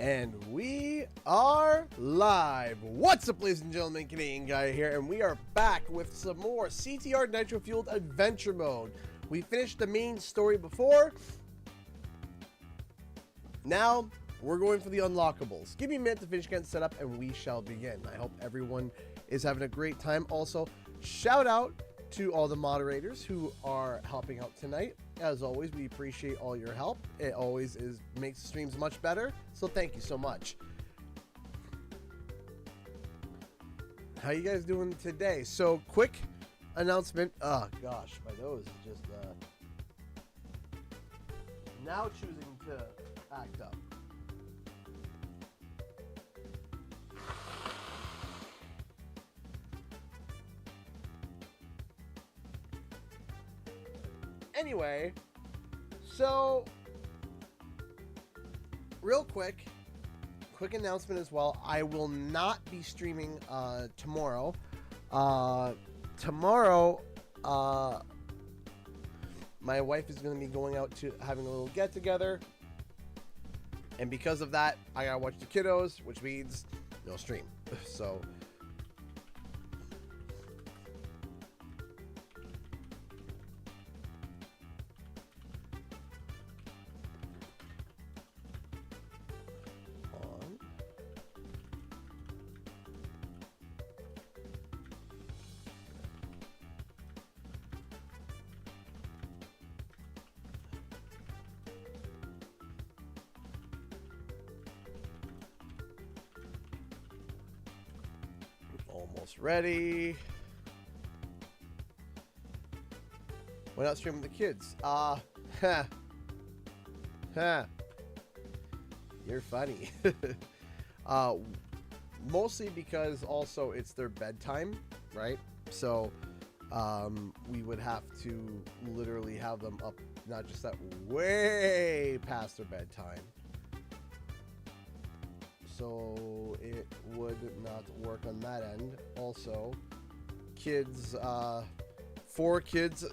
And we are live. What's up, ladies and gentlemen? Canadian Guy here, and we are back with some more CTR Nitro Fueled Adventure Mode. We finished the main story before. Now, we're going for the unlockables. Give me a minute to finish getting set up, and we shall begin. I hope everyone is having a great time. Also, shout out to all the moderators who are helping out tonight. As always, we appreciate all your help. It always makes the streams much better, so thank you so much. How you guys doing today? So, quick announcement. Oh gosh, my nose is just now choosing to act up. Anyway, so real quick announcement as well. I will not be streaming tomorrow. Tomorrow, my wife is going to be going out to having a little get together, and because of that, I gotta watch the kiddos, which means no stream. So. Almost ready. Why not stream with the kids? You're funny. Mostly because also it's their bedtime, right? So we would have to literally have them up, not just that, way past their bedtime. So it would not work on that end. Also, kids, 4 kids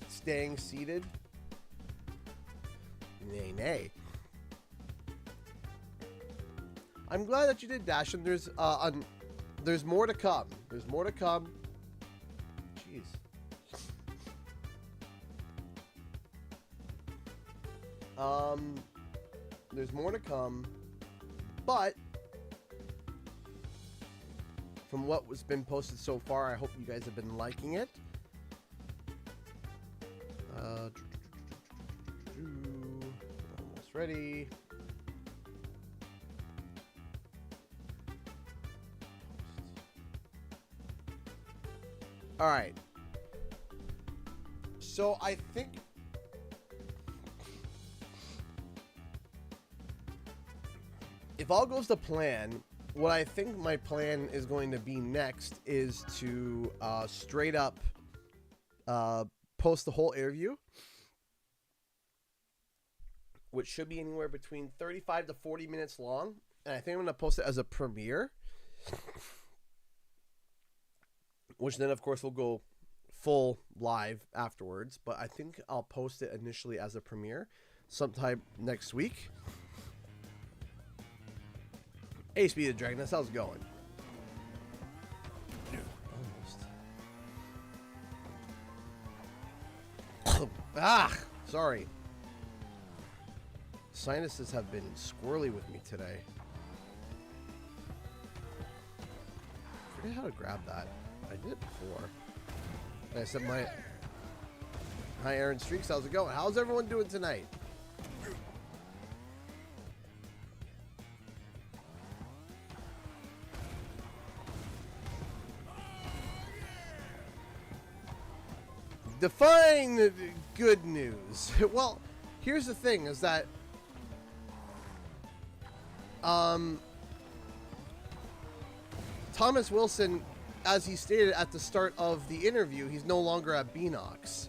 staying seated. Nay. I'm glad that you did, Dash, and there's more to come. There's more to come. Jeez. There's more to come. But from what was been posted so far, I hope you guys have been liking it. Almost ready. All right. So I think if all goes to plan, what I think my plan is going to be next is to straight up post the whole interview, which should be anywhere between 35 to 40 minutes long. And I think I'm going to post it as a premiere, which then, of course, will go full live afterwards. But I think I'll post it initially as a premiere sometime next week. Hey, Speed of Dragon, how's it going? Almost. Sorry. Sinuses have been squirrely with me today. I forget how to grab that. I did it before. I said my... Hi, Aaron Streaks, how's it going? How's everyone doing tonight? Define good news. Well, here's the thing, is that Thomas Wilson, as he stated at the start of the interview, he's no longer at Beanox.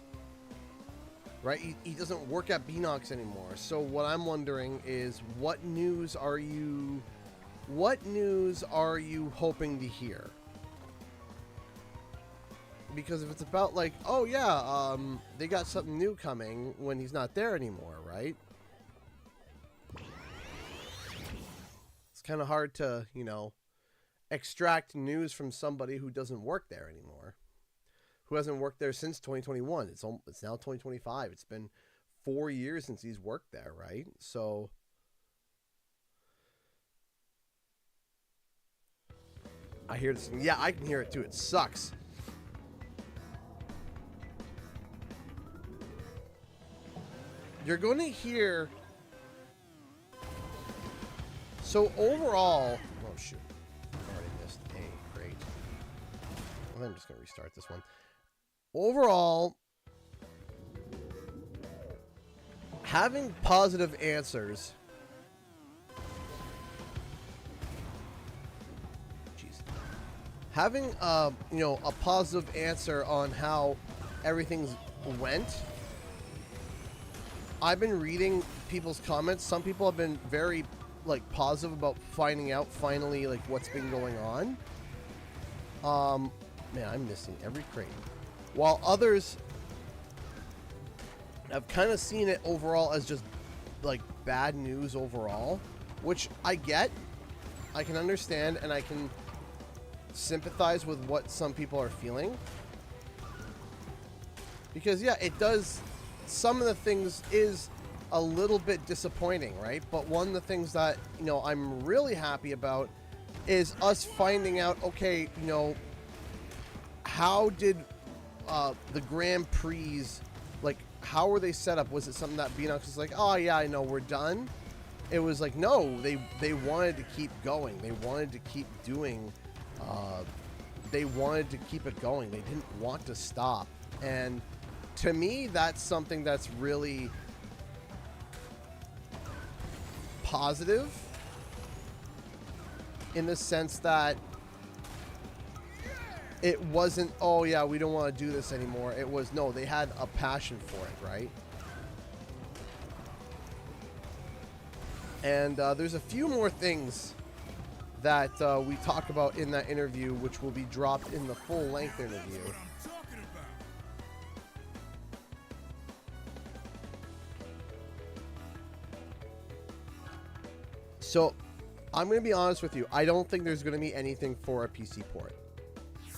Right? He doesn't work at Beanox anymore. So what I'm wondering is, what news are you hoping to hear? Because if it's about like, oh yeah, they got something new coming when he's not there anymore, right? It's kind of hard to, you know, extract news from somebody who doesn't work there anymore, who hasn't worked there since 2021. It's now 2025. It's been 4 years since he's worked there, right? So I hear this. Yeah, I can hear it too. It sucks. You're going to hear. So overall, oh shoot, I already missed a crate. Well, I'm just going to restart this one. Overall, having positive answers. Jeez. Having you know, a positive answer on how everything's went. I've been reading people's comments. Some people have been very like positive about finding out finally like what's been going on. Man, I'm missing every crate. While others have kind of seen it overall as just like bad news overall, which I get, I can understand, and I can sympathize with what some people are feeling. Because yeah, it does, some of the things is a little bit disappointing, right? But one of the things that, you know, I'm really happy about is us finding out, okay, you know, how did the Grand Prix, like, how were they set up? Was it something that Beanox was like, oh yeah, I know, we're done? It was like, no, they wanted to keep going. They wanted to keep doing, they wanted to keep it going. They didn't want to stop. And to me, that's something that's really positive in the sense that it wasn't, oh yeah, we don't want to do this anymore. It was, no, they had a passion for it, right? And there's a few more things that we talk about in that interview, which will be dropped in the full-length interview. So, I'm going to be honest with you. I don't think there's going to be anything for a PC port.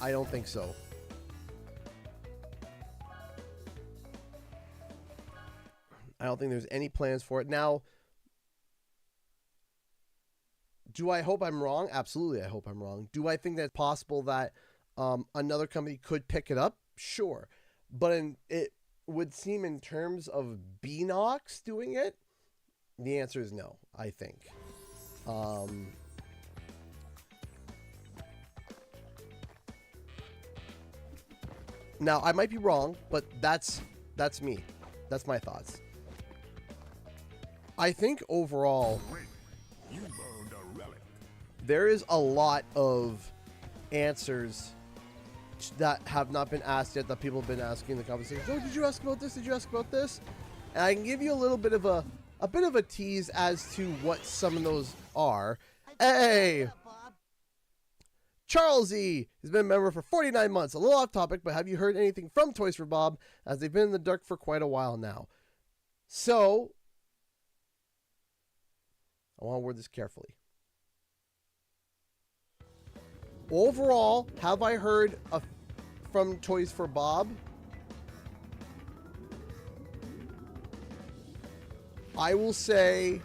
I don't think so. I don't think there's any plans for it. Now, do I hope I'm wrong? Absolutely, I hope I'm wrong. Do I think that it's possible that another company could pick it up? Sure. But it would seem in terms of Beanox doing it, the answer is no, I think. Now, I might be wrong, but that's me. That's my thoughts. I think overall, You burned a relic. there is a lot of answers that have not been asked yet that people have been asking in the conversation. Oh, did you ask about this? Did you ask about this? And I can give you a little bit of a tease as to what some of those are. Hey, Charles E has been a member for 49 months. A little off topic, but have you heard anything from Toys for Bob, as they've been in the dark for quite a while now? So, I want to word this carefully. Overall, have I heard from Toys for Bob? I will say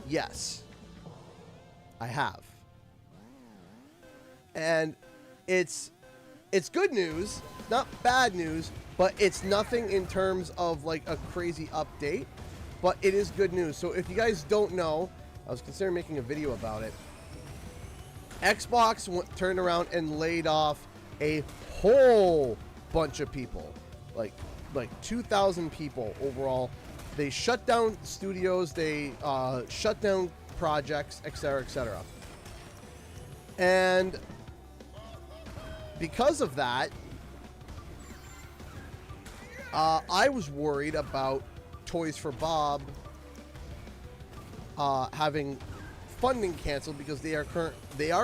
yes. I have. And it's good news, not bad news, but it's nothing in terms of like a crazy update, but it is good news. So if you guys don't know, I was considering making a video about it. Xbox turned around and laid off a whole bunch of people, like 2,000 people overall. They shut down studios, they shut down projects, etc., etc. And because of that, I was worried about Toys for Bob having funding canceled because they are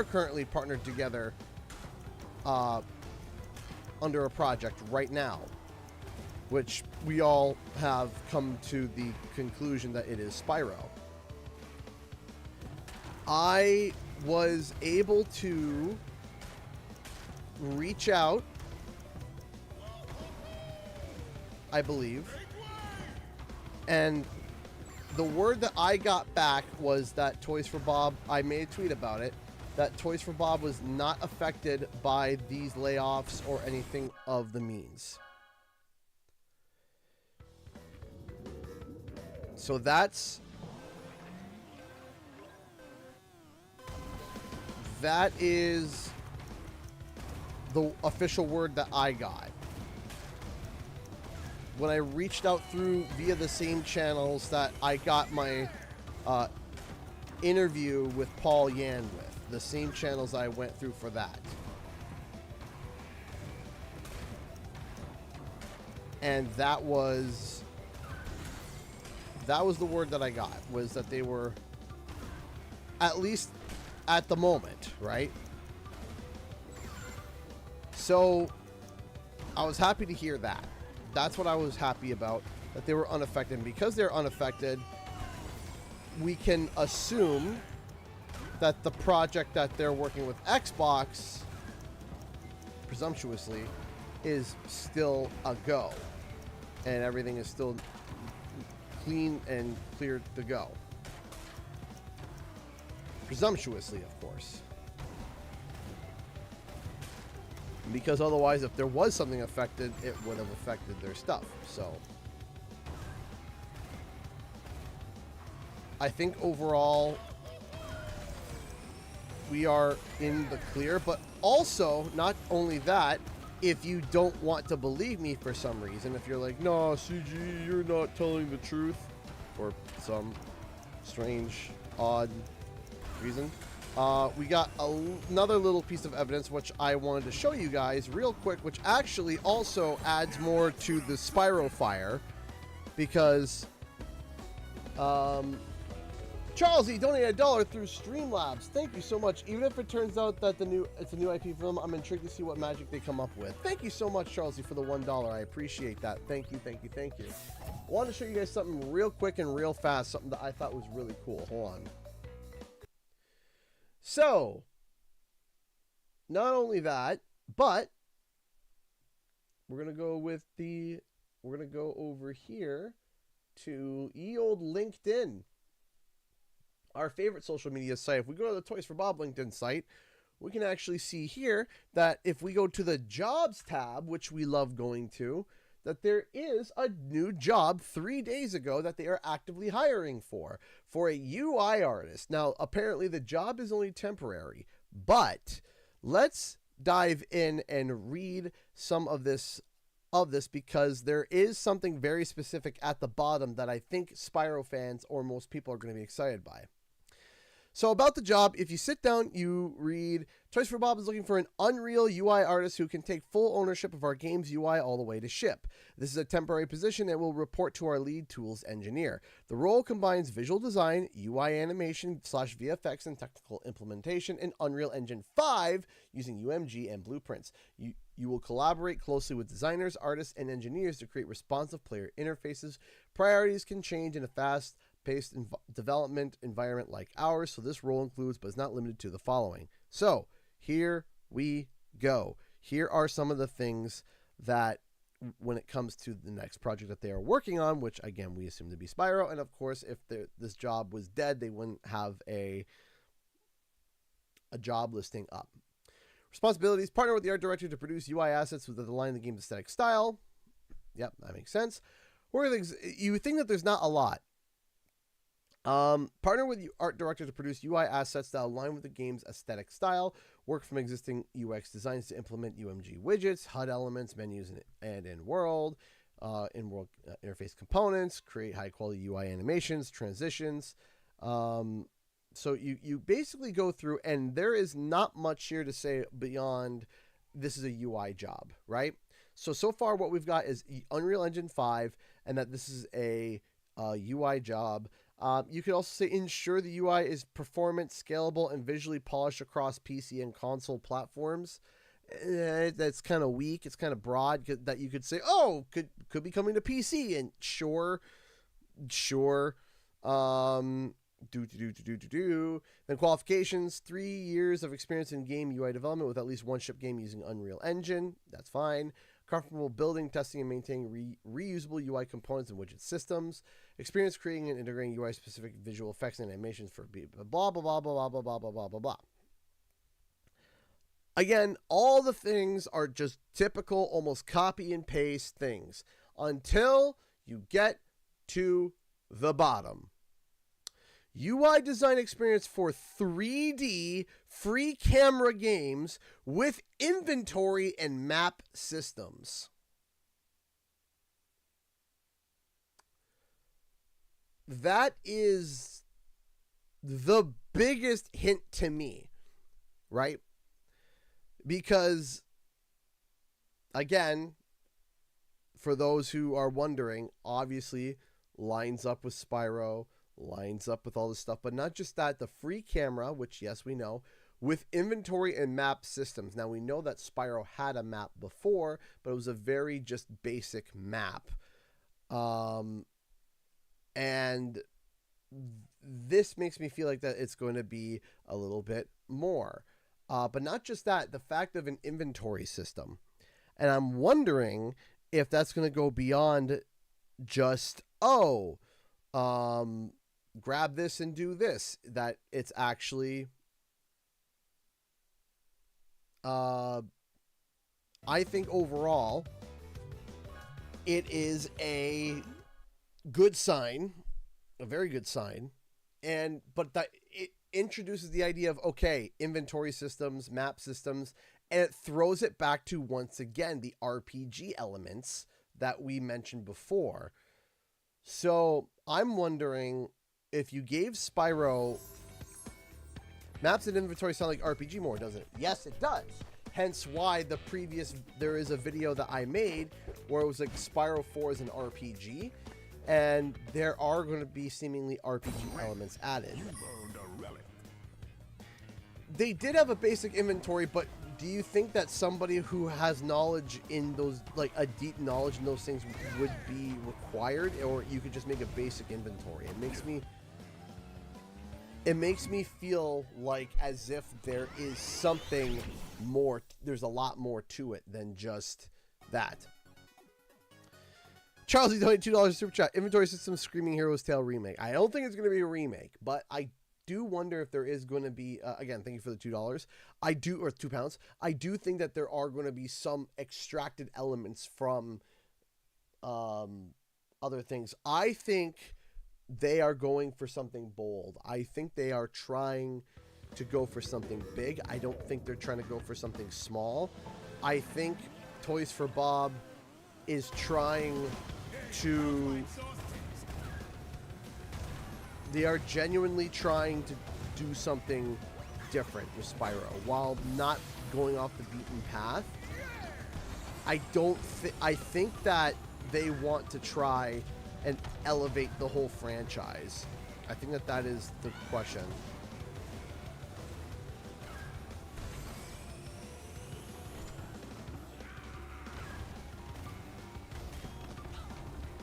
currently partnered together under a project right now, which we all have come to the conclusion that it is Spyro. I was able to reach out, I believe, and the word that I got back was that Toys for Bob, I made a tweet about it, that Toys for Bob was not affected by these layoffs or anything of the means. So that is the official word that I got. When I reached out through via the same channels that I got my interview with Paul Yan with, the same channels I went through for that. And that was the word that I got, was that they were, at least at the moment, right? So I was happy to hear that. That's what I was happy about, that they were unaffected. And because they're unaffected, we can assume that the project that they're working with Xbox, presumptuously, is still a go. And everything is still clean and clear to go. Presumptuously, of course. Because otherwise, if there was something affected, it would have affected their stuff. So I think overall we are in the clear, but also, not only that, if you don't want to believe me for some reason, if you're like, no, CG, you're not telling the truth, for some strange, odd reason, we got another little piece of evidence which I wanted to show you guys real quick, which actually also adds more to the Spyro fire, because Charles E donated $1 through Streamlabs. Thank you so much. Even if it turns out that it's a new IP film, I'm intrigued to see what magic they come up with. Thank you so much, Charles E, for the $1. I appreciate that. Thank you, thank you, thank you. I wanted to show you guys something real quick and real fast, something that I thought was really cool. Hold on. So, not only that, but we're gonna go over here to ye old LinkedIn, our favorite social media site. If we go to the Toys for Bob LinkedIn site, we can actually see here that if we go to the jobs tab, which we love going to, that there is a new job 3 days ago that they are actively hiring for a UI artist. Now, apparently the job is only temporary, but let's dive in and read some of this because there is something very specific at the bottom that I think Spyro fans or most people are going to be excited by. So about the job, if you sit down, you read, Toys for Bob is looking for an Unreal UI artist who can take full ownership of our game's UI all the way to ship. This is a temporary position and will report to our lead tools engineer. The role combines visual design, UI animation / VFX and technical implementation in Unreal Engine 5 using UMG and blueprints. You will collaborate closely with designers, artists, and engineers to create responsive player interfaces. Priorities can change in a fast-paced development environment like ours, so this role includes but is not limited to the following. So here we go. Here are some of the things that, when it comes to the next project that they are working on, which again we assume to be Spyro, and of course if this job was dead, they wouldn't have a job listing up. Responsibilities: partner with the art director to produce UI assets that align the game's aesthetic style. Yep, that makes sense. You think that there's not a lot. Partner with the art director to produce UI assets that align with the game's aesthetic style. Work from existing UX designs to implement UMG widgets, HUD elements, menus, and in-world interface components. Create high-quality UI animations, transitions. So you basically go through, and there is not much here to say beyond this is a UI job, right? So far what we've got is Unreal Engine 5, and that this is a UI job. You could also say ensure the UI is performant, scalable, and visually polished across PC and console platforms. That's kind of weak. It's kind of broad that you could say, oh, could be coming to PC, and sure. Then qualifications, 3 years of experience in game UI development with at least one ship game using Unreal Engine. That's fine. Comfortable building, testing, and maintaining reusable UI components and widget systems. Experience creating and integrating UI-specific visual effects and animations for blah, blah, blah, blah, blah, blah, blah, blah, blah, blah, blah. Again, all the things are just typical, almost copy and paste things until you get to the bottom. UI design experience for 3D free camera games with inventory and map systems. That is the biggest hint to me, right? Because, again, for those who are wondering, obviously lines up with Spyro, lines up with all this stuff, but not just that, the free camera, which yes, we know, with inventory and map systems. Now we know that Spyro had a map before, but it was a very just basic map. And this makes me feel like that it's going to be a little bit more. But not just that, the fact of an inventory system. And I'm wondering if that's going to go beyond just, grab this and do this. That it's actually, I think overall, it is a good sign, a very good sign. But that it introduces the idea of, okay, inventory systems, map systems, and it throws it back to, once again, the RPG elements that we mentioned before. So I'm wondering if you gave Spyro maps and inventory sound like RPG more, doesn't it? Yes, it does. Hence why there is a video that I made where it was like Spyro 4 is an RPG, and there are going to be seemingly RPG elements added. You found a relic. They did have a basic inventory, but do you think that somebody who has knowledge in those, like a deep knowledge in those things, would be required, or you could just make a basic inventory? It makes me feel like as if there is something more, there's a lot more to it than just that. Charles, you donated $2 super chat. Inventory system Screaming Heroes Tale remake. I don't think it's going to be a remake, but I do wonder if there is going to be, again, thank you for the $2. Or £2. I do think that there are going to be some extracted elements from other things. I think they are going for something bold. I think they are trying to go for something big. I don't think they're trying to go for something small. I think Toys for Bob is trying to... They are genuinely trying to do something different with Spyro while not going off the beaten path. I think that they want to try and elevate the whole franchise. I think that is the question.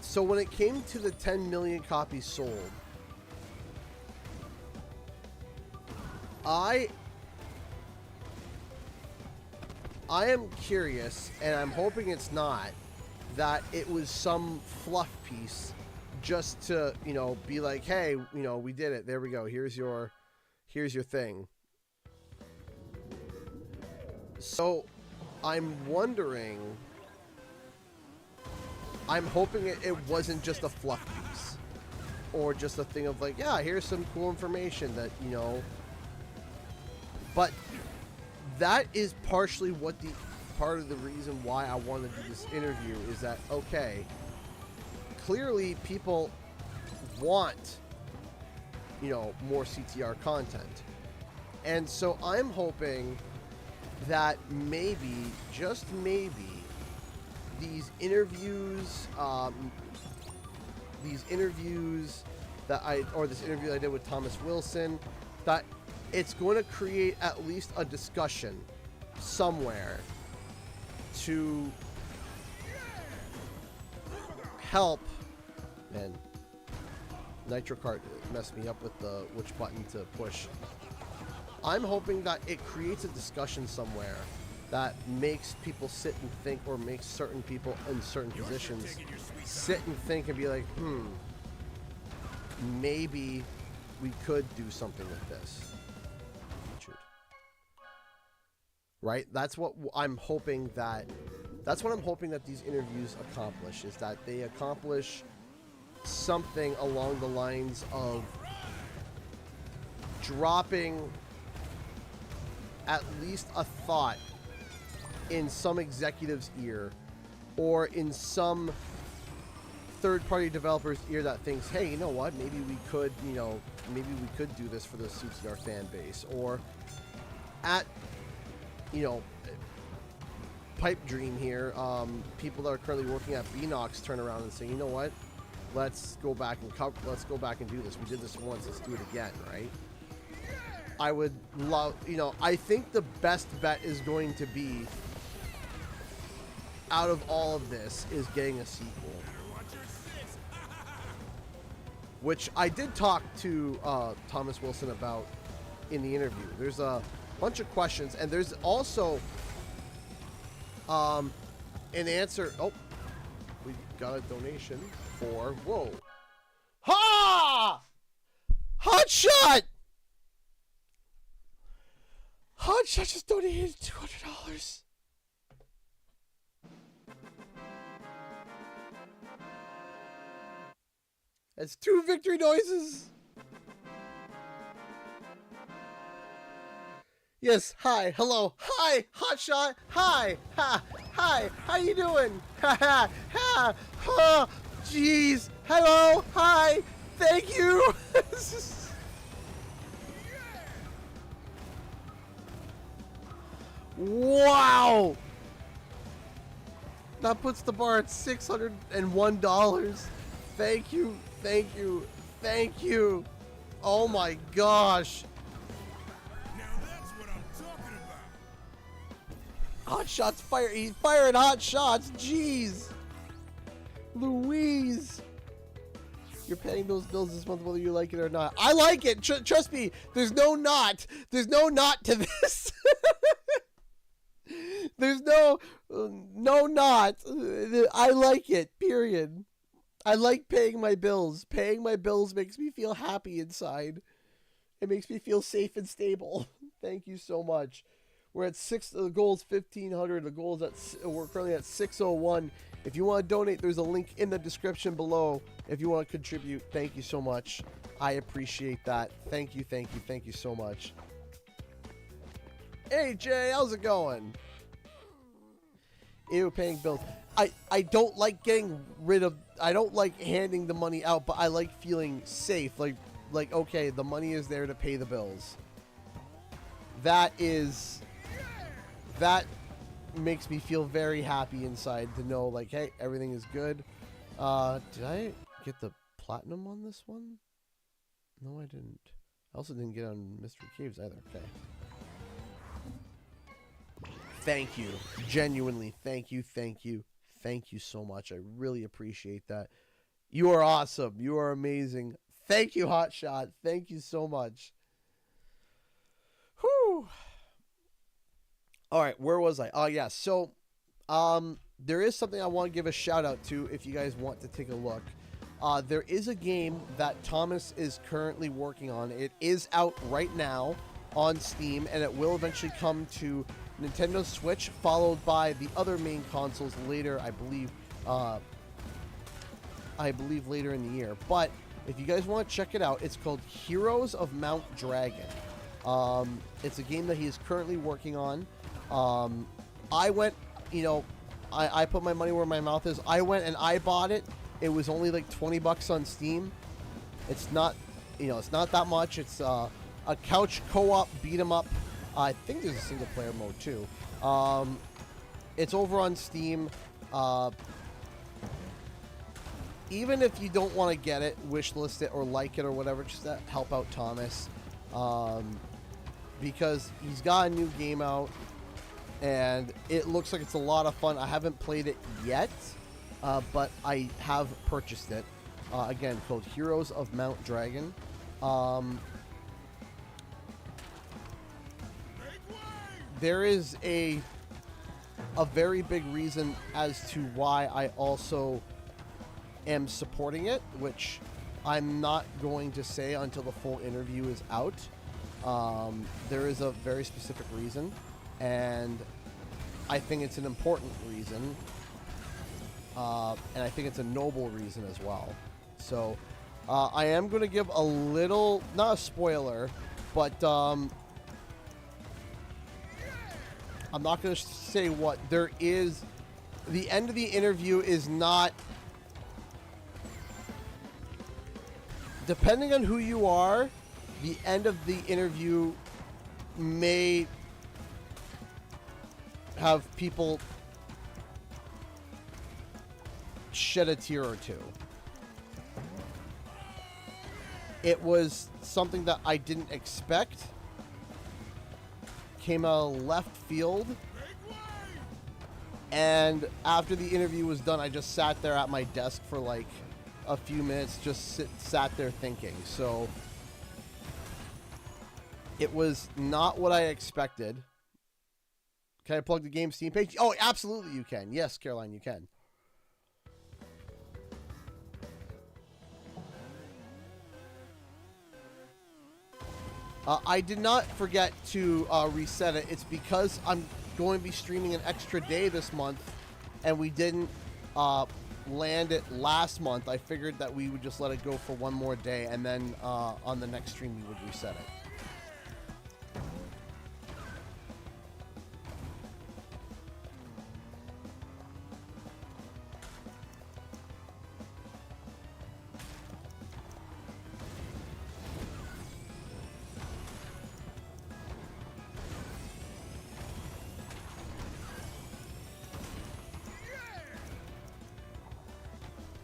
So when it came to the 10 million copies sold, I am curious, and I'm hoping it's not, that it was some fluff piece just to, be like, hey, we did it. There we go. Here's your thing. So I'm wondering, I'm hoping it wasn't just a fluff piece or just a thing of like, yeah, here's some cool information that, but that is partially part of the reason why I wanted to do this interview is that, okay, clearly people want, more CTR content. And so I'm hoping that maybe, just maybe, these interviews this interview that I did with Thomas Wilson, that it's going to create at least a discussion somewhere to help, man, Nitro Kart messed me up with which button to push. I'm hoping that it creates a discussion somewhere that makes people sit and think, or makes certain people in certain positions sit and think and be like, maybe we could do something with this. Right? That's what I'm hoping that these interviews accomplish, is that they accomplish something along the lines of dropping at least a thought in some executive's ear, or in some third-party developer's ear that thinks, hey, you know what, maybe we could do this for the suits in our fan base. Or at, pipe dream here, people that are currently working at Beanox turn around and say, you know what, let's go back and do this. We did this once, let's do it again, right? I would love, I think the best bet is going to be, out of all of this, is getting a sequel. Which I did talk to Thomas Wilson about in the interview. There's a bunch of questions, and there's also an answer. Oh, we got a donation for, whoa. Ha! Hotshot! Hotshot just donated $200. That's 2 victory noises. Yes, hi, hello, hi, Hotshot, hi, ha, hi, how you doing? Ha, ha, ha, ha, jeez, hello, hi, thank you. Wow. That puts the bar at $601. Thank you, thank you, thank you. Oh my gosh. Now that's what I'm talking about. Hot shots fire. He's firing hot shots. Jeez. Louise. You're paying those bills this month whether you like it or not. I like it. Trust me. There's no not. There's no not to this. There's no not. I like it. Period. I like paying my bills. Paying my bills makes me feel happy inside. It makes me feel safe and stable. Thank you so much. We're at the goal is 1,500. The goal is we're currently at 601. If you want to donate, there's a link in the description below. If you want to contribute, thank you so much. I appreciate that. Thank you, thank you, thank you so much. Hey Jay, how's it going? Ew, paying bills. I don't like getting rid of, I don't like handing the money out, but I like feeling safe. Like okay, the money is there to pay the bills. That makes me feel very happy inside to know, like, hey, everything is good. Did I get the platinum on this one? No, I didn't. I also didn't get on Mystery Caves either. Okay. Thank you. Genuinely, thank you, thank you. Thank you so much. I really appreciate that. You are awesome. You are amazing. Thank you, Hotshot. Thank you so much. Whew. All right, where was I? Oh, yeah. So, there is something I want to give a shout out to if you guys want to take a look. There is a game that Thomas is currently working on. It is out right now on Steam, and it will eventually come to Nintendo Switch, followed by the other main consoles later, I believe later in the year. But if you guys want to check it out, it's called Heroes of Mount Dragon. It's a game that he is currently working on. I went, I put my money where my mouth is. I went and I bought it. It was only like $20 on Steam. It's not, it's not that much. It's a couch co-op beat 'em up. I think there's a single player mode too. It's over on Steam. Even if you don't want to get it, wishlist it or like it or whatever, just to help out Thomas. Because he's got a new game out and it looks like it's a lot of fun. I haven't played it yet, but I have purchased it. again, called Heroes of Mount Dragon. There is a very big reason as to why I also am supporting it, which I'm not going to say until the full interview is out. There is a very specific reason, and I think it's an important reason, and I think it's a noble reason as well. So I am going to give a little, not a spoiler, but I'm not going to say what. There is, the end of the interview is not, depending on who you are, the end of the interview may have people shed a tear or two. It was something that I didn't expect. Came out of left field. And after the interview was done, I just sat there at my desk for like a few minutes, just sat there thinking. So it was not what I expected. Can I plug the game Steam page? Oh, absolutely you can. Yes, Caroline, you can. I did not forget to reset it. It's because I'm going to be streaming an extra day this month, and we didn't land it last month. I figured that we would just let it go for one more day, and then on the next stream we would reset it.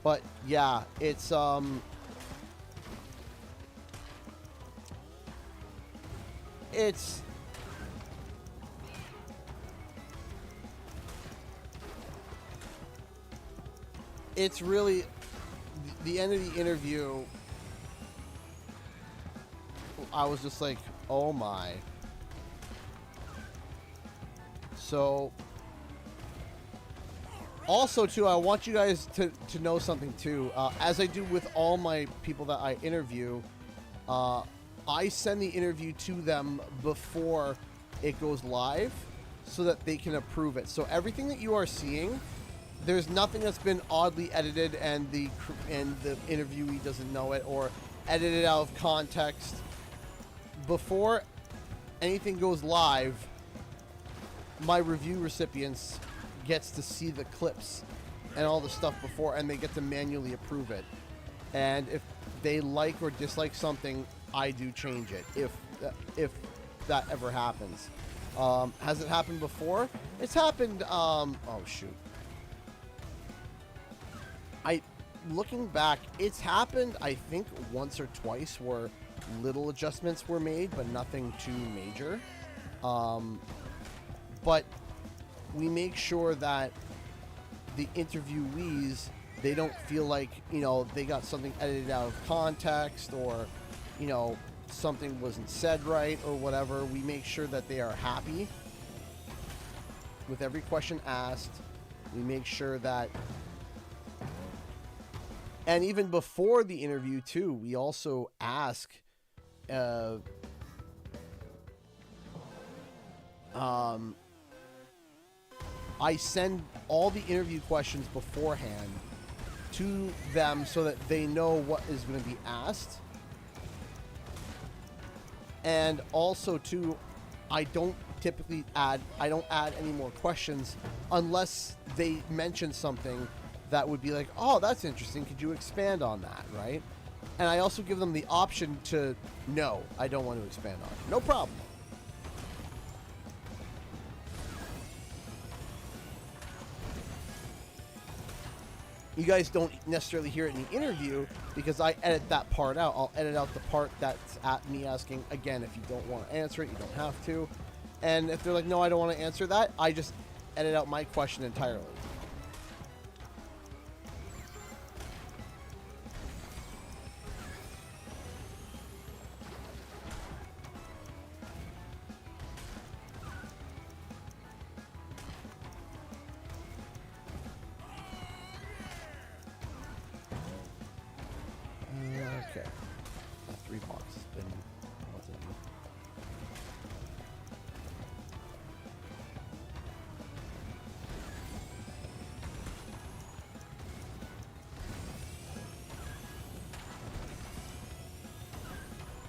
But yeah, it's really the end of the interview. I was just like, oh my. So also, too, I want you guys to know something, too. As I do with all my people that I interview, I send the interview to them before it goes live so that they can approve it. So everything that you are seeing, there's nothing that's been oddly edited and the interviewee doesn't know it or edited out of context. Before anything goes live, my review recipients gets to see the clips and all the stuff before, and they get to manually approve it. And if they like or dislike something, I do change it if that ever happens. Has it happened before? It's happened. Oh shoot. Looking back, it's happened. I think once or twice where little adjustments were made, but nothing too major. But we make sure that the interviewees, they don't feel like, you know, they got something edited out of context or, you know, something wasn't said right or whatever. We make sure that they are happy with every question asked. We make sure that, and even before the interview too, we also ask I send all the interview questions beforehand to them so that they know what is going to be asked. And also, too, I don't add any more questions unless they mention something that would be like, oh, that's interesting. Could you expand on that, right? And I also give them the option to, no, I don't want to expand on it. No problem. You guys don't necessarily hear it in the interview because I edit that part out. I'll edit out the part that's at me asking. Again, if you don't want to answer it, you don't have to. And if they're like, no, I don't want to answer that, I just edit out my question entirely.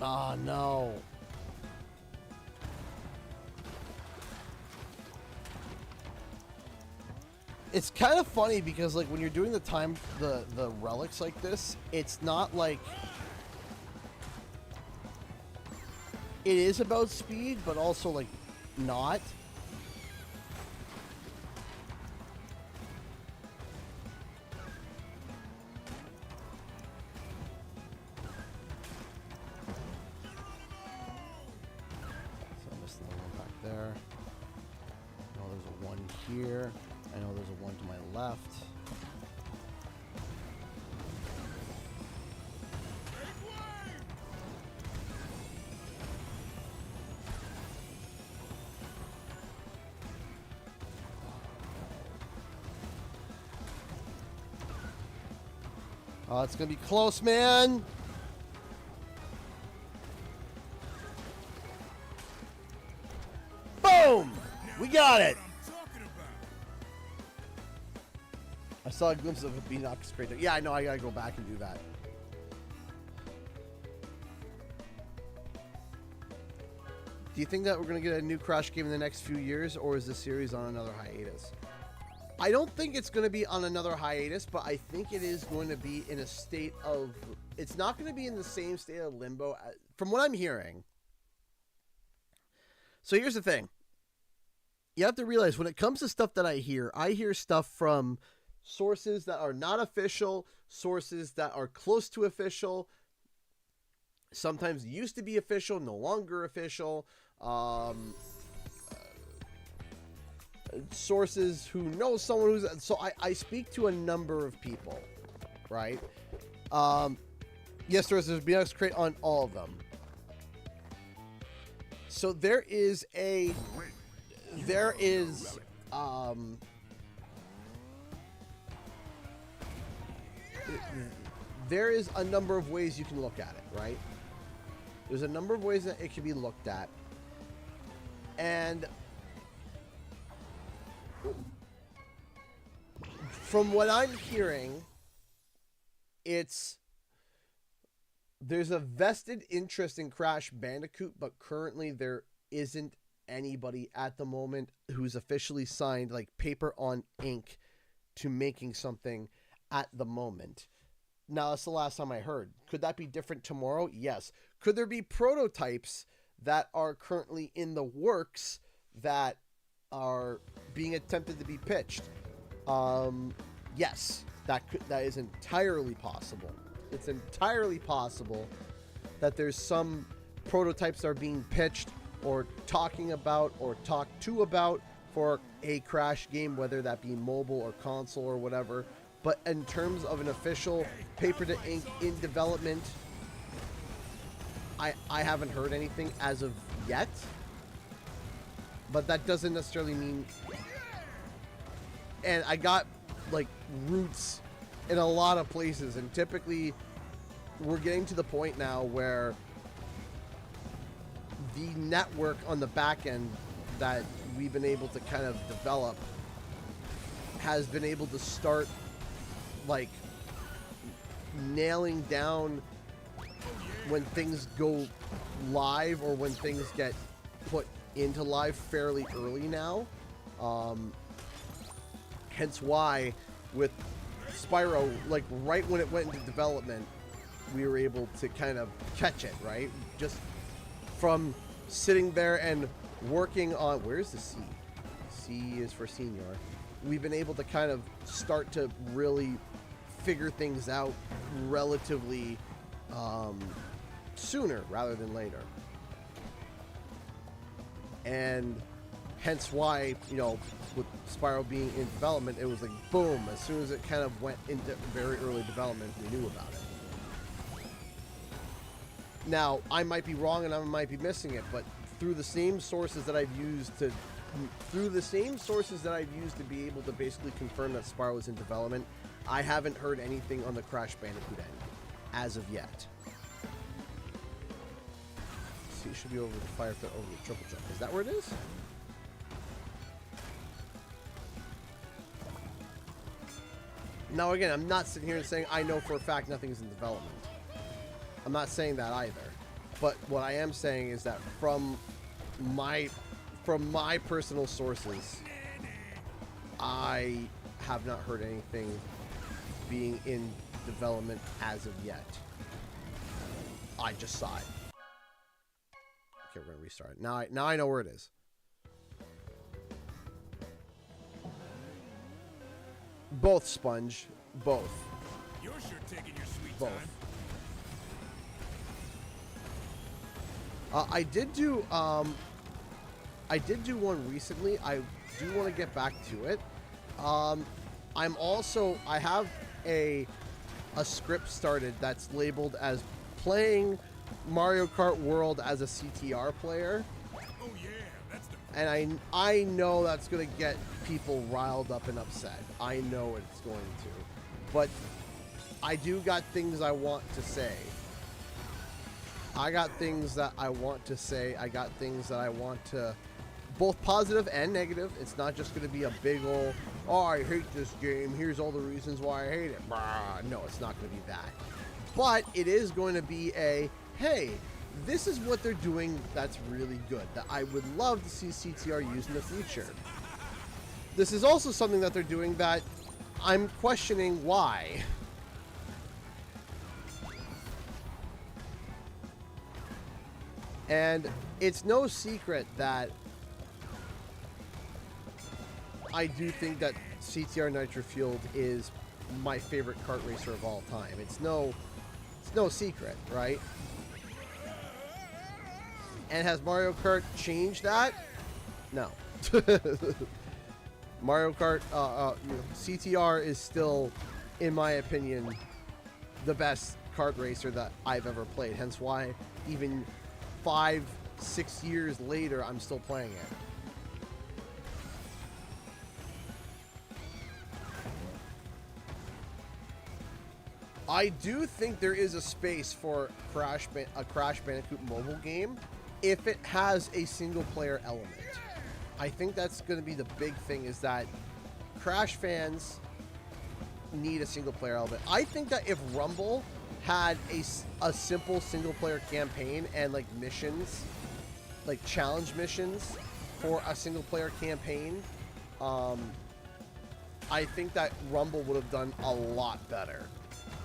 Oh, no. It's kind of funny because, like, when you're doing the relics like this, it's not like... It is about speed, but also, like, not. So I'm missing the one back there. I know there's a one here. I know there's a one to my left. Oh, it's gonna be close, man. Boom! We got it. I saw a glimpse of it being knocked straight down. Yeah, I know. I gotta go back and do that. Do you think that we're gonna get a new Crash game in the next few years, or is the series on another hiatus? I don't think it's going to be on another hiatus, but I think it is going to be in a state of... It's not going to be in the same state of limbo from what I'm hearing. So here's the thing. You have to realize when it comes to stuff that I hear stuff from sources that are not official, sources that are close to official, sometimes used to be official, no longer official, sources who know someone who's... So I speak to a number of people, right? Yes, there's BX Crate on all of them. So there is a number of ways you can look at it, right? There's a number of ways that it can be looked at. And from what I'm hearing, there's a vested interest in Crash Bandicoot, but currently there isn't anybody at the moment who's officially signed, like, paper on ink to making something at the moment. Now, that's the last time I heard. Could that be different tomorrow? Yes. Could there be prototypes that are currently in the works that are being attempted to be pitched? Yes, that is entirely possible. It's entirely possible that there's some prototypes that are being pitched or talking about or talked to about for a Crash game, whether that be mobile or console or whatever. But in terms of an official paper to ink in development, I haven't heard anything as of yet. But that doesn't necessarily mean... And I got, like, roots in a lot of places, and typically we're getting to the point now where the network on the back end that we've been able to kind of develop has been able to start, like, nailing down when things go live or when things get put into live fairly early now. Hence why with Spyro, like, right when it went into development, we were able to kind of catch it, right? Just from sitting there and working on... Where's the C? C is for senior. We've been able to kind of start to really figure things out relatively sooner rather than later. And hence why, you know, with Spyro being in development, it was like, boom, as soon as it kind of went into very early development, we knew about it. Now, I might be wrong and I might be missing it, but through the same sources that I've used to be able to basically confirm that Spyro was in development, I haven't heard anything on the Crash Bandicoot end as of yet. See, it should be over the fire pit, over the triple jump. Is that where it is? Now, again, I'm not sitting here and saying I know for a fact nothing's in development. I'm not saying that either. But what I am saying is that from my personal sources, I have not heard anything being in development as of yet. I just saw it. Okay, we're gonna restart it. Now I know where it is. Both, Sponge. Both. You're sure taking your sweet Both. time. I did do one recently. I do want to get back to it. I have a script started that's labeled as playing Mario Kart World as a CTR player. Oh yeah, that's the. And I know that's going to get people riled up and upset. I know it's going to. But I do got things I want to say. I got things that I want to say. I got things that I want to, both positive and negative. It's not just going to be a big ol', oh, I hate this game. Here's all the reasons why I hate it. No, it's not going to be that. But it is going to be a, hey, this is what they're doing that's really good, that I would love to see CTR use in the future. This is also something that they're doing that I'm questioning why. And it's no secret that I do think that CTR Nitro Fueled is my favorite kart racer of all time. It's no secret, right? And has Mario Kart changed that? No. Mario Kart, CTR is still, in my opinion, the best kart racer that I've ever played. Hence why, even 5-6 years later, I'm still playing it. I do think there is a space for a Crash Bandicoot mobile game if it has a single player element. I think that's going to be the big thing, is that Crash fans need a single player element. I think that if Rumble had a simple single player campaign and like missions, like challenge missions for a single player campaign, I think that Rumble would have done a lot better.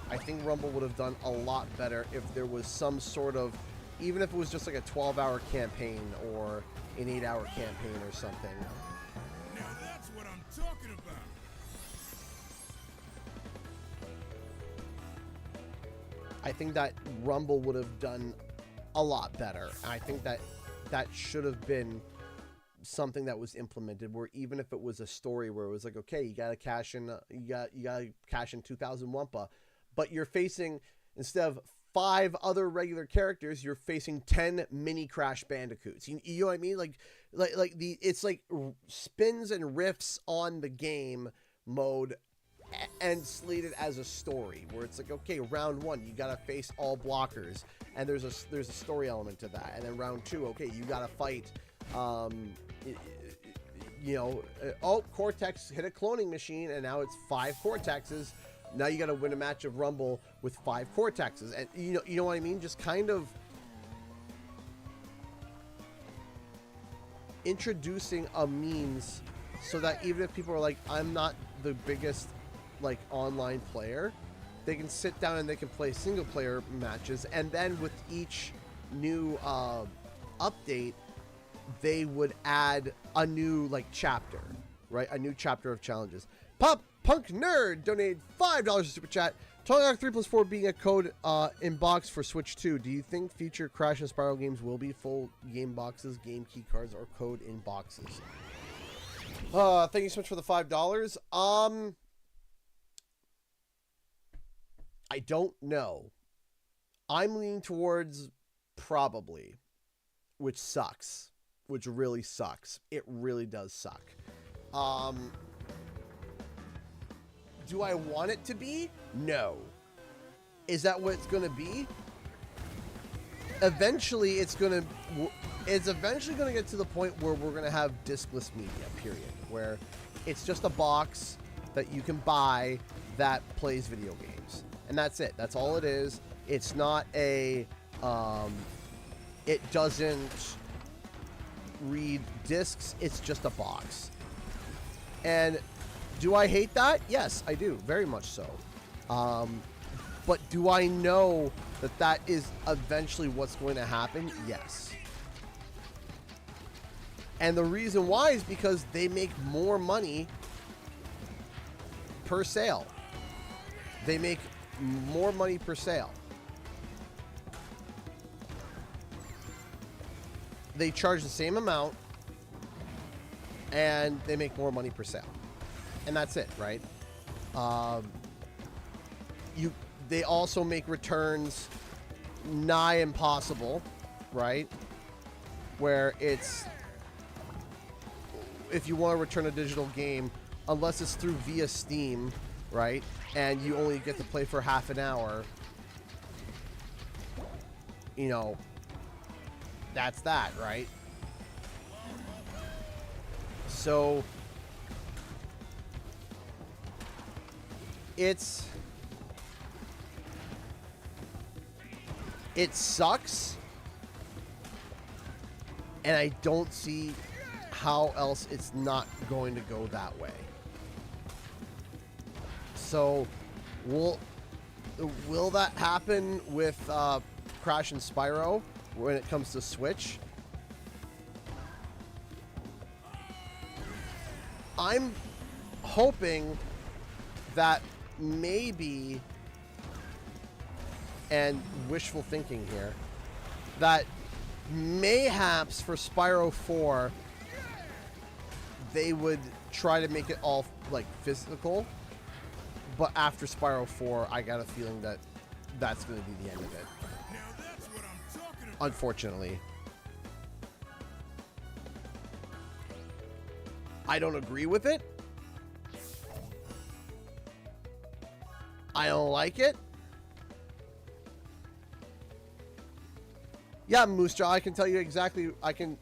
I think Rumble would have done a lot better if there was some sort of, even if it was just like a 12-hour campaign or an 8-hour campaign or something. Now that's what I'm talking about. I think that Rumble would have done a lot better. I think that that should have been something that was implemented, where even if it was a story where it was like, okay, you gotta cash in, you gotta cash in 2,000 Wumpa, but you're facing, instead of 5 other regular characters, you're facing 10 mini Crash Bandicoots. You know what I mean? It's like spins and riffs on the game mode and slated as a story, where it's like, okay, round 1 you gotta face all blockers, and there's a story element to that, and then round 2, okay, you gotta fight oh, Cortex hit a cloning machine, and now it's 5 Cortexes. Now you got to win a match of Rumble with 5 Cortexes, and you know what I mean? Just kind of introducing a means so that even if people are like, I'm not the biggest like online player, they can sit down and they can play single player matches, and then with each new update, they would add a new like chapter, right? A new chapter of challenges. Pop Punk Nerd donated $5 to Super Chat. Tony Hawk 3+4 being a code in box for Switch 2. Do you think future Crash and Spiral games will be full game boxes, game key cards, or code in boxes? Thank you so much for the $5. I don't know. I'm leaning towards probably, which sucks. Which really sucks. It really does suck. Do I want it to be? No. Is that what it's going to be? Eventually, it's eventually going to get to the point where we're going to have diskless media, period. Where it's just a box that you can buy that plays video games. And that's it. That's all it is. It's not a, it doesn't read discs. It's just a box. And do I hate that? Yes, I do. Very much so. But do I know that that is eventually what's going to happen? Yes. And the reason why is because they make more money per sale. They make more money per sale. They charge the same amount and they make more money per sale. And that's it, right? They also make returns nigh impossible, right? Where it's, if you want to return a digital game, unless it's through via Steam, right? And you only get to play for half an hour, you know, that's that, right? So it sucks, and I don't see how else it's not going to go that way. So will that happen with Crash and Spyro when it comes to Switch? I'm hoping that maybe, and wishful thinking here, that mayhaps for Spyro 4 they would try to make it all like physical, but after Spyro 4 I got a feeling that that's going to be the end of it. Now that's what I'm talking about. Unfortunately, I don't agree with it. I don't like it. Yeah, Moostra, I can tell you exactly. I can.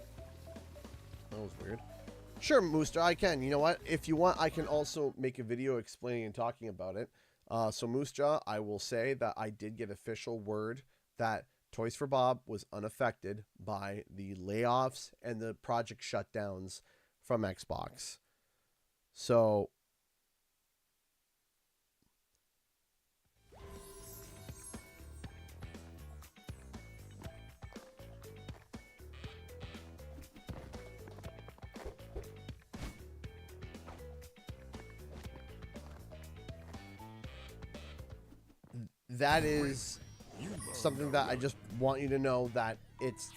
That was weird. Sure, Moostra, I can. You know what? If you want, I can also make a video explaining and talking about it. So, Moostra, I will say that I did get official word that Toys for Bob was unaffected by the layoffs and the project shutdowns from Xbox. So, that is something that I just want you to know, that it's,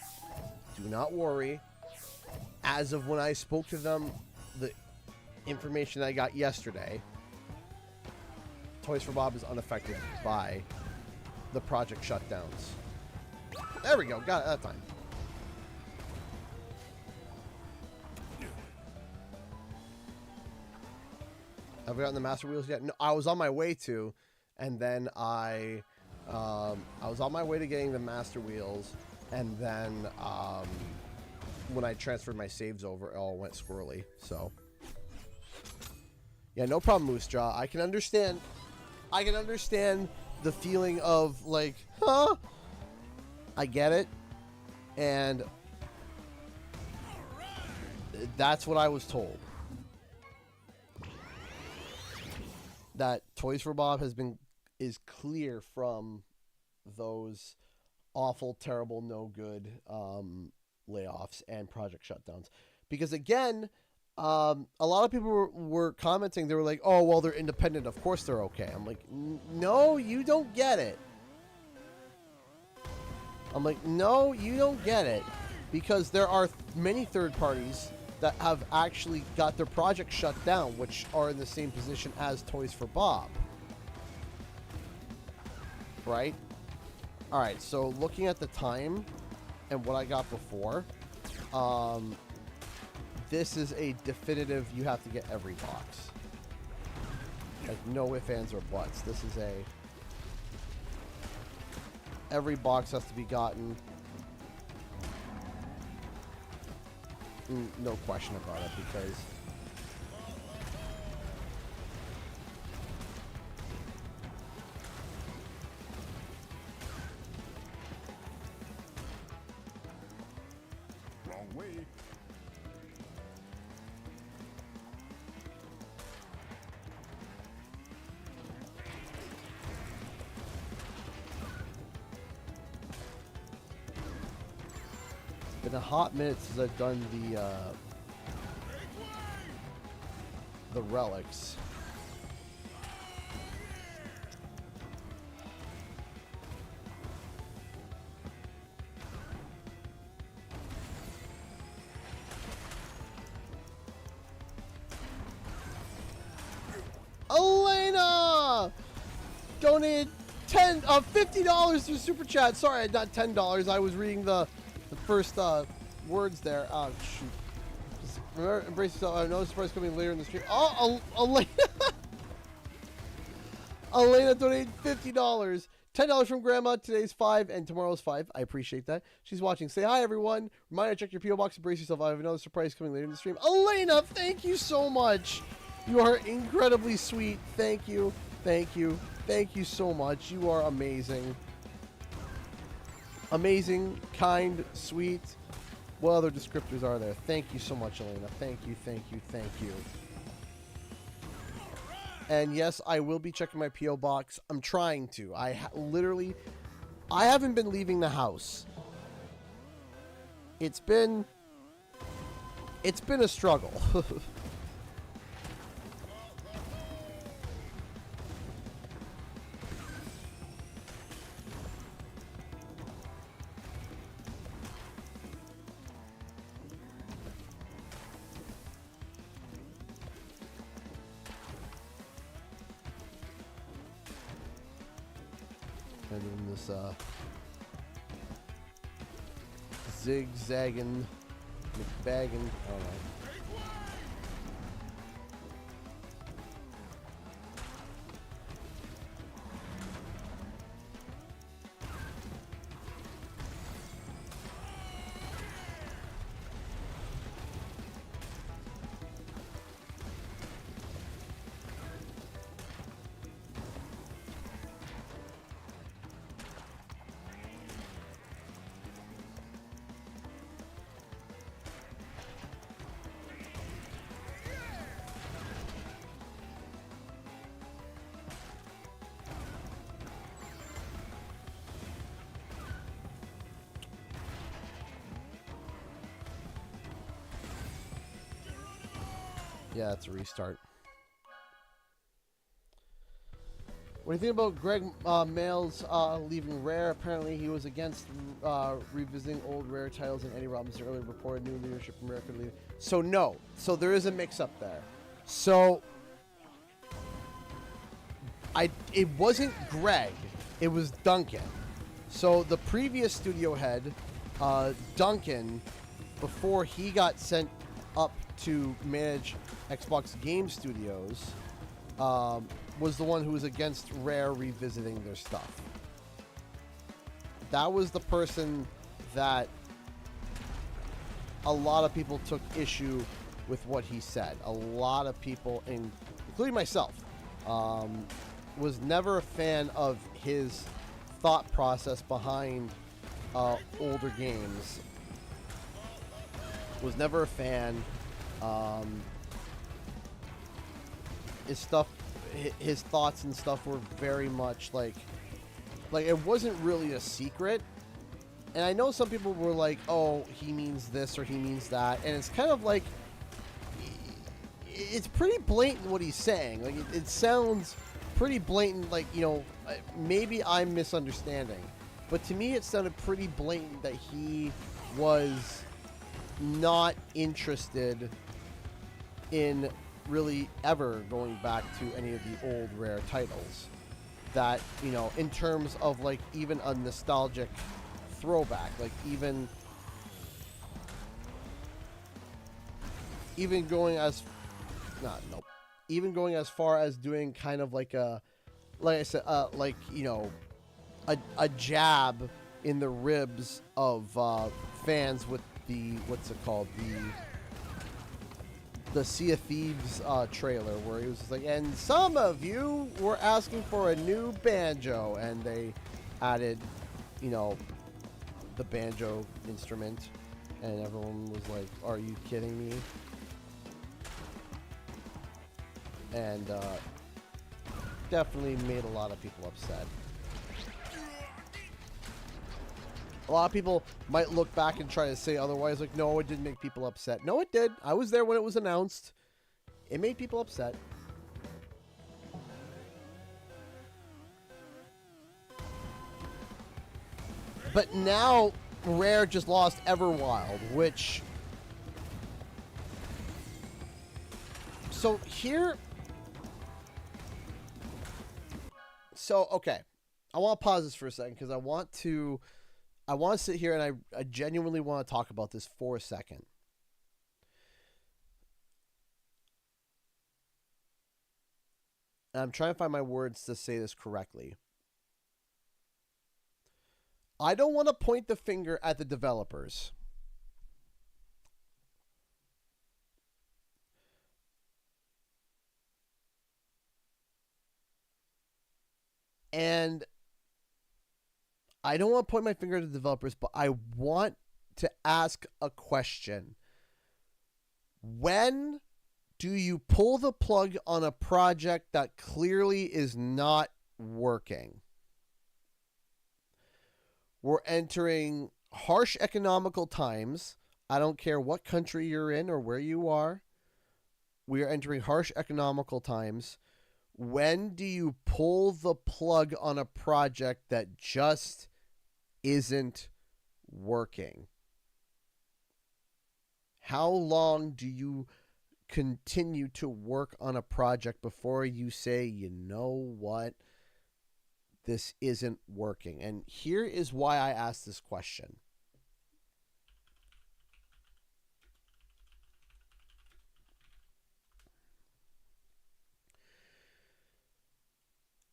do not worry. As of when I spoke to them, the information I got yesterday, Toys for Bob is unaffected by the project shutdowns. There we go. Got it that time. Have we gotten the Master Wheels yet? No, I was on my way to, and then I was on my way to getting the Master Wheels, and then when I transferred my saves over, it all went squirrely. So yeah, no problem, Moose Jaw. I can understand the feeling of like, huh? I get it, and that's what I was told. That Toys for Bob is clear from those awful, terrible, no good layoffs and project shutdowns. Because again, a lot of people were commenting. They were like, "Oh, well, they're independent. Of course they're okay." I'm like, "No, you don't get it." I'm like, "No, you don't get it," because there are many third parties that have actually got their project shut down, which are in the same position as Toys for Bob. Right? Alright, so looking at the time and what I got before, this is a definitive, you have to get every box. Like, no ifs, ands, or buts. This is a, every box has to be gotten. No question about it, because way. Been a hot minute since I've done the relics. Elena donated $50 through Super Chat. Sorry, not $10. I was reading the first words there. Oh, shoot. Just remember, embrace yourself. I know the surprise coming later in the stream. Oh, Elena. Elena donated $50. $10 from Grandma. Today's 5 and tomorrow's 5. I appreciate that. She's watching. Say hi, everyone. Reminder, check your P.O. box. Embrace yourself. I have another surprise coming later in the stream. Elena, thank you so much. You are incredibly sweet. Thank you. Thank you. Thank you so much. You are amazing. Amazing, kind, sweet. What other descriptors are there? Thank you so much, Elena. Thank you, thank you, thank you. And yes, I will be checking my P.O. box. I'm trying to. I haven't been leaving the house. It's been a struggle. And then this zigzagging, McBagging, I don't know. Yeah, it's a restart. What do you think about Greg Mails leaving Rare? Apparently he was against revisiting old Rare titles, and Eddie Robinson earlier reported new leadership from Rare could leave. So no. So there is a mix-up there. So it wasn't Greg. It was Duncan. So the previous studio head, Duncan, before he got sent up to manage Xbox Game Studios, was the one who was against Rare revisiting their stuff. That was the person that a lot of people took issue with what he said. A lot of people, including myself, was never a fan of his thought process behind older games. Was never a fan. His thoughts and stuff were very much like it wasn't really a secret. And I know some people were like, oh, he means this or he means that, and it's kind of like it's pretty blatant what he's saying. Like it sounds pretty blatant, like, you know, maybe I'm misunderstanding, but to me it sounded pretty blatant that he was not interested in really ever going back to any of the old Rare titles. That, you know, in terms of like even a nostalgic throwback, like even going as even going as far as doing kind of like like I said, like, you know, a jab in the ribs of fans with the, what's it called, the Sea of Thieves trailer, where he was just like, and some of you were asking for a new banjo, and they added, you know, the banjo instrument. And everyone was like, are you kidding me? And definitely made a lot of people upset. A lot of people might look back and try to say otherwise, like, no, it didn't make people upset. No, it did. I was there when it was announced. It made people upset. But now, Rare just lost Everwild, which... So, here... So, okay. I want to pause this for a second, because I want to sit here and I genuinely want to talk about this for a second. And I'm trying to find my words to say this correctly. I don't want to point the finger at the developers. And I don't want to point my finger at the developers, but I want to ask a question. When do you pull the plug on a project that clearly is not working? We're entering harsh economical times. I don't care what country you're in or where you are. We are entering harsh economical times. When do you pull the plug on a project that just isn't working? How long do you continue to work on a project before you say, you know what? This isn't working. And here is why I asked this question.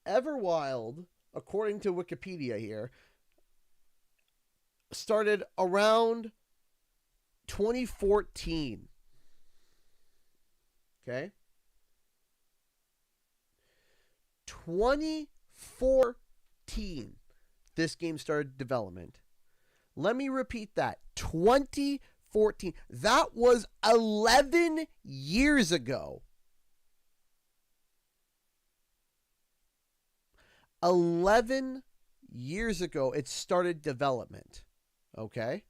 Everwild, according to Wikipedia here, started around 2014. Okay? 2014, this game started development. Let me repeat that. 2014. That was 11 years ago. 11 years ago, it started development. Okay?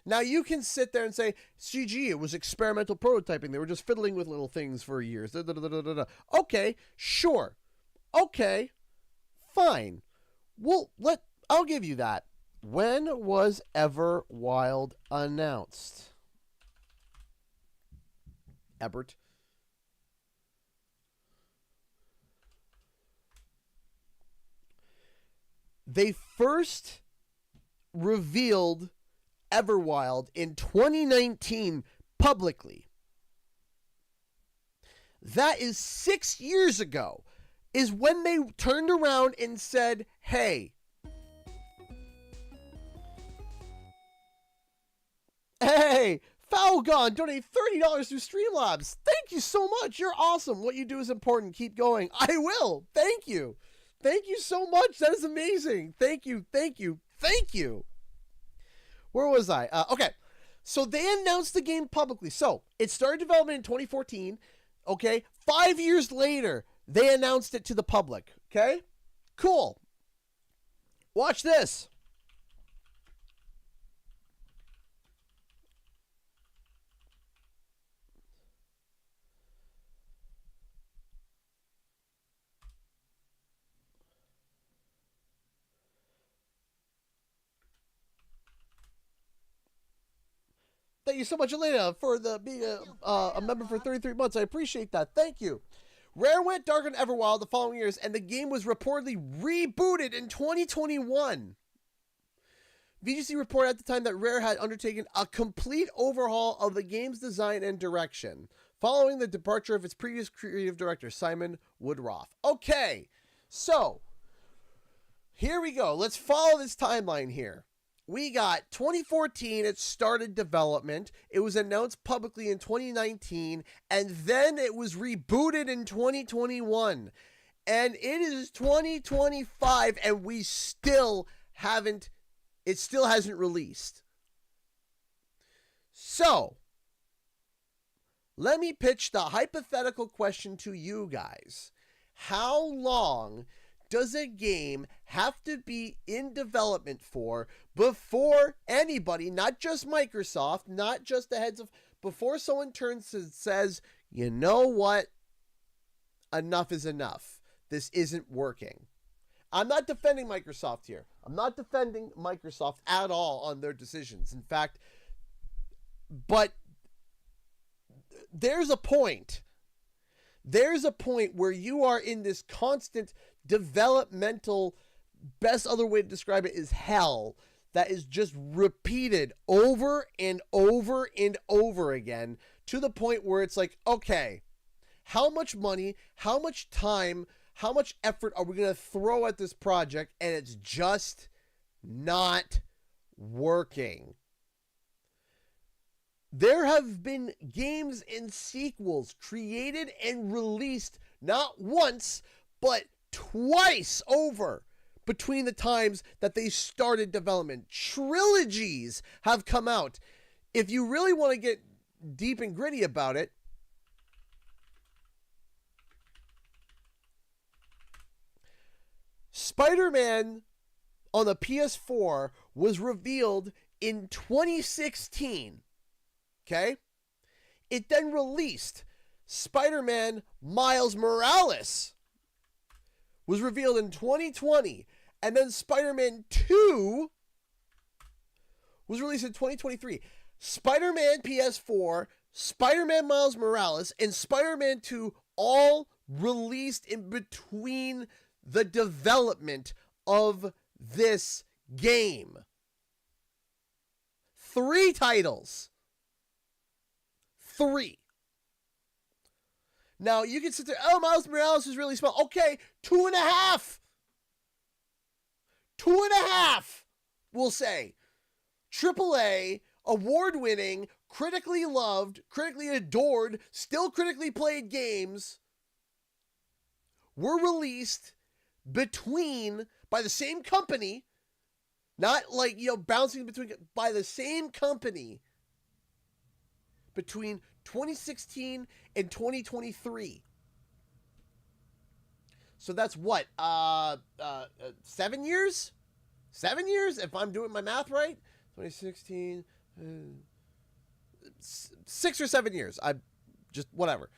Now, you can sit there and say, CG, it was experimental prototyping. They were just fiddling with little things for years. Da, da, da, da, da, da. Okay, sure. Okay, fine. Well, I'll give you that. When was Everwild announced? Ebert? They first revealed Everwild in 2019 publicly. That is 6 years ago, is when they turned around and said, hey, Falcon, donate $30 through Streamlabs. Thank you so much. You're awesome. What you do is important. Keep going. I will. Thank you. Thank you so much. That is amazing. Thank you. Thank you. Thank you. Where was I? Okay. So they announced the game publicly. So it started development in 2014. Okay. 5 years later, they announced it to the public. Okay. Cool. Watch this. Thank you so much, Elena, for being a member for 33 months. I appreciate that. Thank you. Rare went dark on Everwild the following years, and the game was reportedly rebooted in 2021. VGC reported at the time that Rare had undertaken a complete overhaul of the game's design and direction, following the departure of its previous creative director, Simon Woodroff. Okay, so here we go. Let's follow this timeline here. We got 2014, it started development. It was announced publicly in 2019, and then it was rebooted in 2021. And it is 2025, and we still haven't, it still hasn't released. So, let me pitch the hypothetical question to you guys. How long does a game have to be in development for before anybody, not just Microsoft, not just the heads of, before someone turns and says, you know what? Enough is enough. This isn't working. I'm not defending Microsoft here. I'm not defending Microsoft at all on their decisions. In fact, but there's a point. There's a point where you are in this constant developmental, best other way to describe it is hell, that is just repeated over and over and over again, to the point where it's like, okay, how much money, how much time, how much effort are we going to throw at this project, and it's just not working. There have been games and sequels created and released not once, but twice over between the times that they started development. Trilogies have come out. If you really want to get deep and gritty about it, Spider-Man on the PS4 was revealed in 2016. Okay? It then released. Spider-Man Miles Morales was revealed in 2020. And then Spider-Man 2 was released in 2023. Spider-Man PS4, Spider-Man Miles Morales, and Spider-Man 2 all released in between the development of this game. 3 titles. 3. Now, you can sit there, oh, Miles Morales is really small. Okay, 2.5. 2.5, we'll say. AAA, award-winning, critically loved, critically adored, still critically played games were released by the same company, not like, bouncing between, by the same company between 2016 and 2023. So that's what, 7 years? 7 years, if I'm doing my math right? 2016, 6 or 7 years. I just, whatever.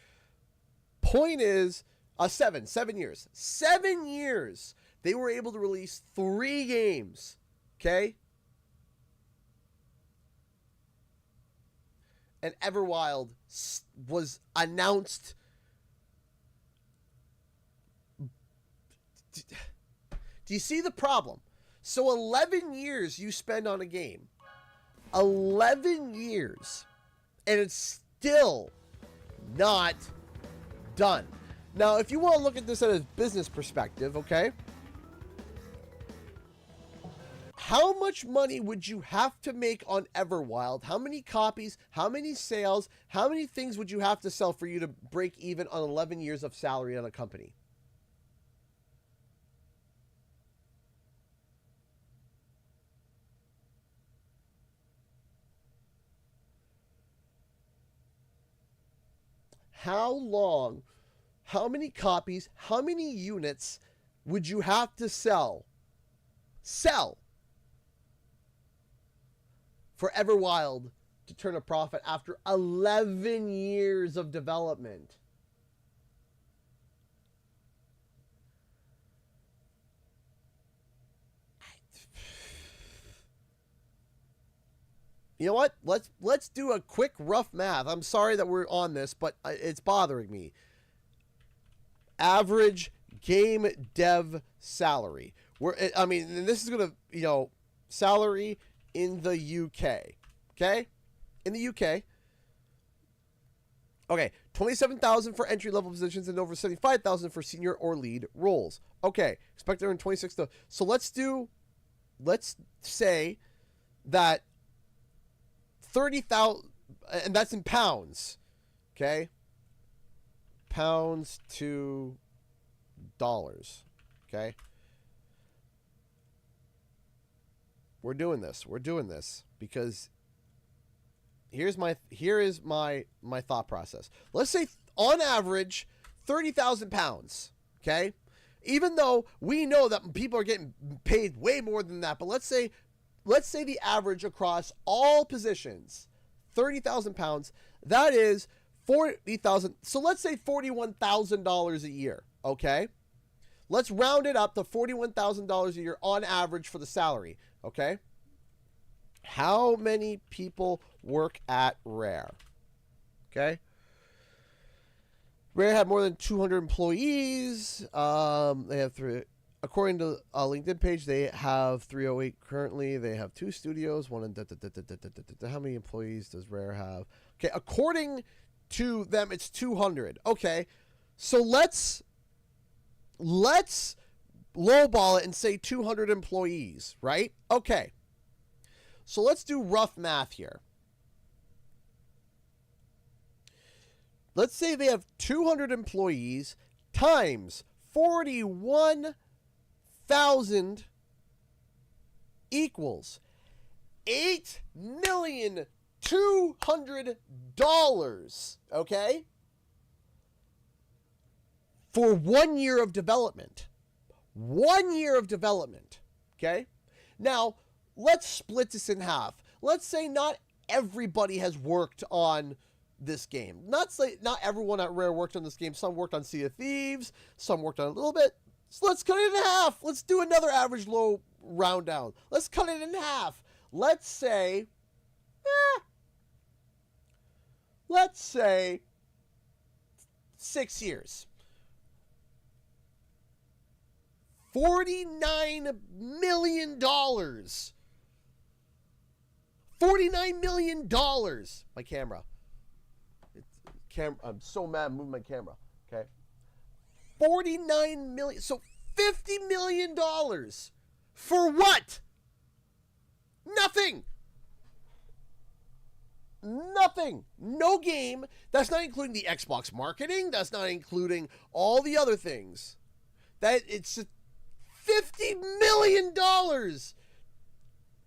Point is, 7 years. 7 years. They were able to release 3 games. Okay? And Everwild was announced. Do you see the problem? So 11 years you spend on a game. 11 years. And it's still not done. Now, if you want to look at this at a business perspective, okay? How much money would you have to make on Everwild? How many copies? How many sales? How many things would you have to sell for you to break even on 11 years of salary on a company? How long, how many copies, how many units would you have to sell for Everwild to turn a profit after 11 years of development? You know what? Let's do a quick rough math. I'm sorry that we're on this, but it's bothering me. Average game dev salary. And this is gonna, salary in the UK. Okay? In the UK. Okay, 27,000 for entry level positions and over 75,000 for senior or lead roles. Okay, expect to earn 26. So let's say that 30,000, and that's in pounds. Okay? Pounds to dollars. Okay? We're doing this because here is my thought process. Let's say on average 30,000 pounds. Okay, even though we know that people are getting paid way more than that, but let's say the average across all positions, 30,000 pounds. That is 40,000. So let's say $41,000 a year. Okay, let's round it up to $41,000 a year on average for the salary. Okay, how many people work at Rare? Okay. Rare have more than 200 employees. They have according to a LinkedIn page, they have 308 currently. They have 2 studios. One in how many employees does Rare have? Okay, according to them, it's 200. Okay, so let's lowball it and say 200 employees, right? Okay, so let's do rough math here. Let's say they have 200 employees times 41,000 equals $8,200,000, okay? For 1 year of development. 1 year of development, okay? Now, let's split this in half. Let's say not everybody has worked on this game. Not everyone at Rare worked on this game. Some worked on Sea of Thieves. Some worked on a little bit. So let's cut it in half. Let's do another average low round down. Let's cut it in half. Let's say 6 years. $49 million. $49 million. My camera. I'm so mad I'm moving my camera. Okay. 49 million. So $50 million. For what? Nothing. Nothing. No game. That's not including the Xbox marketing. That's not including all the other things. That it's $50 million.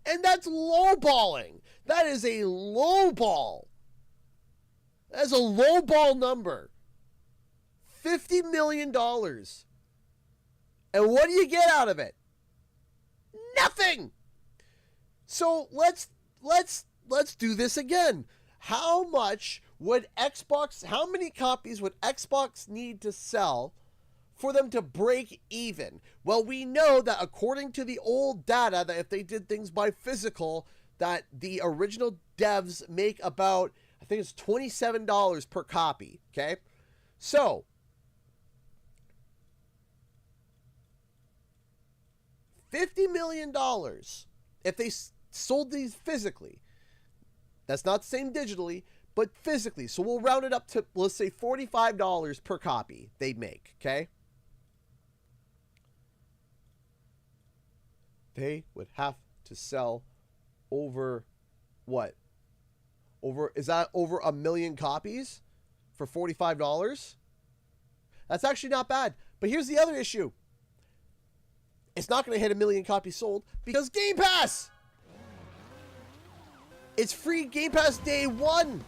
And that's lowballing. That is a lowball. That's a lowball number. $50 million. And what do you get out of it? Nothing. So let's do this again. How many copies would Xbox need to sell for them to break even? Well, we know that according to the old data, that if they did things by physical, that the original devs make about, I think it's $27 per copy, okay? So, $50 million if they sold these physically. That's not the same digitally, but physically. So we'll round it up to, let's say, $45 per copy they make, okay? They would have to sell over what? Is that over 1 million copies for $45? That's actually not bad. But here's the other issue. It's not going to hit 1 million copies sold because Game Pass. It's free Game Pass day 1.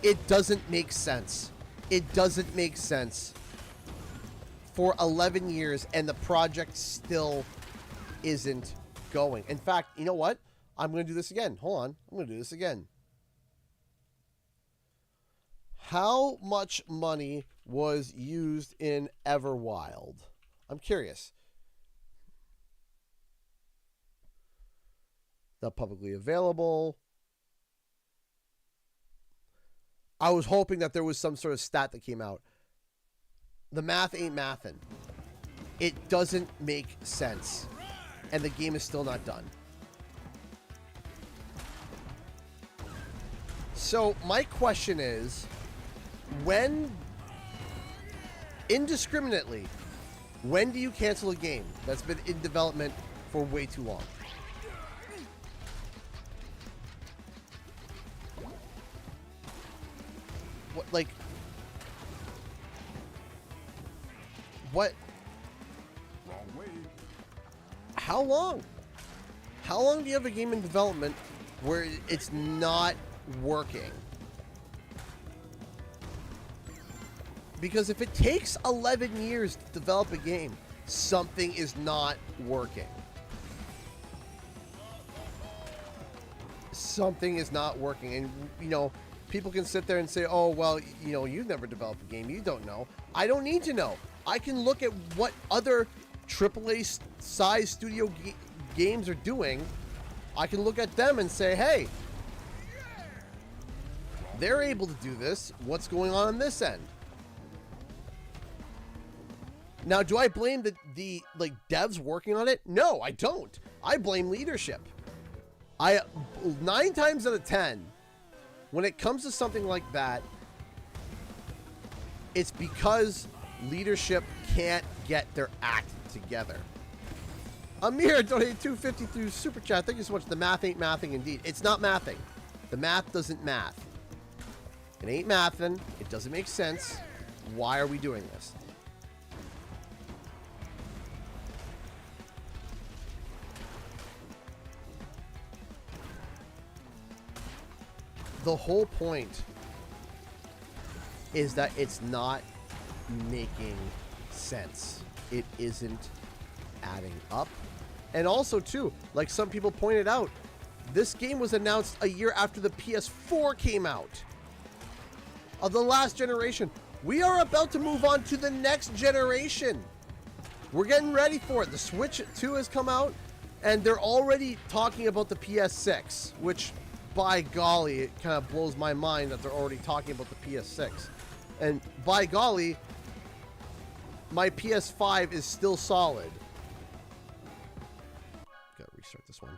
It doesn't make sense. It doesn't make sense. For 11 years and the project still isn't going. In fact, you know what? I'm going to do this again. Hold on. I'm going to do this again. How much money was used in Everwild? I'm curious. Not publicly available. I was hoping that there was some sort of stat that came out. The math ain't mathin'. It doesn't make sense. And the game is still not done. So my question is, indiscriminately, when do you cancel a game that's been in development for way too long? What, like, what? Wrong way. How long? How long do you have a game in development where it's not working? Because if it takes 11 years to develop a game, something is not working. Something is not working. And, you know, people can sit there and say, oh, well, you know, you've never developed a game. You don't know. I don't need to know. I can look at what other AAA size studio games are doing. I can look at them and say, hey, they're able to do this. What's going on this end? Now, do I blame the like devs working on it? No, I don't. I blame leadership. 9 times out of 10, when it comes to something like that, it's because leadership can't get their act together. Amir donated $2.50 through Super Chat. Thank you so much. The math ain't mathing indeed. It's not mathing. The math doesn't math. It ain't mathing. It doesn't make sense. Why are we doing this? The whole point is that it's not making sense. It isn't adding up. And also, too, like some people pointed out, this game was announced a year after the PS4 came out. Of the last generation. We are about to move on to the next generation. We're getting ready for it. The Switch 2 has come out, and they're already talking about the PS6, which, by golly, it kind of blows my mind that they're already talking about the PS6. And by golly, my PS5 is still solid. Gotta restart this one.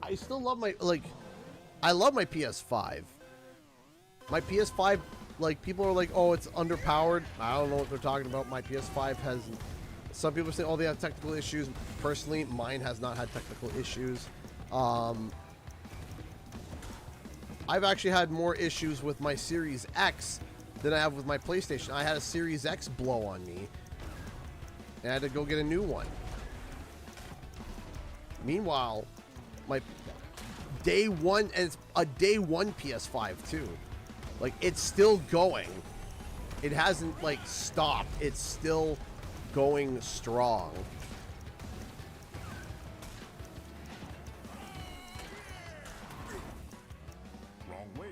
I still love my, like, I love my PS5. My PS5, like, people are like, oh, it's underpowered. I don't know what they're talking about. My PS5 has, some people say, oh, they have technical issues. Personally, mine has not had technical issues. I've actually had more issues with my Series X than I have with my PlayStation. I had a Series X blow on me, and I had to go get a new one. Meanwhile, my day one, and it's a day one PS5 too. Like, it's still going. It hasn't, like, stopped. It's still going strong. Wrong way.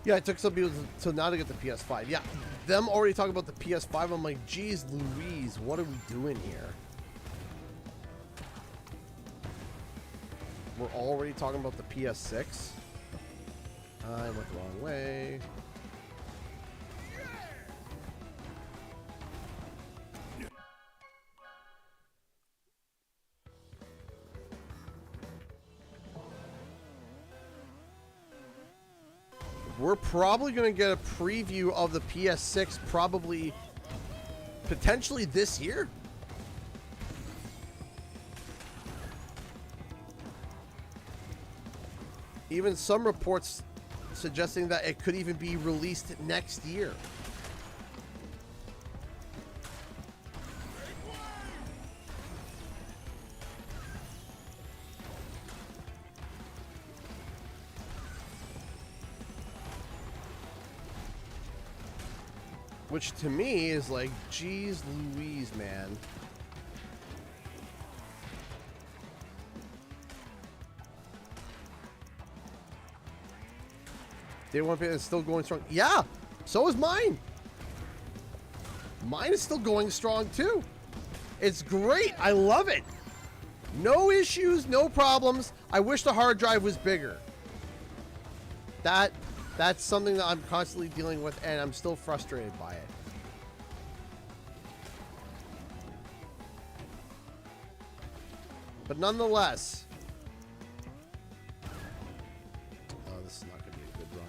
Yeah, it took some people to now to get the PS5. Yeah, them already talking about the PS5. I'm like, geez Louise, what are we doing here? We're already talking about the PS6. I went the wrong way. We're probably going to get a preview of the PS6 probably potentially this year. Even some reports suggesting that it could even be released next year. Which to me is like, geez Louise, man. Day one is still going strong. Yeah, so is mine. Mine is still going strong too. It's great. I love it. No issues, no problems. I wish the hard drive was bigger. That's something that I'm constantly dealing with, and I'm still frustrated by it. But nonetheless, oh, this is not going to be a good run.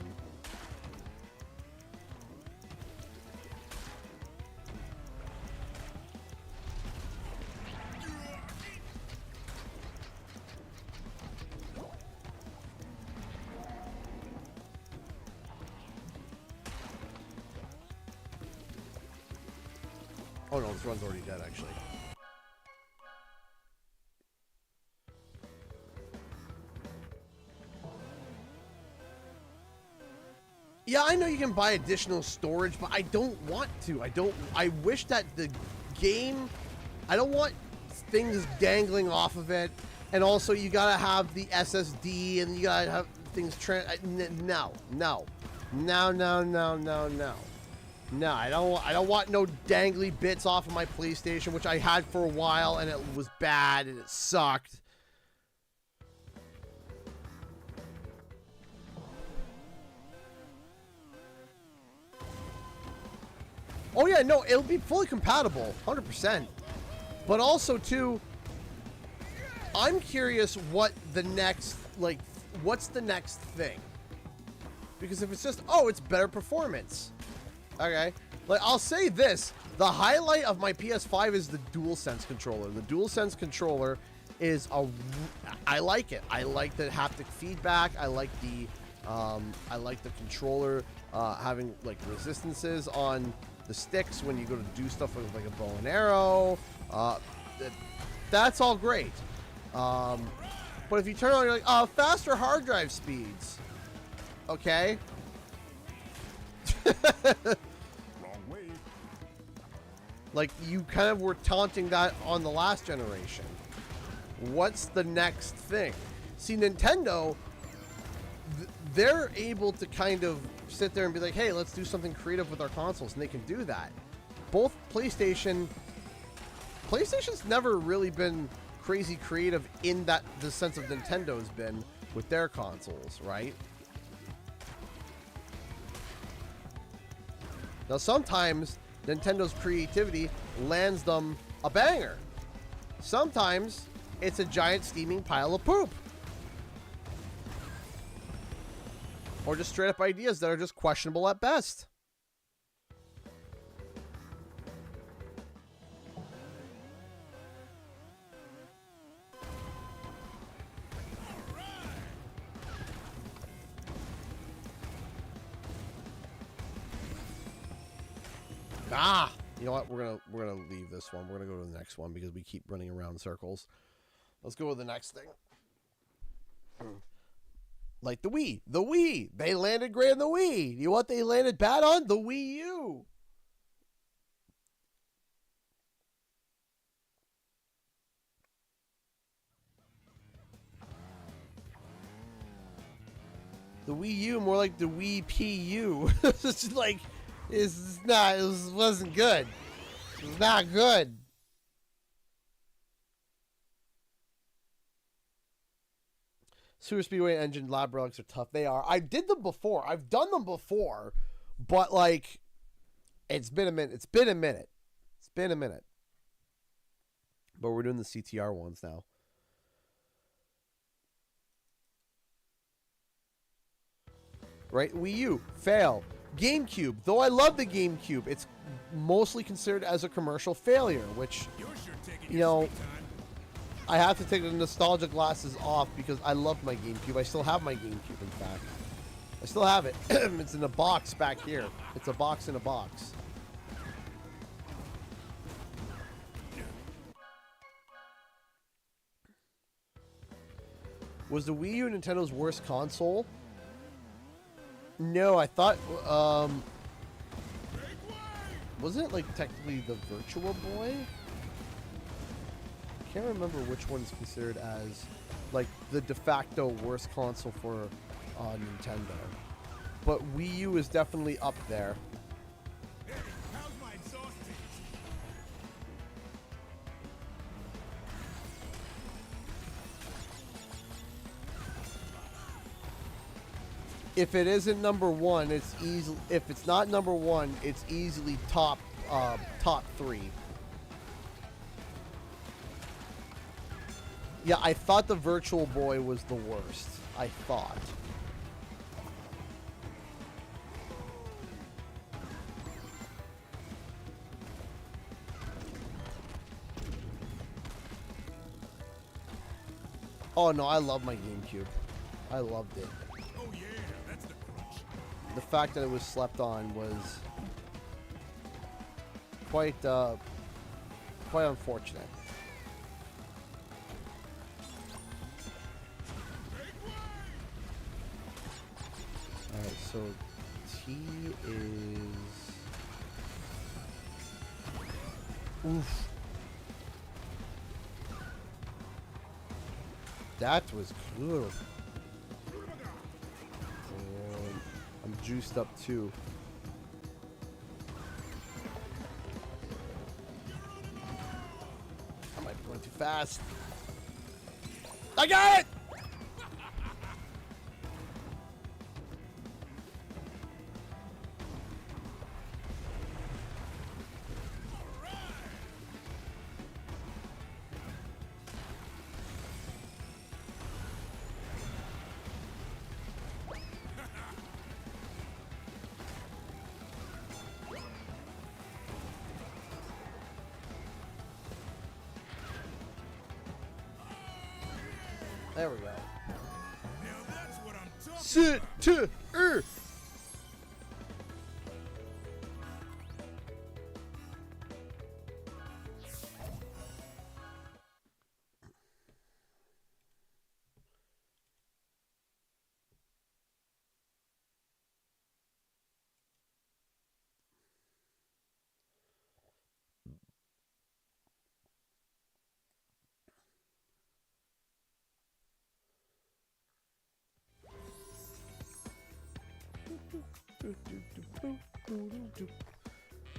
Oh no, this run's already dead, actually. Yeah, I know you can buy additional storage, but I don't want to. I wish that the game, I don't want things dangling off of it. And also you gotta have the SSD and you gotta have things no. No, I don't want no dangly bits off of my PlayStation, which I had for a while and it was bad and it sucked. Oh yeah, no, it'll be fully compatible, 100%. But also too, I'm curious what the next, like, what's the next thing? Because if it's just, oh, it's better performance. Okay. Like, I'll say this. The highlight of my PS5 is the DualSense controller. The DualSense controller is I like it. I like the haptic feedback. I like the controller having, like, resistances on the sticks when you go to do stuff with, like, a bow and arrow. That's all great. But if you turn on, you're like, oh, faster hard drive speeds. Okay. Wrong way. Like, you kind of were taunting that on the last generation. What's the next thing? See, Nintendo, they're able to kind of sit there and be like, hey, let's do something creative with our consoles, and they can do that. Both PlayStation's never really been crazy creative in that the sense of Nintendo's been with their consoles, right? Now sometimes Nintendo's creativity lands them a banger. Sometimes it's a giant steaming pile of poop. Or just straight up ideas that are just questionable at best. Ah, you know what? We're gonna leave this one. We're gonna go to the next one because we keep running around in circles. Let's go with the next thing. Like the Wii. The Wii. They landed great on the Wii. You know what they landed bad on? The Wii U. The Wii U, more like the Wii PU. It's just like, it wasn't good. It was not good. Super Speedway Engine Lab Relics are tough. They are. I did them before. I've done them before, but like, it's been a minute. It's been a minute. It's been a minute. But we're doing the CTR ones now. Right? Wii U, fail. GameCube, though I love the GameCube, it's mostly considered as a commercial failure, which, you know, I have to take the nostalgia glasses off because I love my GameCube. I still have my GameCube, in fact. I still have it. It's in a box back here. It's a box in a box. Was the Wii U Nintendo's worst console? No, I thought, wasn't it like technically the Virtual Boy? I can't remember which one's considered as like the de facto worst console for Nintendo. But Wii U is definitely up there. Hey, how's my exhaust tips? If it isn't number one, it's easily. If it's not number one, it's easily top 3. Yeah, I thought the Virtual Boy was the worst. I thought. Oh no, I love my GameCube. I loved it. Oh yeah, that's the crunch. The fact that it was slept on was quite quite unfortunate. Alright, so T is... Oof. That was good. I'm juiced up too. I might be going too fast. I got it! There we go. Now that's what I'm talking Sit to earth.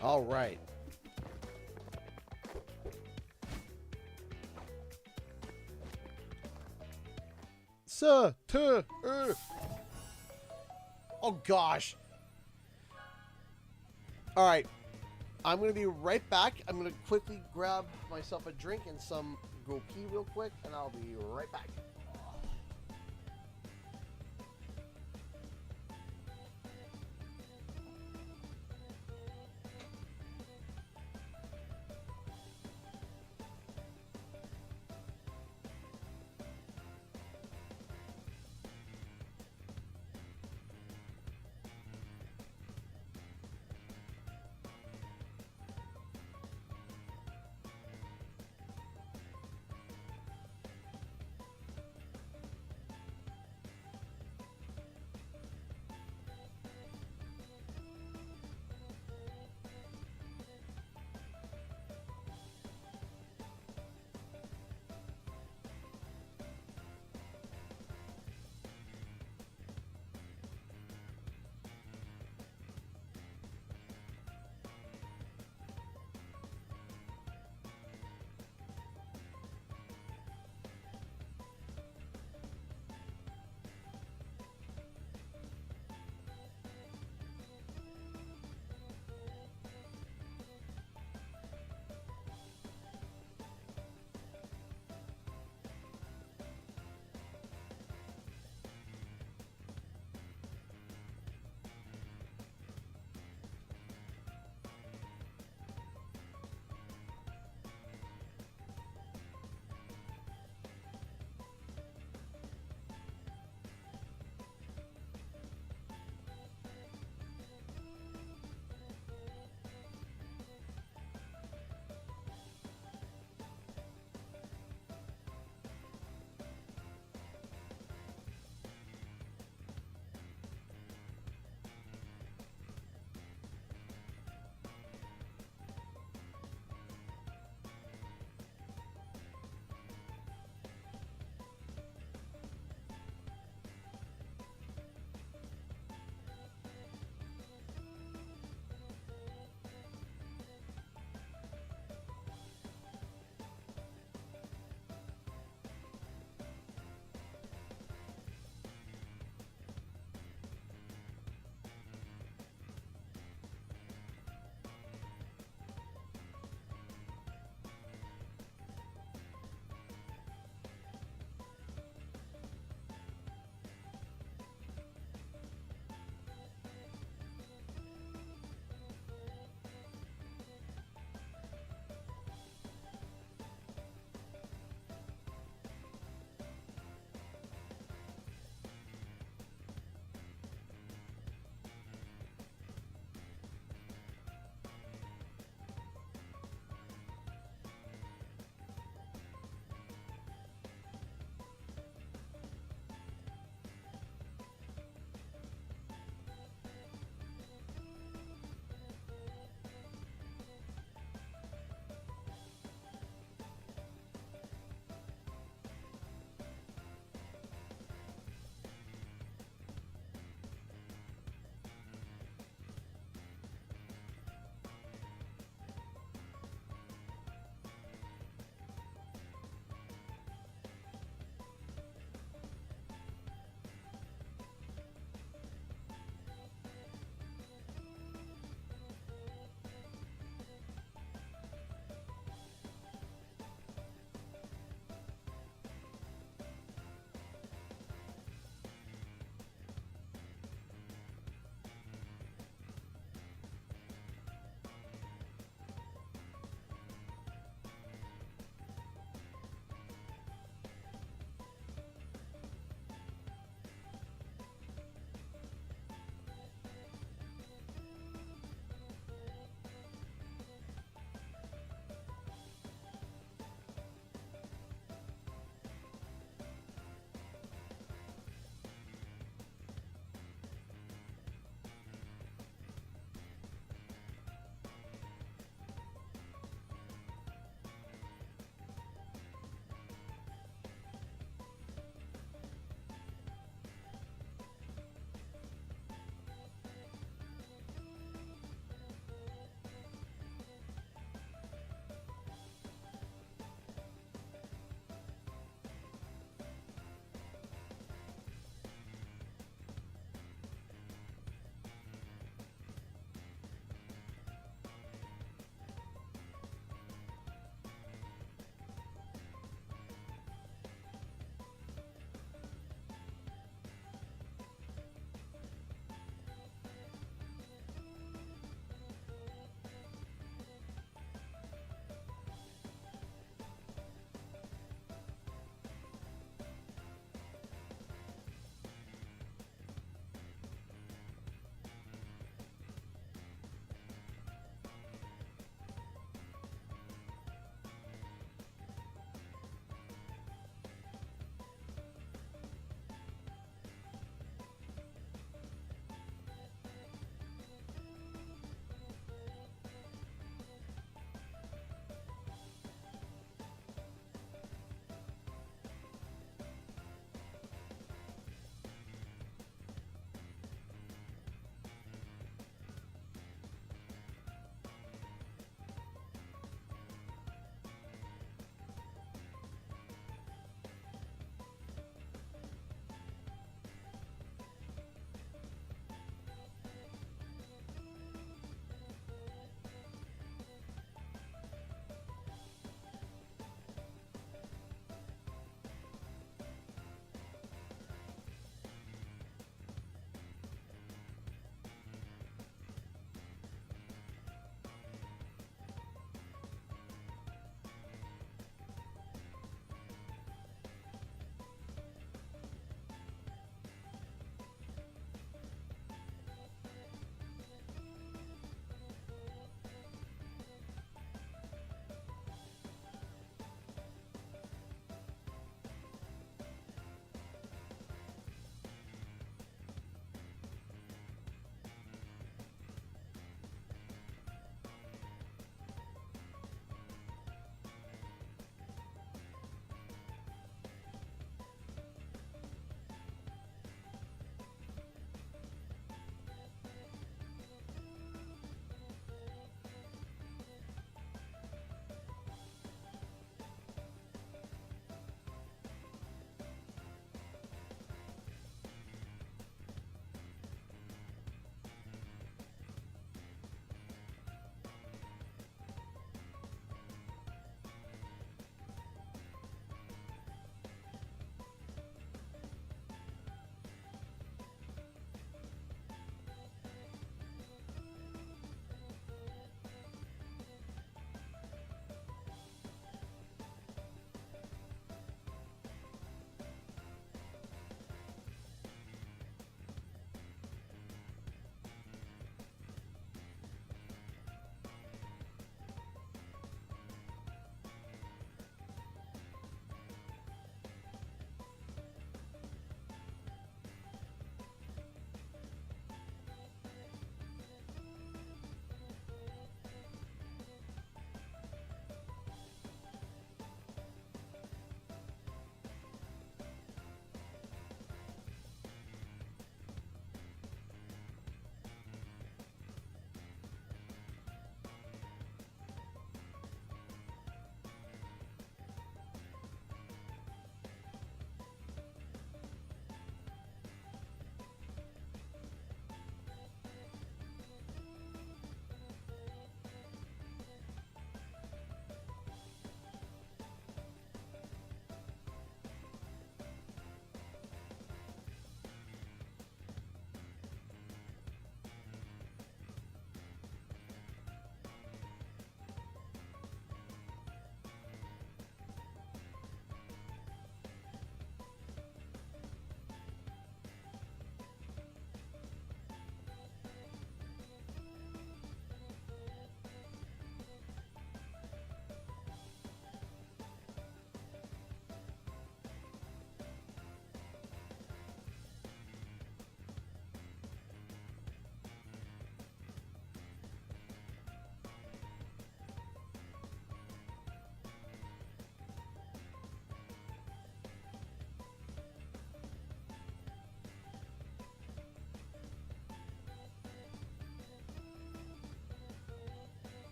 All right. Oh gosh. All right. I'm gonna be right back. I'm gonna quickly grab myself a drink and some go pee real quick, and I'll be right back.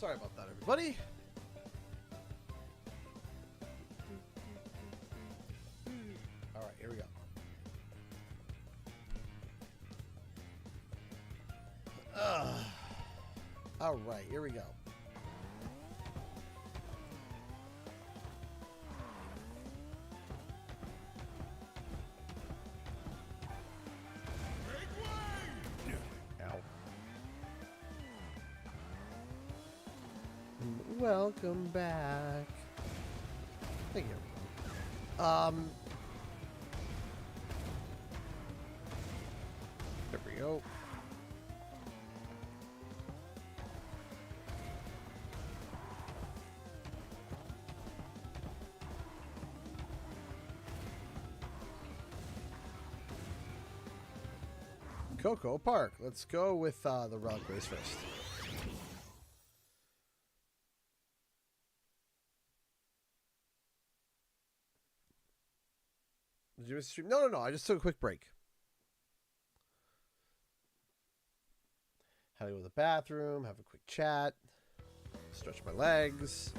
Sorry about that, everybody. All right, here we go. All right, here we go. Welcome back. Thank you. There we go. Cocoa Park. Let's go with the Relic race first. Did you miss the stream? No. I just took a quick break. Had to go to the bathroom, have a quick chat, stretch my legs.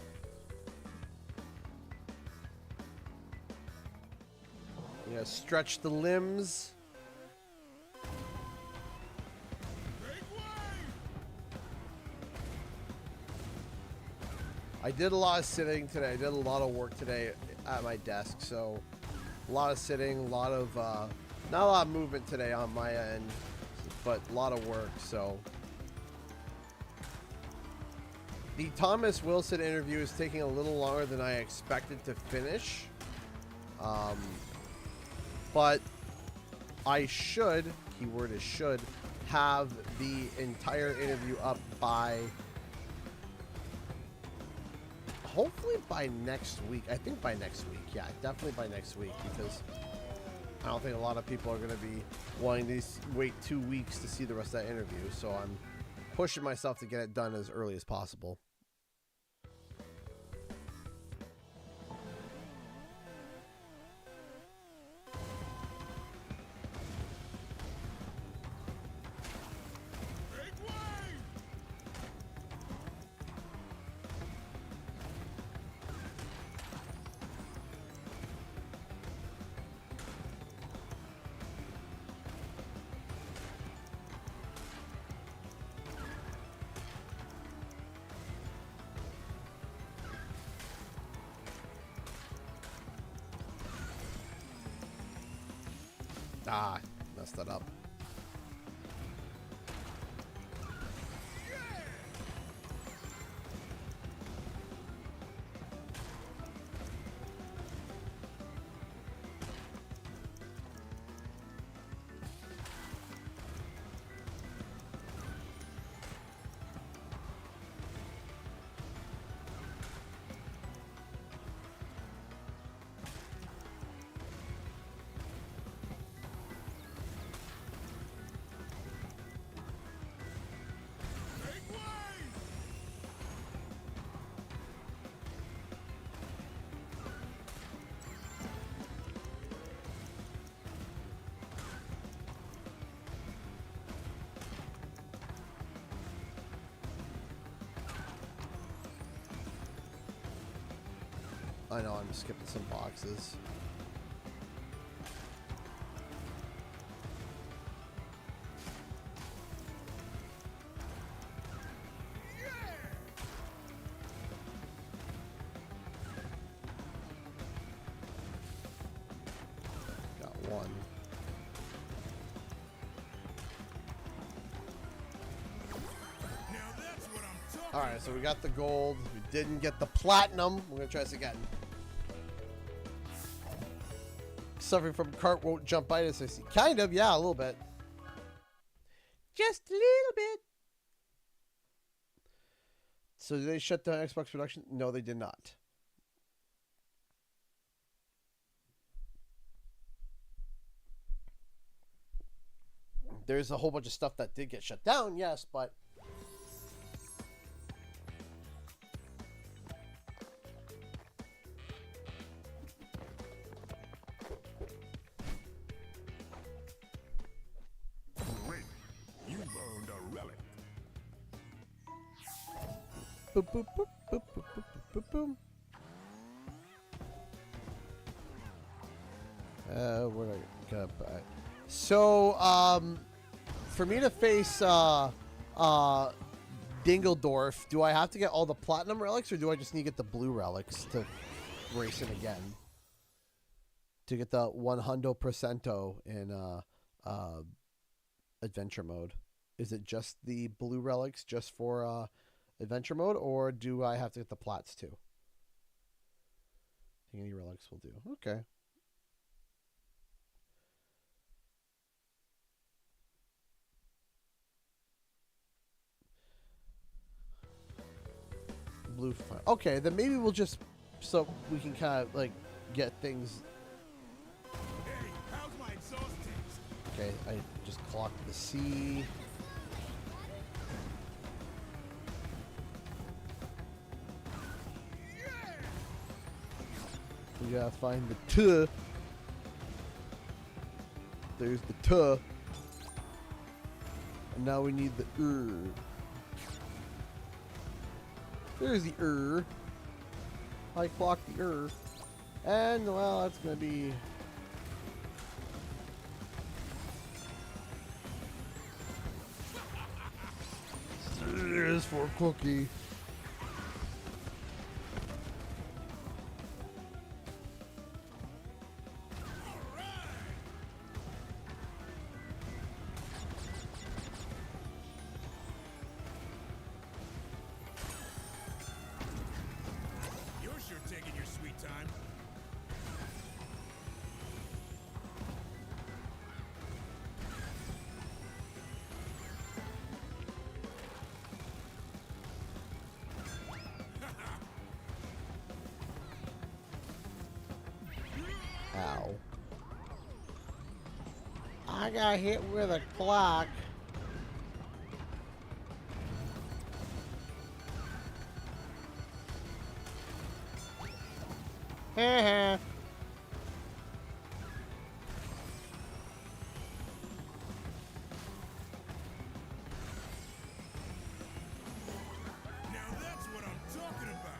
Yeah, stretch the limbs. I did a lot of sitting today. I did a lot of work today at my desk, so a lot of sitting, a lot of not a lot of movement today on my end, but a lot of work. So the Thomas Wilson interview is taking a little longer than I expected to finish, but I should, keyword is should, have the entire interview up by hopefully by next week. I think by next week. Yeah, definitely by next week, because I don't think a lot of people are going to be wanting to wait 2 weeks to see the rest of that interview. So I'm pushing myself to get it done as early as possible. Ah, messed that up. I know, I'm skipping some boxes. Got one. Now that's what I'm talking. Alright, so we got the gold. We didn't get the platinum. We're going to try this again. Suffering from Kart won't jump itis, I see. Kind of, yeah, a little bit. Just a little bit. So did they shut down Xbox production? No, they did not. There's a whole bunch of stuff that did get shut down, yes, but Boop, boop, boop, boop, boop, boop, boop, boop. What are I gonna buy? So, for me to face Dingledorf, do I have to get all the platinum relics, or do I just need to get the blue relics to race him again? To get the 100% in adventure mode. Is it just the blue relics just for adventure mode, or do I have to get the plats too? I think any relics will do. Okay. Blue fire. Okay, then maybe we'll just, so we can kind of like get things. Hey, how's my exhaust taste? Okay, I just clocked the C. We gotta find the T. There's the T. And now we need the There's the I clocked the And, well, that's gonna be... Here's for Cookie. You're sure taking your sweet time. Ow. I got hit with a clock. Heh. Now that's what I'm talking about.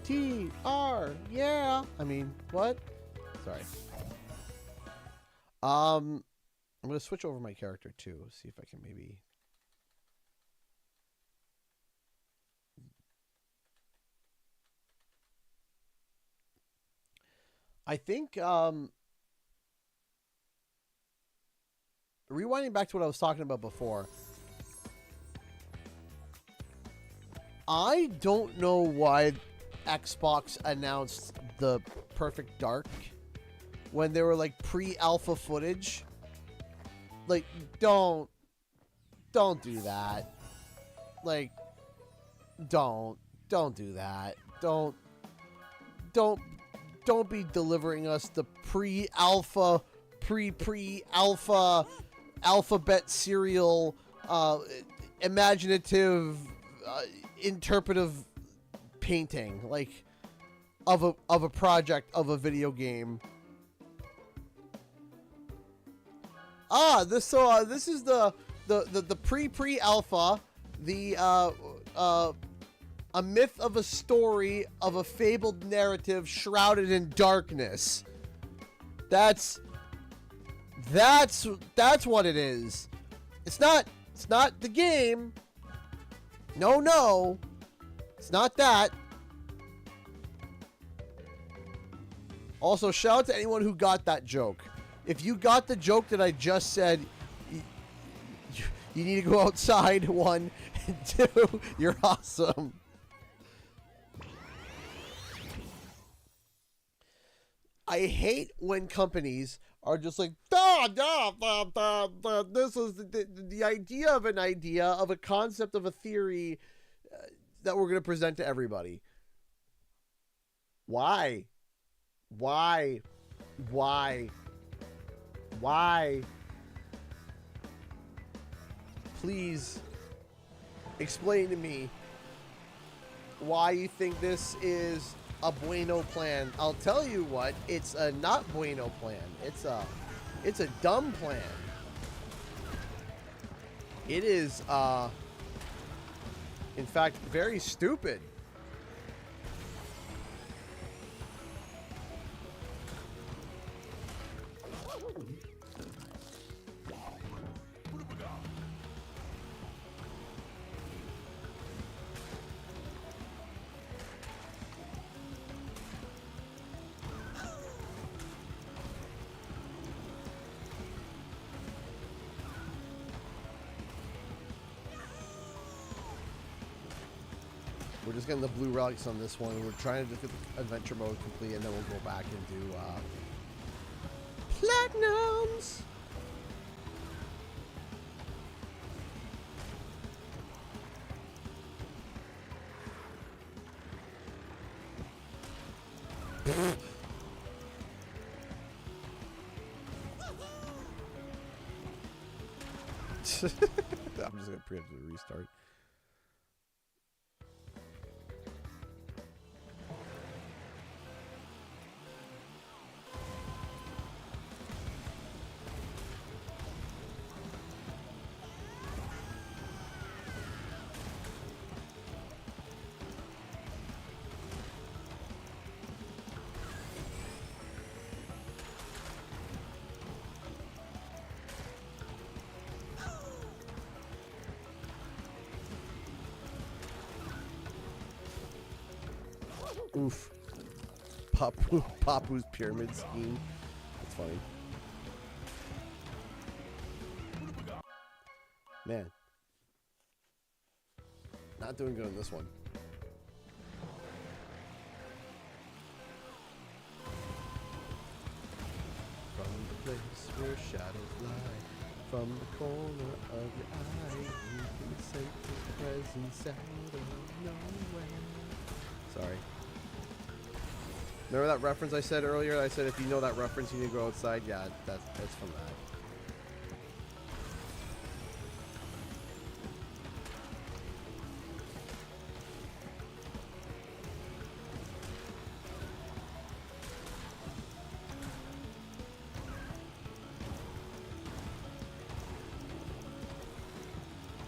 CTR, yeah. I mean, what? Sorry. I'm gonna switch over my character too. See if I can maybe. I think rewinding back to what I was talking about before. I don't know why Xbox announced the Perfect Dark when they were like pre-alpha footage. Like, don't do that. Like, don't do that. Don't be delivering us the pre-alpha, pre-alpha, alphabet serial, imaginative, interpretive painting, like, of a project, of a video game. This is the pre-alpha, a myth of a story of a fabled narrative shrouded in darkness. That's what it is. It's not the game. No. It's not that. Also, shout out to anyone who got that joke. If you got the joke that I just said, you need to go outside, 1, and 2, you're awesome. I hate when companies are just like, this is the idea of an idea, of a concept, of a theory that we're going to present to everybody. Why? Please explain to me why you think this is a bueno plan. I'll tell you what, it's a not bueno plan. It's a dumb plan. It is, in fact, very stupid. We're just getting the blue relics on this one. We're trying to just get the adventure mode complete, and then we'll go back and do platinums. I'm just gonna preemptively restart. Oof. Papu's pyramid scheme. That's funny. Man. Not doing good on this one. From the place where shadows lie, from the corner of your eye, you can sense the presence out of nowhere. Sorry. Remember that reference I said earlier? I said if you know that reference, you need to go outside. Yeah, that's from that.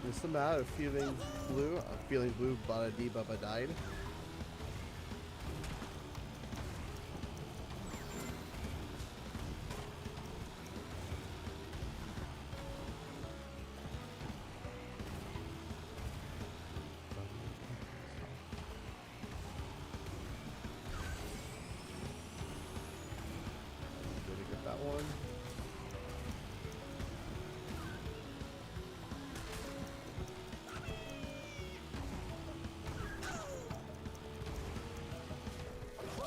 What's the matter? Feeling blue? I'm feeling blue. Bada dee baba died.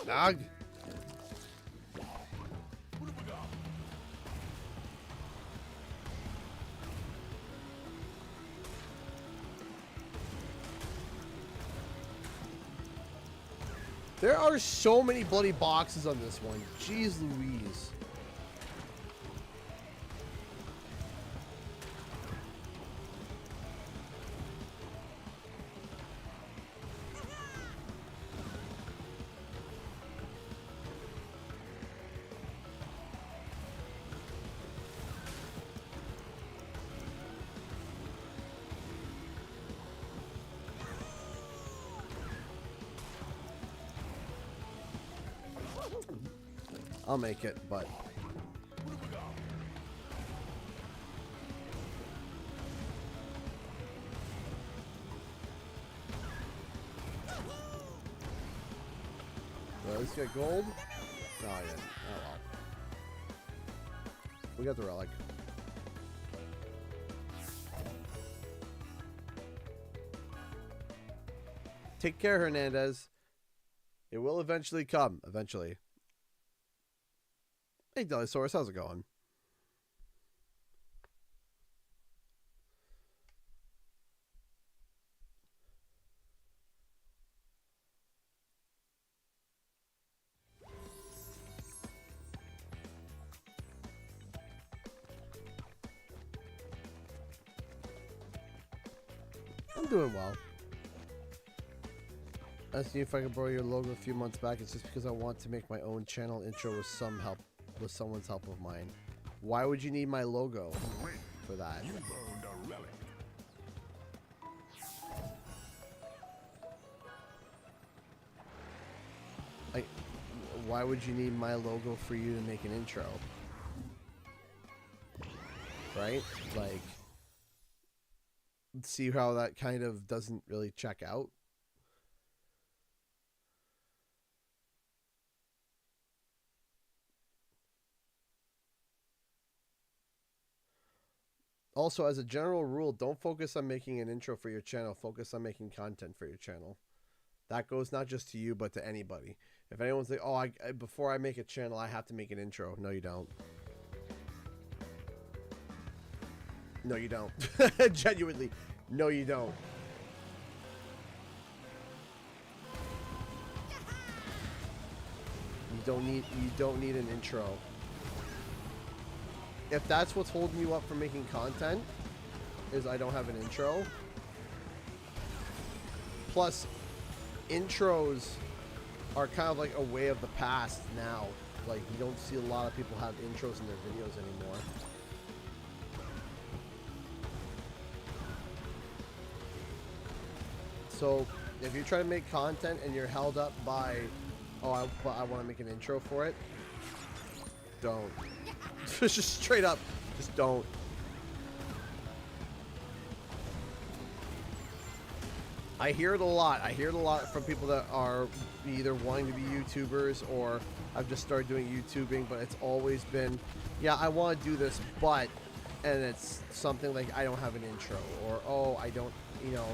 Dog. There are so many bloody boxes on this one. Jeez Louise. I'll make it, but let's get gold. Oh yeah. Oh well. We got the relic. Take care, Hernandez. It will eventually come. Eventually. Hey, Delisaurus, how's it going? I'm doing well. Asking if I could borrow your logo a few months back. It's just because I want to make my own channel intro with some help. With someone's help of mine. Why would you need my logo for that? You owned a relic. why would you need my logo for you to make an intro? Right? Like, see how that kind of doesn't really check out? Also, as a general rule, don't focus on making an intro for your channel. Focus on making content for your channel. That goes not just to you, but to anybody. If anyone's like, oh, before I make a channel, I have to make an intro. No, you don't. No, you don't. Genuinely. No, you don't. You don't need an intro. If that's what's holding you up from making content, is I don't have an intro. Plus, intros are kind of like a way of the past now. Like, you don't see a lot of people have intros in their videos anymore. So, if you're trying to make content and you're held up by, oh, I want to make an intro for it, don't. Just straight up, just don't. I hear it a lot. I hear it a lot from people that are either wanting to be YouTubers or I've just started doing YouTubing, but it's always been, yeah, I want to do this, but, and it's something like I don't have an intro, or, oh, I don't, you know,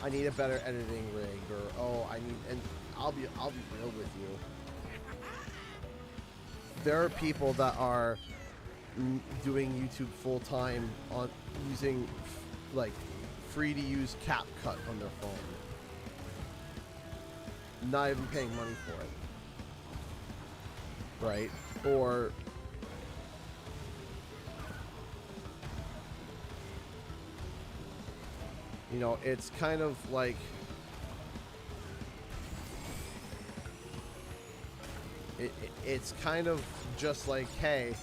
I need a better editing rig, or, oh, I need, and I'll be real with you. There are people that are doing YouTube full time on using like free to use CapCut on their phone, not even paying money for it, right? Or you know, it's kind of like it's kind of just like, hey,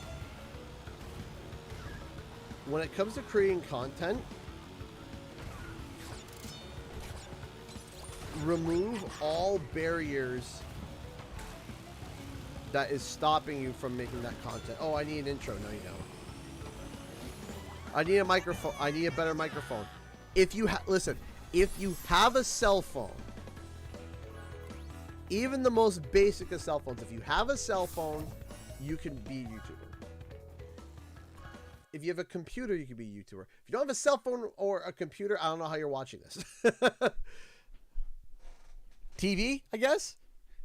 when it comes to creating content, remove all barriers that is stopping you from making that content. Oh, I need an intro. No, you don't. I need a microphone. I need a better microphone. If you listen, if you have a cell phone, even the most basic of cell phones, if you have a cell phone, you can be a YouTuber. If you have a computer, you can be a YouTuber. If you don't have a cell phone or a computer, I don't know how you're watching this. TV, I guess.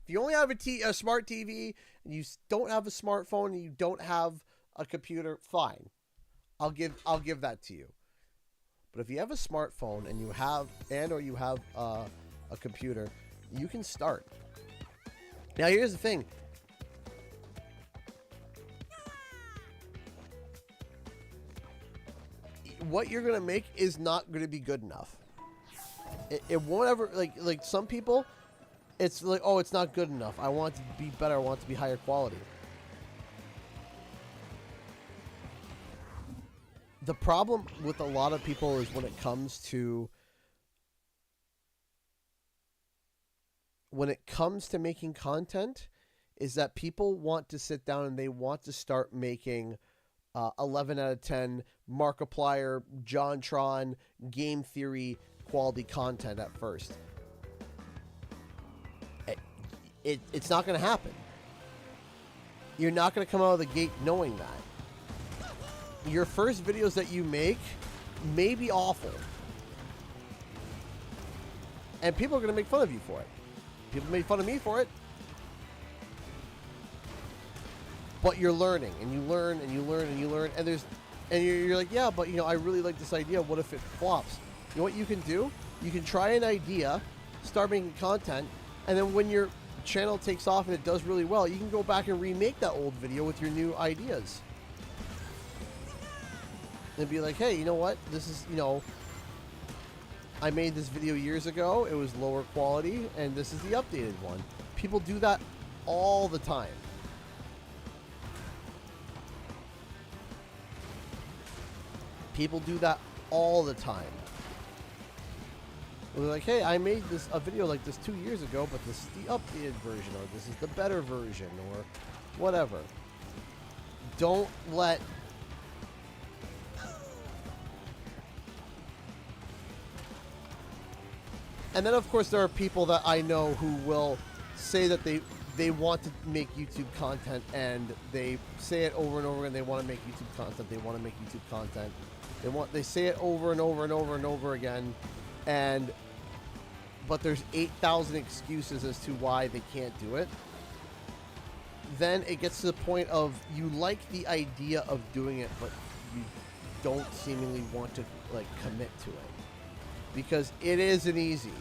If you only have a smart TV and you don't have a smartphone and you don't have a computer, fine. I'll give that to you. But if you have a smartphone and you have a computer, you can start. Now here's the thing. What you're gonna make is not gonna be good enough. It won't ever, like some people, it's like, oh, it's not good enough. I want it to be better. I want it to be higher quality. The problem with a lot of people is when it comes to making content, is that people want to sit down and they want to start making 11 out of 10 Markiplier, JonTron, game theory quality content at first. It's not going to happen. You're not going to come out of the gate knowing that. Your first videos that you make may be awful. And people are going to make fun of you for it. People made fun of me for it. But you're learning, and you learn, and you learn, and you learn, and you're like, yeah, but you know, I really like this idea. What if it flops? You know what you can do? You can try an idea, start making content, and then when your channel takes off and it does really well, you can go back and remake that old video with your new ideas. And be like, hey, you know what? This is, you know, I made this video years ago. It was lower quality, and this is the updated one. People do that all the time. People do that all the time. They're like, hey, I made a video like this 2 years ago, but this is the updated version, or this is the better version, or whatever. Don't let... And then, of course, there are people that I know who will say that they want to make YouTube content, and they say it over and over again. They want to make YouTube content. They want to make YouTube content. They say it over and over and over and over again, but there's 8,000 excuses as to why they can't do it. Then it gets to the point of you like the idea of doing it, but you don't seemingly want to like commit to it, because it isn't easy.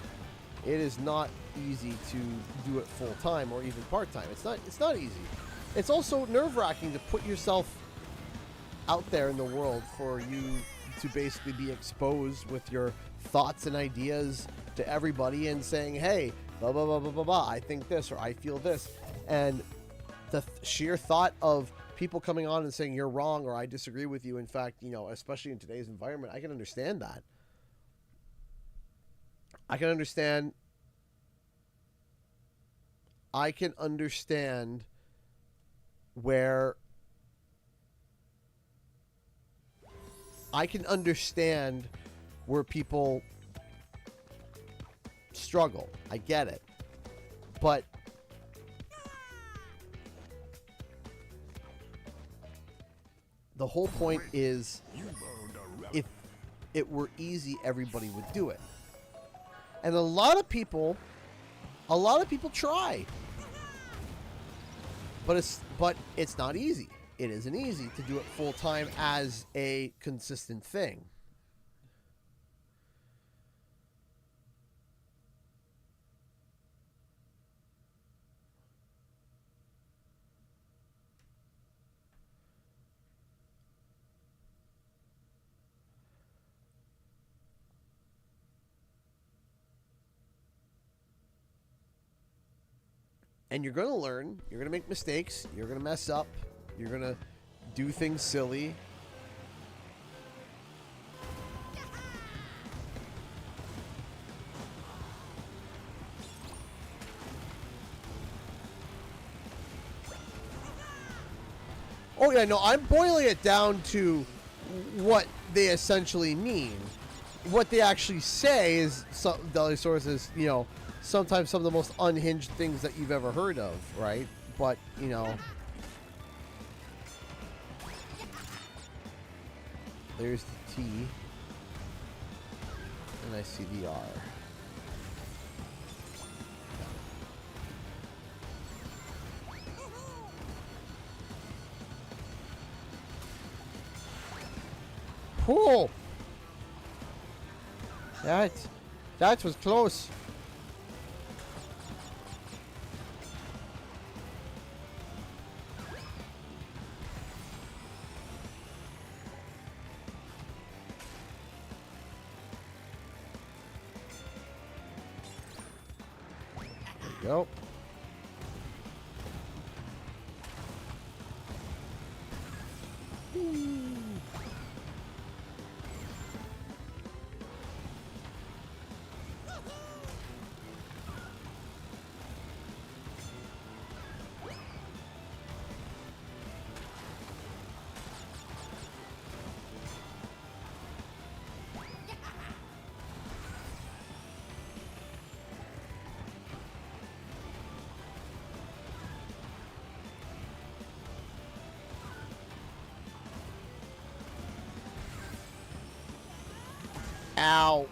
It is not easy to do it full time or even part time. It's not easy. It's also nerve-wracking to put yourself out there in the world for you to basically be exposed with your thoughts and ideas to everybody and saying, hey, blah blah blah blah blah blah, I think this or I feel this, and the sheer thought of people coming on and saying you're wrong or I disagree with you. In fact, you know, especially in today's environment, I can understand that. I can understand where people struggle. I get it. But the whole point is, if it were easy, everybody would do it. And a lot of people try. But it's not easy. It isn't easy to do it full time as a consistent thing. And you're going to learn, you're going to make mistakes, you're going to mess up, you're going to do things silly. Oh yeah, no, I'm boiling it down to what they essentially mean. What they actually say is, the other sources, you know, sometimes some of the most unhinged things that you've ever heard of, right? But, you know, there's the T, and I see the R. Cool. That was close. Go. Ow.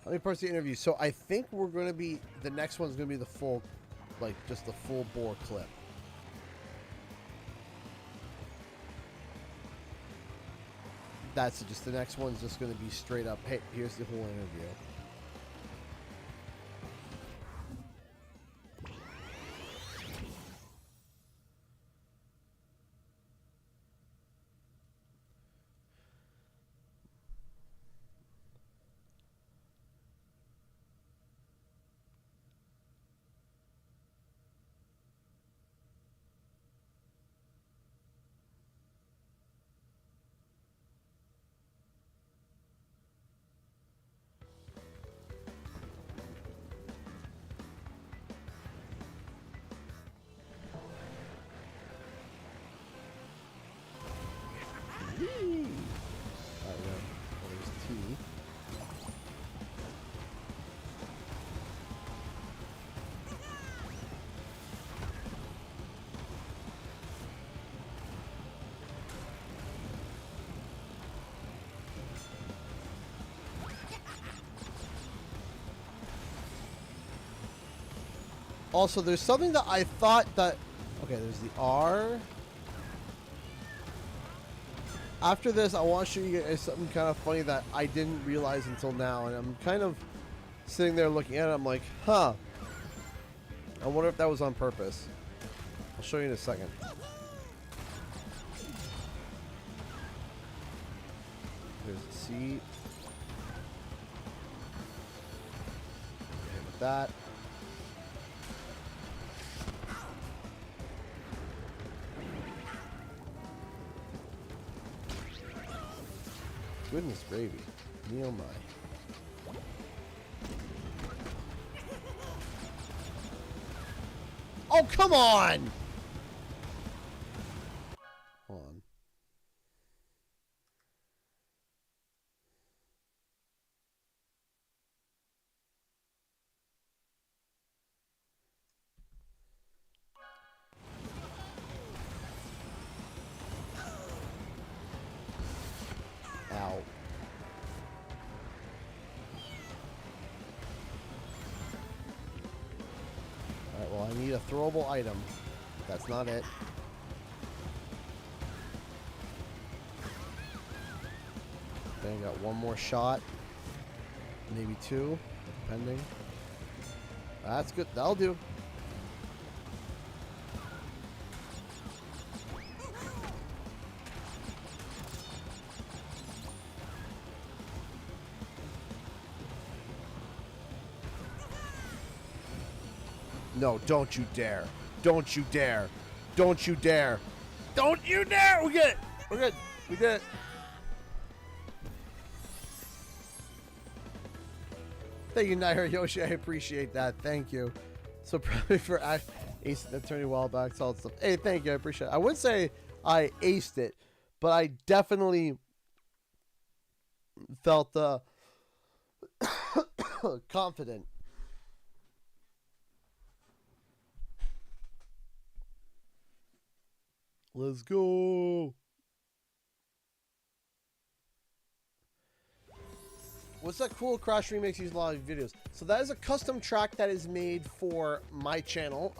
Let me press the interview. So I think we're going to be, the next one's going to be the full, like just the full bore clip. That's just, the next one's just going to be straight up, hey, here's the whole interview. Also, there's something that I thought that... Okay, there's the R. After this, I want to show you guys something kind of funny that I didn't realize until now. And I'm kind of sitting there looking at it. I'm like, huh. I wonder if that was on purpose. I'll show you in a second. There's the seat. And with that. Goodness gravy. Me oh my. Oh, come on! Hold on. Ow. Alright, well, I need a throwable item. That's not it. Okay, I got one more shot. Maybe two, depending. That's good. That'll do. No, don't you dare. Don't you dare. Don't you dare. Don't you dare. We get it. We're good. We did it. Thank you, Nair Yoshi. I appreciate that. Thank you. So probably for acing the turning while back, solid stuff. Hey, thank you. I appreciate it. I wouldn't say I aced it, but I definitely felt confident. Let's go. What's that cool? Crash Remix uses a lot of videos. So that is a custom track that is made for my channel.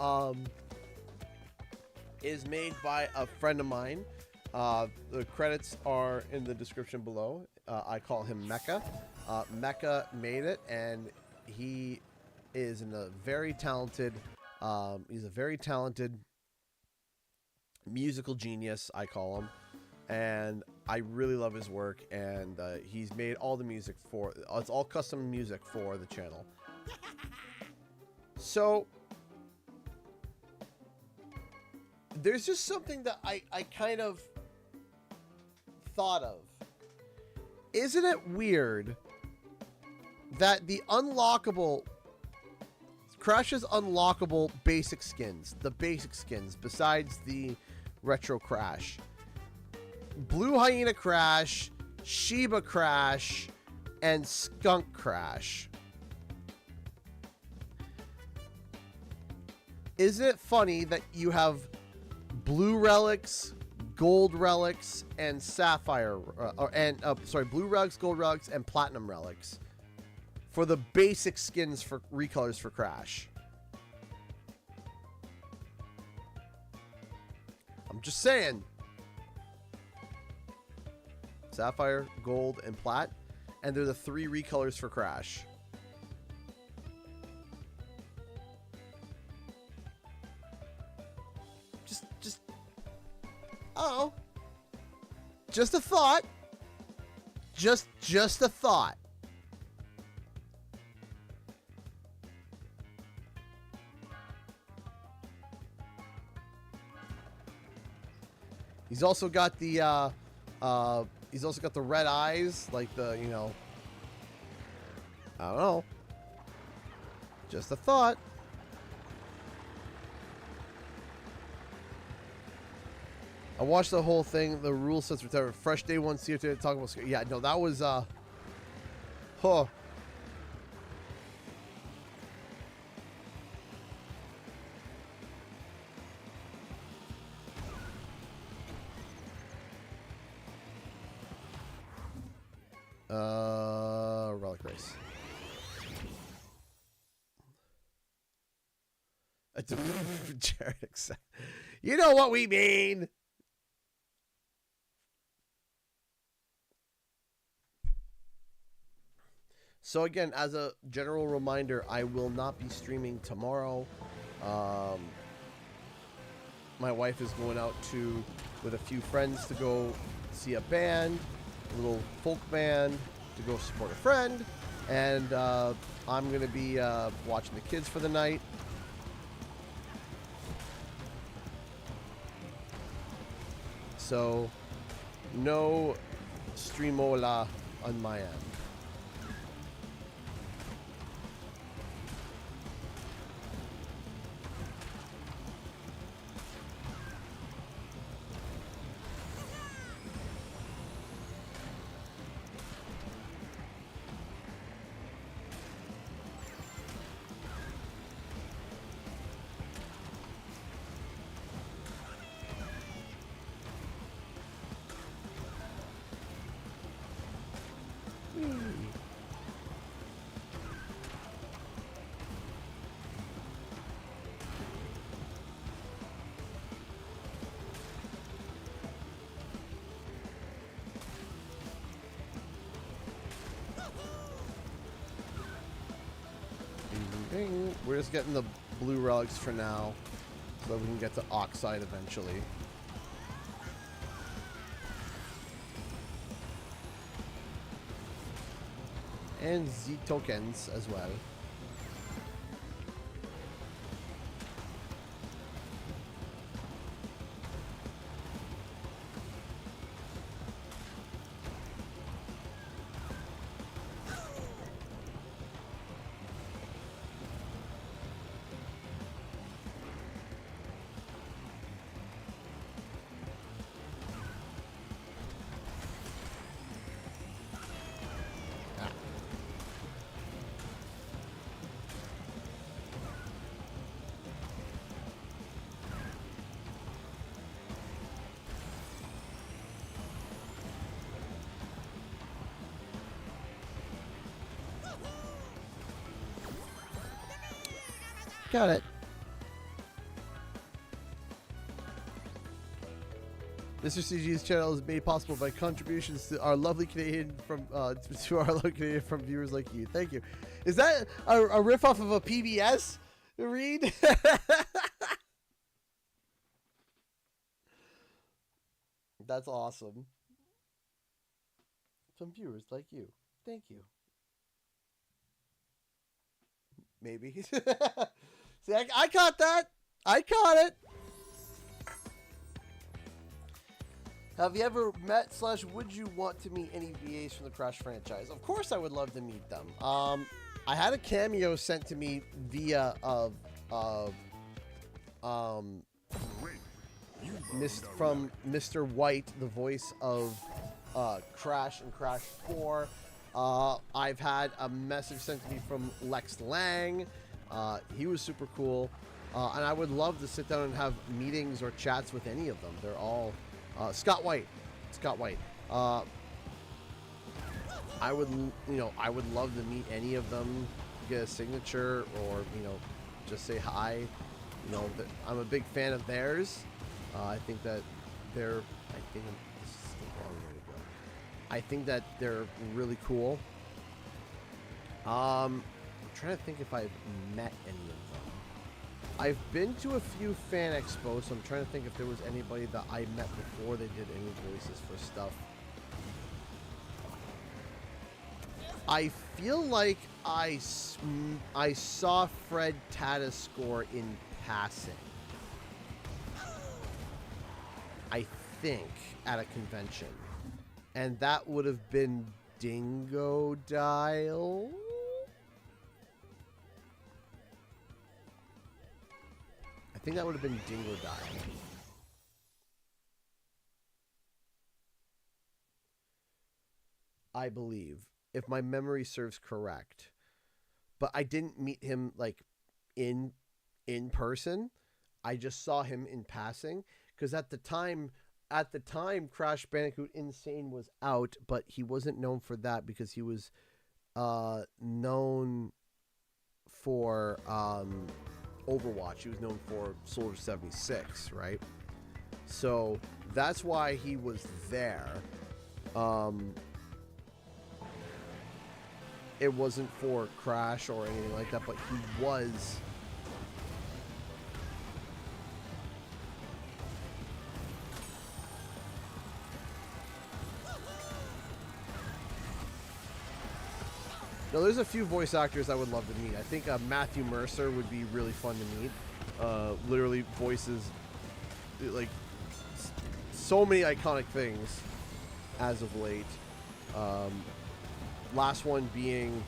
Is made by a friend of mine. The credits are in the description below. I call him Meka. Meka made it, and he is a very talented. He's a very talented musical genius, I call him, and I really love his work. And he's made all the music for it's all custom music for the channel. So there's just something that I kind of thought of. Isn't it weird that the unlockable Crash's unlockable basic skins, the basic skins besides the retro Crash, Blue Hyena Crash, Shiba Crash, and Skunk Crash, isn't it funny that you have blue relics, gold relics, and sapphire, blue relics, gold relics, and platinum relics for the basic skins for recolors for Crash? I'm just saying. Sapphire, gold, and plat, and they're the 3 recolors for Crash. Oh, just a thought. Just a thought. He's also got the red eyes, like the, you know, I don't know. Just a thought. I watched the whole thing. The rule sets were fresh day one. See if they talk about. Yeah, no, that was huh. Relic race. Jared, you know what we mean. So again, as a general reminder, I will not be streaming tomorrow. My wife is going out with a few friends to go see a band, a little folk band, to go support a friend, and I'm going to be watching the kids for the night. So, no streamola on my end. We're just getting the blue relics for now, so we can get to Oxide eventually. And Z tokens as well. Got it. Mr. CG's channel is made possible by contributions to our lovely Canadian from viewers like you. Thank you. Is that a riff off of a PBS read? That's awesome. From viewers like you. Thank you. Maybe. See, I caught that. I caught it. Have you ever met / would you want to meet any VAs from the Crash franchise? Of course I would love to meet them. I had a cameo sent to me via from Mr. White, the voice of Crash and Crash 4. I've had a message sent to me from Lex Lang. He was super cool. And I would love to sit down and have meetings or chats with any of them. They're all Scott White. Scott White. I would, I would love to meet any of them, get a signature, or just say hi. I'm a big fan of theirs. I think that they're. This is the wrong way to go. I think that they're really cool. I'm trying to think if I've met any of them. I've been to a few fan expos, so I'm trying to think if there was anybody that I met before they did any voices for stuff. I feel like I saw Fred Tatascore in passing. I think at a convention. And that would have been Dingo Dial. I think that would have been Dingo Dial. I believe, if my memory serves correct. But I didn't meet him like in person. I just saw him in passing, because at the time Crash Bandicoot Insane was out, but he wasn't known for that because he was known for Overwatch. He was known for Soldier 76, right? So that's why he was there. It wasn't for Crash or anything like that, but he was. No, there's a few voice actors I would love to meet. I think Matthew Mercer would be really fun to meet. Literally voices like so many iconic things as of late. Last one being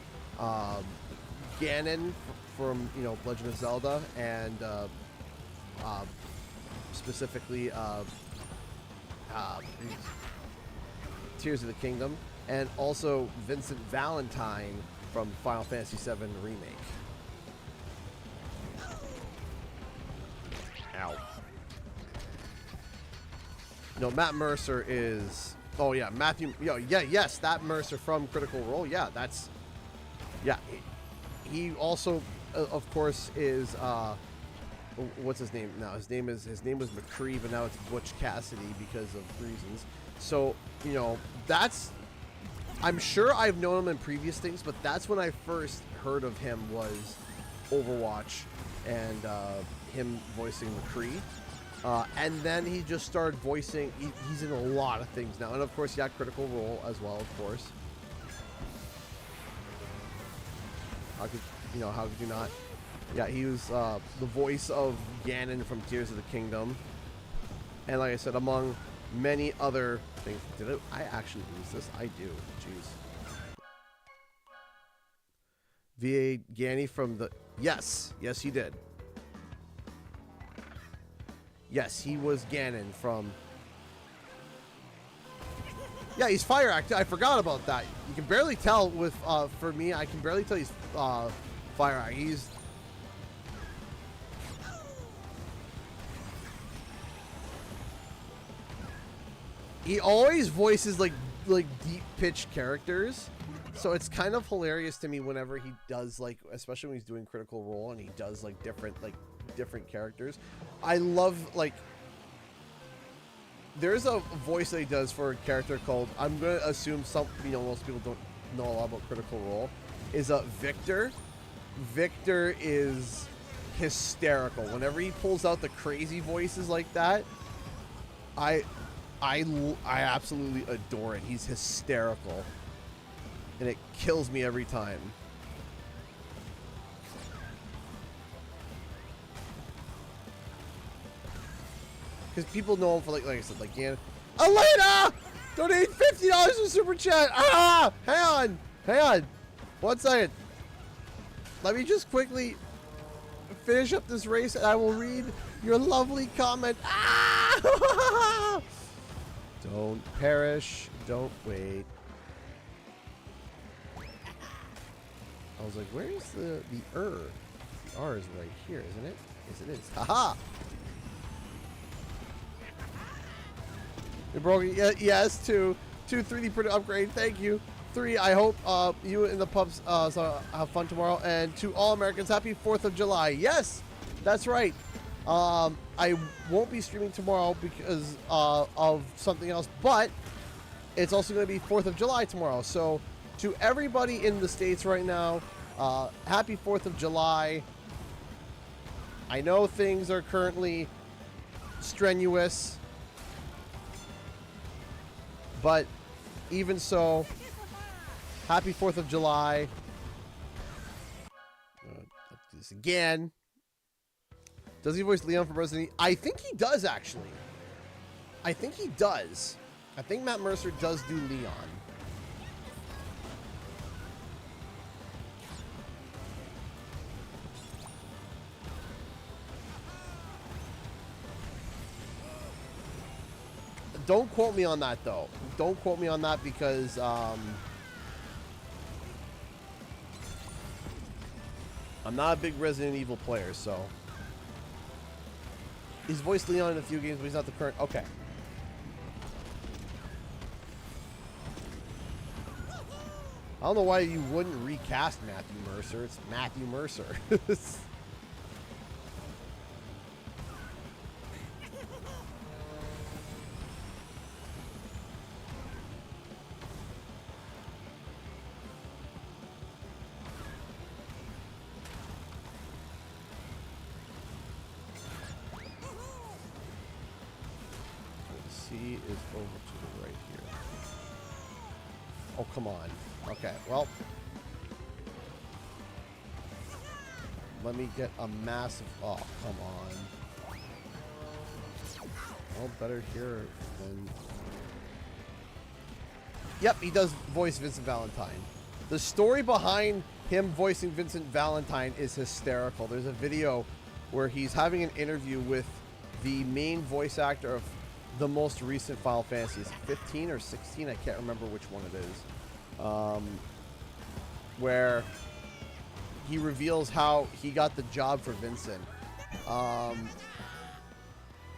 Ganon from Legend of Zelda, and specifically Tears of the Kingdom, and also Vincent Valentine from Final Fantasy VII Remake. Ow. No, Matt Mercer is... Oh, yeah, Matthew... yes, that Mercer from Critical Role. Yeah, that's... Yeah, he also, of course, is... what's his name now? His name was McCree, but now it's Butch Cassidy because of reasons. So, that's... I'm sure I've known him in previous things, but that's when I first heard of him, was Overwatch and him voicing McCree. And then he just started voicing, he's in a lot of things now. And of course, yeah, Critical Role as well, of course. How could you not? Yeah, he was the voice of Ganon from Tears of the Kingdom. And like I said, among many other things. Did I actually lose this? I do. Jeez. V.A. Ganny from the... Yes, he did. Yes, he was Ganon from... Yeah, he's Fire Act. I forgot about that. You can barely tell with... for me, I can barely tell he's Fire Act. He's... He always voices like deep-pitched characters. So it's kind of hilarious to me whenever he does, like, especially when he's doing Critical Role and he does like different characters. I love, like, there's a voice that he does for a character called, I'm gonna assume most people don't know a lot about Critical Role, is Victor. Victor is hysterical. Whenever he pulls out the crazy voices like that, I absolutely adore it. He's hysterical. And it kills me every time. Because people know him for, like I said, like, Ganon. Elena! Donate $50 in Super Chat! Ah! Hang on. 1 second. Let me just quickly finish up this race and I will read your lovely comment. Ah! Don't perish. Don't wait. I was like, where is the R is right here, isn't it? Yes, it is. Haha! You're broken. Yeah, yes, 2. 2 3D printer upgrade. Thank you. 3. I hope you and the pups so have fun tomorrow. And to all Americans, happy 4th of July. Yes, that's right. I won't be streaming tomorrow because of something else, but it's also going to be 4th of July tomorrow. So to everybody in the States right now, happy 4th of July. I know things are currently strenuous, but even so, happy 4th of July. Let's do this again. Does he voice Leon for Resident Evil? I think he does, actually. I think he does. I think Matt Mercer does do Leon. Don't quote me on that, though. Don't quote me on that because I'm not a big Resident Evil player, so. He's voiced Leon in a few games, but he's not the current. Okay. I don't know why you wouldn't recast Matthew Mercer. It's Matthew Mercer. C is over to the right here. Oh, come on. Okay, well. Let me get a massive... Oh, come on. Well, better here than... Yep, he does voice Vincent Valentine. The story behind him voicing Vincent Valentine is hysterical. There's a video where he's having an interview with the main voice actor of the most recent Final Fantasy. Is it 15 or 16? I can't remember which one it is. Where he reveals how he got the job for Vincent. Oh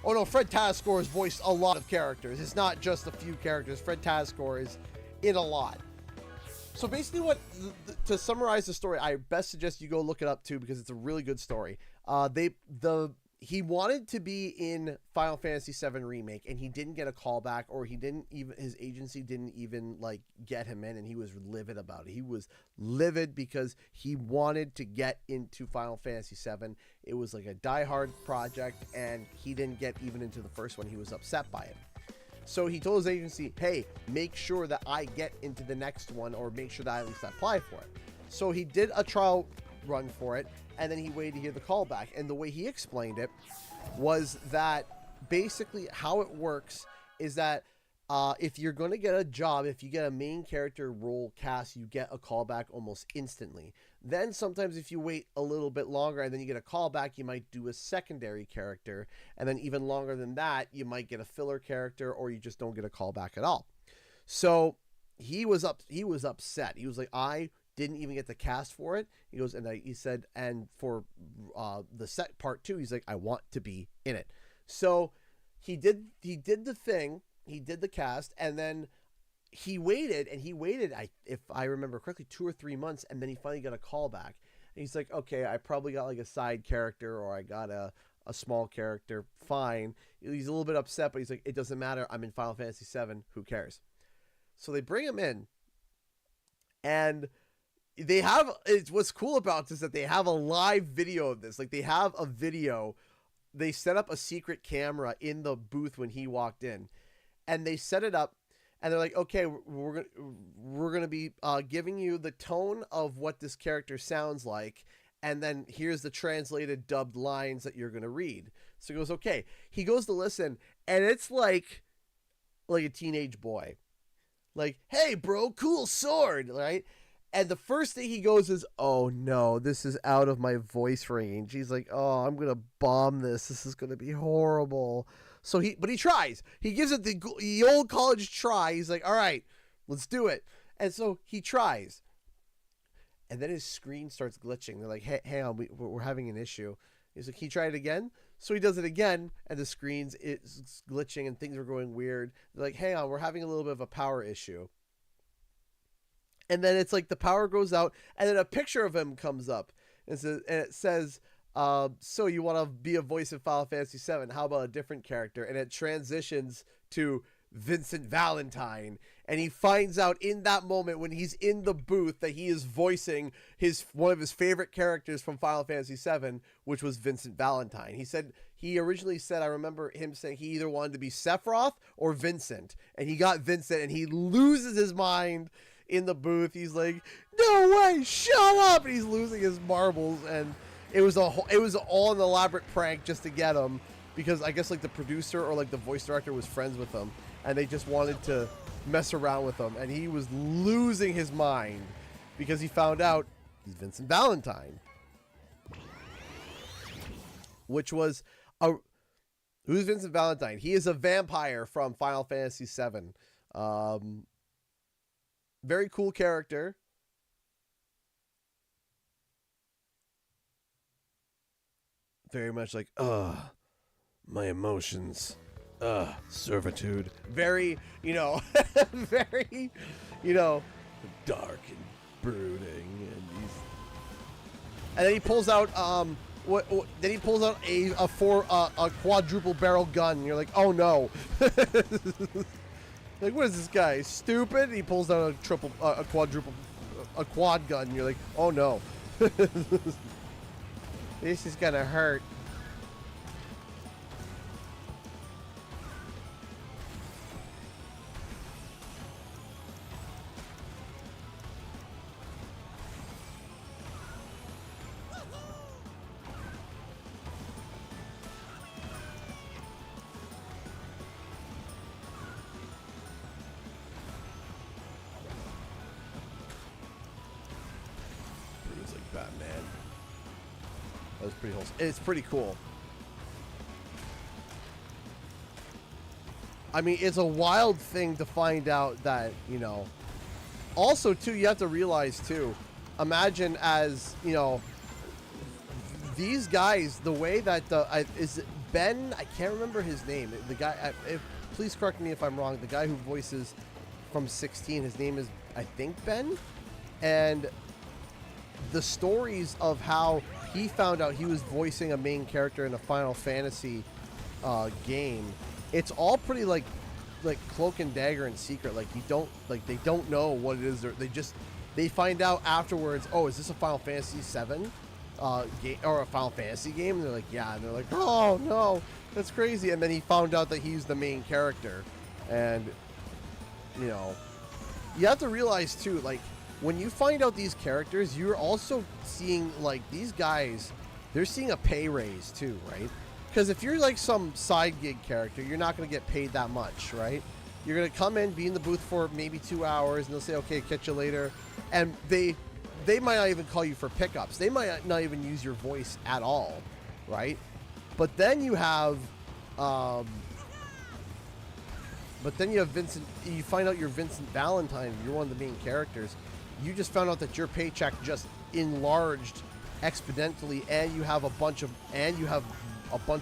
no, Fred Tatascore has voiced a lot of characters. It's not just a few characters. Fred Tatascore is in a lot. So basically to summarize the story, I best suggest you go look it up too because it's a really good story. He wanted to be in Final Fantasy VII Remake and he didn't get a callback, or his agency didn't even like get him in, and he was livid about it. He was livid because he wanted to get into Final Fantasy VII. It was like a diehard project and he didn't get even into the first one. He was upset by it. So he told his agency, hey, make sure that I get into the next one, or make sure that I at least apply for it. So he did a trial run for it, and then he waited to hear the callback. And the way he explained it was that basically how it works is that if you're going to get a job, if you get a main character role cast, you get a callback almost instantly. Then sometimes if you wait a little bit longer and then you get a callback, you might do a secondary character. And then even longer than that, you might get a filler character, or you just don't get a callback at all. So he was upset. He was like, I didn't even get the cast for it. He goes, and he said, and for the set part 2, he's like, I want to be in it. So he did the thing. He did the cast, and then he waited, if I remember correctly, 2 or 3 months, and then he finally got a callback. And he's like, okay, I probably got like a side character, or I got a small character. Fine. He's a little bit upset, but he's like, it doesn't matter. I'm in Final Fantasy VII. Who cares? So they bring him in, and what's cool about this is that they have a live video of this. Like, they have a video. They set up a secret camera in the booth when he walked in, and they set it up, and they're like, okay, we're gonna be giving you the tone of what this character sounds like, and then here's the translated dubbed lines that you're gonna read. So he goes, okay. He goes to listen, and it's like a teenage boy, like, hey bro, cool sword, right? And the first thing he goes is, oh no, this is out of my voice range. He's like, oh, I'm gonna bomb this. This is gonna be horrible. So he tries. He gives it the old college try. He's like, all right, let's do it. And so he tries. and then his screen starts glitching. They're like, hey, hang on, we're having an issue. He's like, can you try it again? So he does it again, and the screen's it's glitching, and things are going weird. They're like, hang on, we're having a little bit of a power issue. And then it's like the power goes out, and then a picture of him comes up, and it says, so you want to be a voice in Final Fantasy VII? How about a different character? And it transitions to Vincent Valentine, and he finds out in that moment when he's in the booth that he is voicing one of his favorite characters from Final Fantasy VII, which was Vincent Valentine. He originally said, I remember him saying he either wanted to be Sephiroth or Vincent, and he got Vincent, and he loses his mind in the booth. He's like, no way, shut up, and he's losing his marbles. And it was all an elaborate prank just to get him, because I guess like the producer or like the voice director was friends with him, and they just wanted to mess around with him, and he was losing his mind because he found out he's Vincent Valentine, which was who's Vincent Valentine? He is a vampire from Final Fantasy VII. Very cool character. Very much like, my emotions. Servitude. Very, very, dark and brooding. And then he pulls out, then he pulls out a quadruple barrel gun. And you're like, oh no. Like, what is this guy? Stupid? He pulls out a quad gun. And you're like, oh no. This is gonna hurt. Batman. That was pretty wholesome. It's pretty cool. I mean, it's a wild thing to find out that, also too, you have to realize too, imagine as, these guys, the way that is it Ben, I can't remember his name. The guy, please correct me if I'm wrong. The guy who voices from 16, his name is, I think, Ben. And the stories of how he found out he was voicing a main character in a Final Fantasy game, it's all pretty like cloak and dagger and secret. Like they don't know what it is. They find out afterwards. Oh, is this a Final Fantasy VII game or a Final Fantasy game? And they're like, yeah. And they're like, oh no, that's crazy. And then he found out that he's the main character, and you have to realize too, like, when you find out these characters, you're also seeing, like, these guys, they're seeing a pay raise too, right? Because if you're like some side gig character, you're not going to get paid that much, right? You're going to come in, be in the booth for maybe 2 hours, and they'll say, okay, catch you later. And they might not even call you for pickups. They might not even use your voice at all, right? But then you have Vincent. You find out you're Vincent Valentine. You're one of the main characters. You just found out that your paycheck just enlarged exponentially, and you have a bunch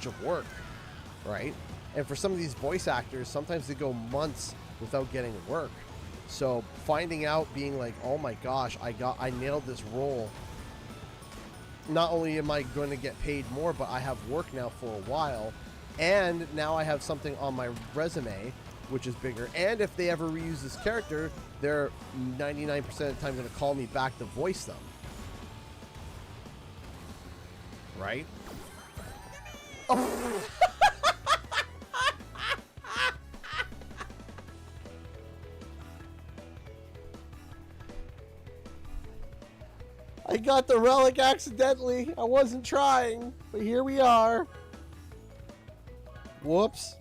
of work, right? And for some of these voice actors, sometimes they go months without getting work. So finding out, being like, oh my gosh, I nailed this role. Not only am I going to get paid more, but I have work now for a while, and now I have something on my resume which is bigger. And if they ever reuse this character, they're 99% of the time going to call me back to voice them. Right? Oh. I got the relic accidentally. I wasn't trying, but here we are. Whoops.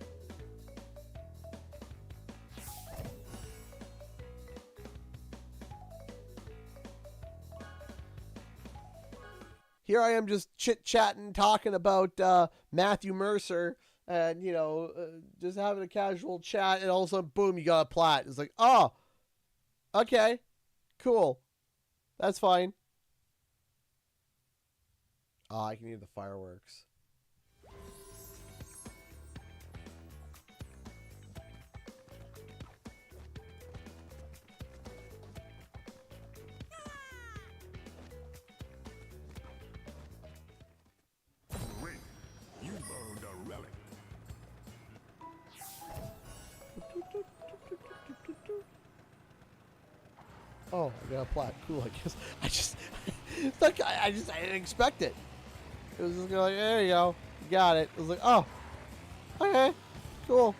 Here I am just chit-chatting, talking about Matthew Mercer, and, just having a casual chat, and all of a sudden, boom, you got a plat. It's like, oh, okay, cool. That's fine. I can hear the fireworks. Great. You've earned a relic. Oh, I got a plaque. Cool, I guess. I just, it's like, I didn't expect it. It was just like, there you go. You got it. It was like, oh, okay, cool.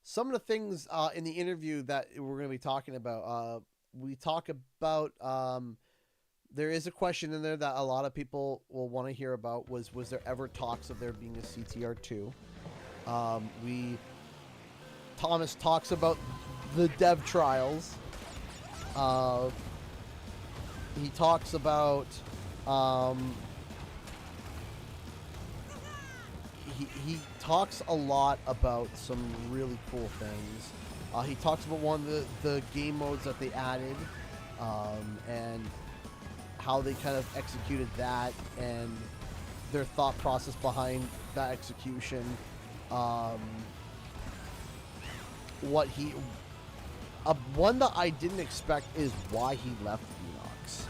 Some of the things in the interview that we're going to be talking about, we talk about. There is a question in there that a lot of people will want to hear about. Was there ever talks of there being a CTR2? Thomas talks about the dev trials. He talks about. He talks a lot about some really cool things. He talks about one of the game modes that they added, and how they kind of executed that, and their thought process behind that execution. One that I didn't expect is why he left Enox.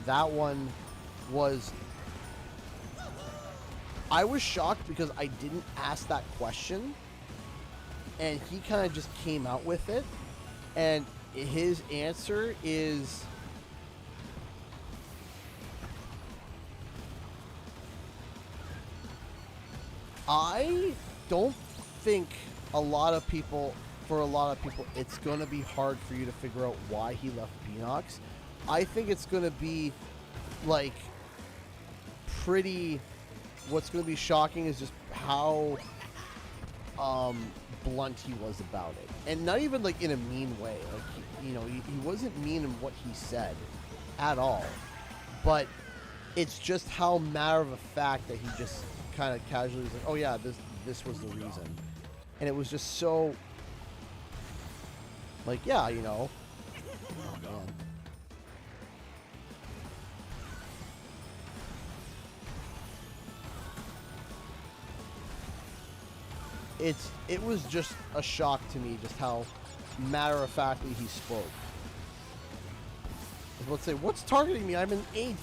That one was... I was shocked because I didn't ask that question, and he kind of just came out with it, and his answer is... I don't think for a lot of people, it's going to be hard for you to figure out why he left Beanox. I think it's going to be, like, pretty... What's going to be shocking is just how blunt he was about it. And not even, like, in a mean way. Like, he wasn't mean in what he said at all. But it's just how matter of a fact that he just kind of casually was like, oh, yeah, this was the reason. And it was just so... Like, yeah, Oh, man. It was just a shock to me just how matter-of-factly he spoke. I was about to say, what's targeting me? I'm in 8th.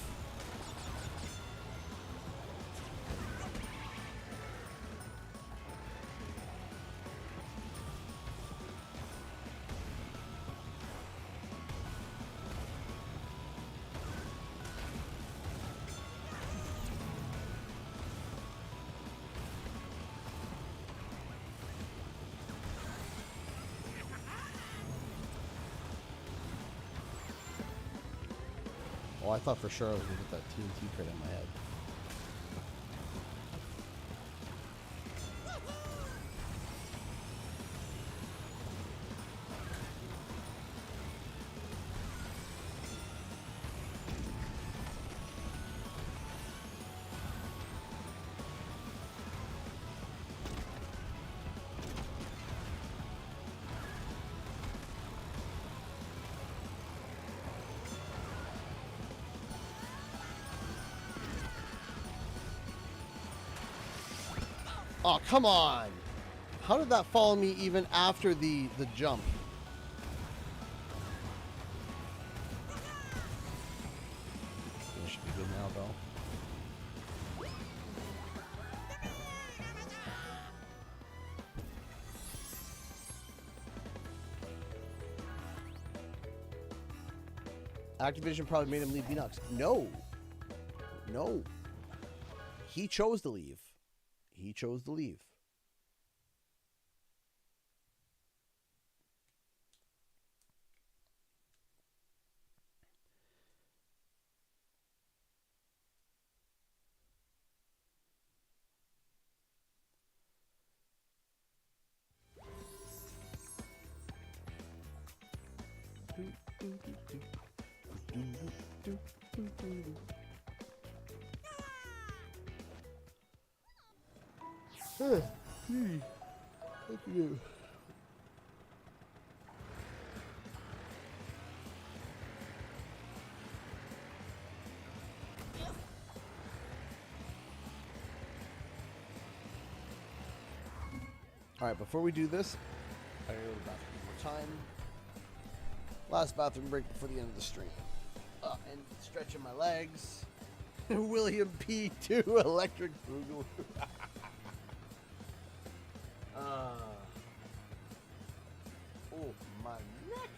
Oh, I thought for sure I was going to get that TNT crit in my head. Oh, come on! How did that follow me even after the jump? It should be good now, though. Activision probably made him leave Beanox. No. No. He chose to leave. He chose to leave. do, do, do, do. Thank you. All right, before we do this, I gotta go to the bathroom one more time. Last bathroom break before the end of the stream. And stretching my legs. William P2 Electric Boogaloo. Oh, my neck.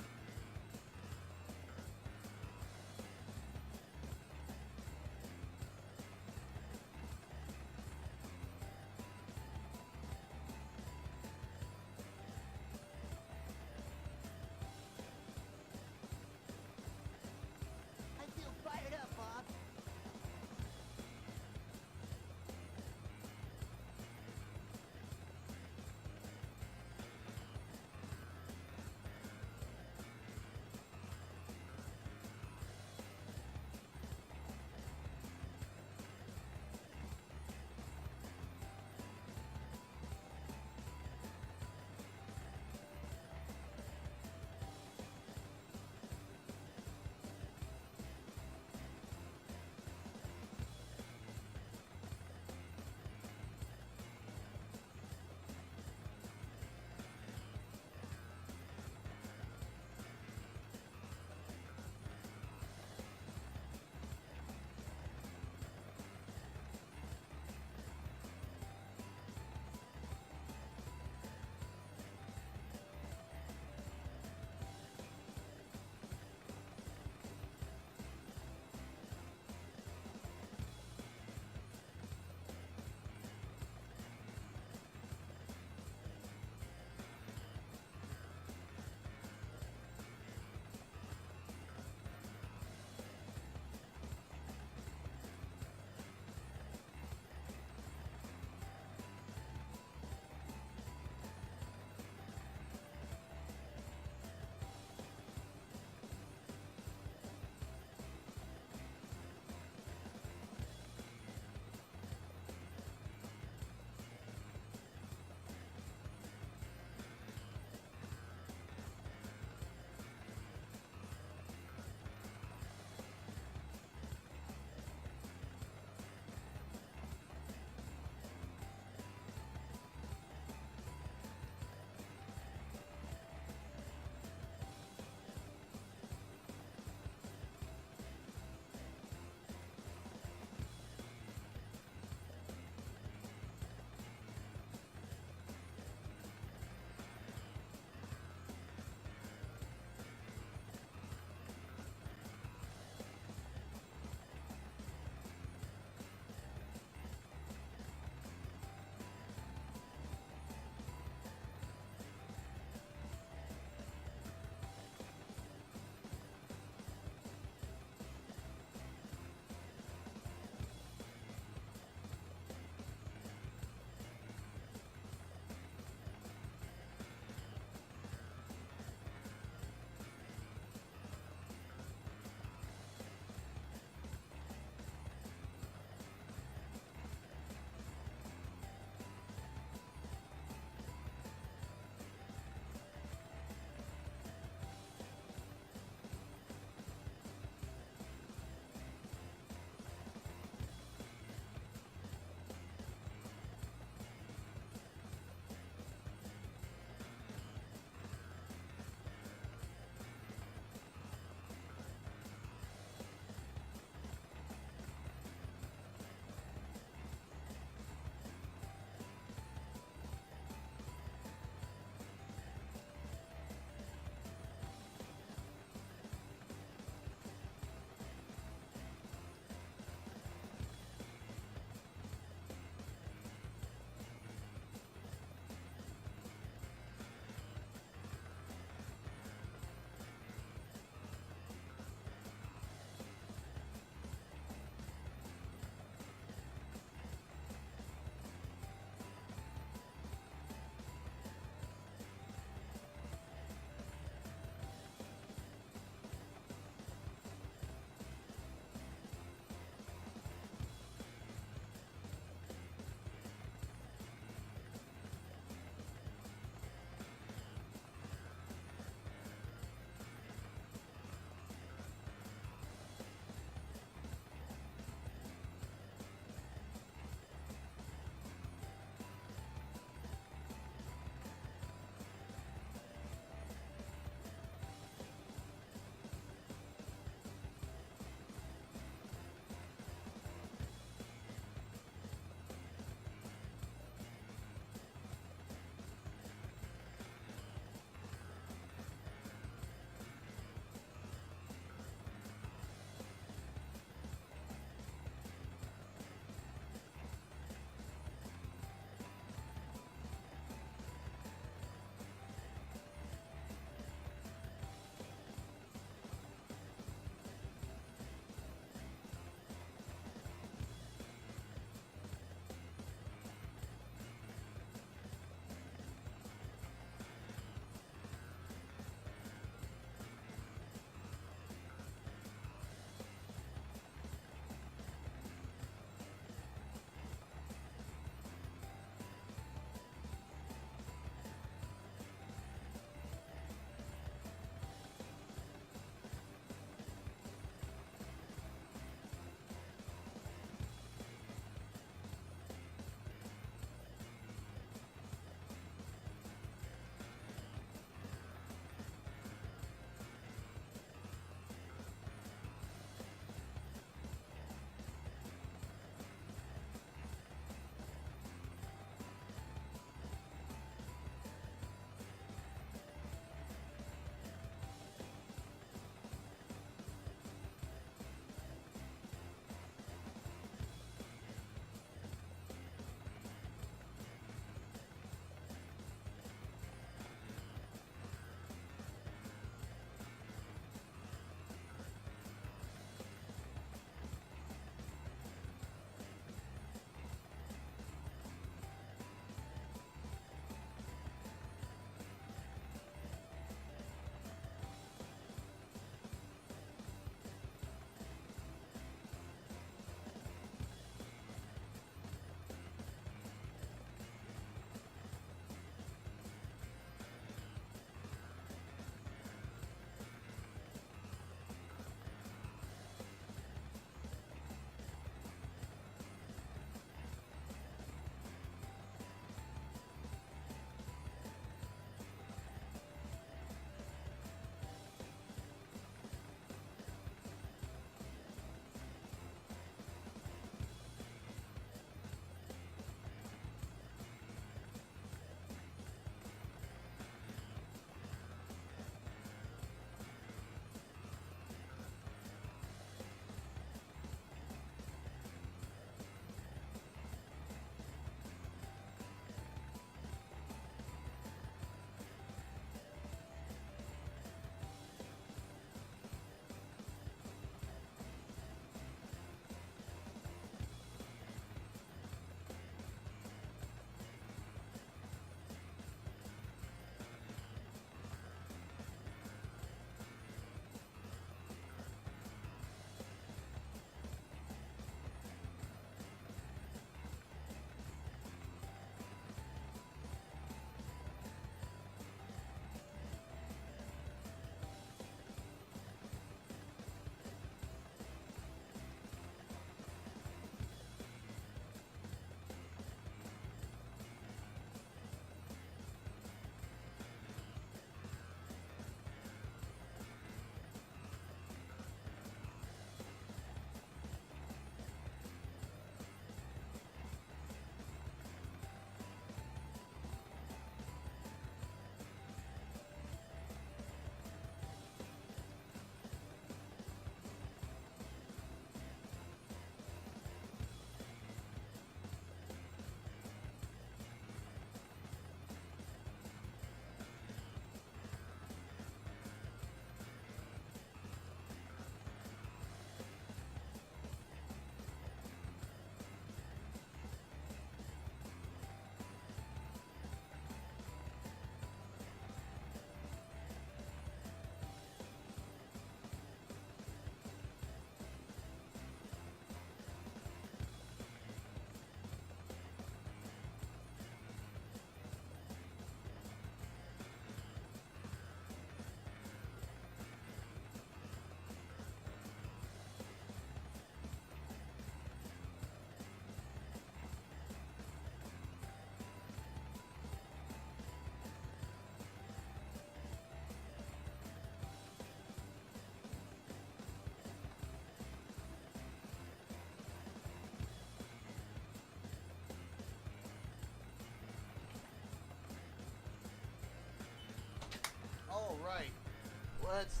Let's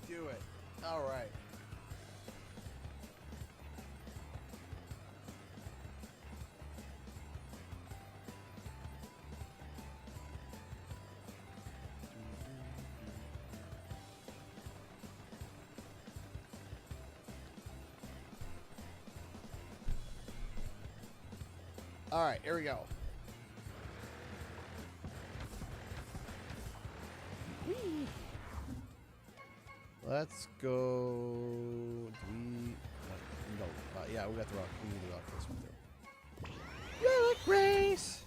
do it. All right. All right, here we go. Whee! Let's go. Do we? No. Yeah, we got the rock. We need the rock first one too. Relic race.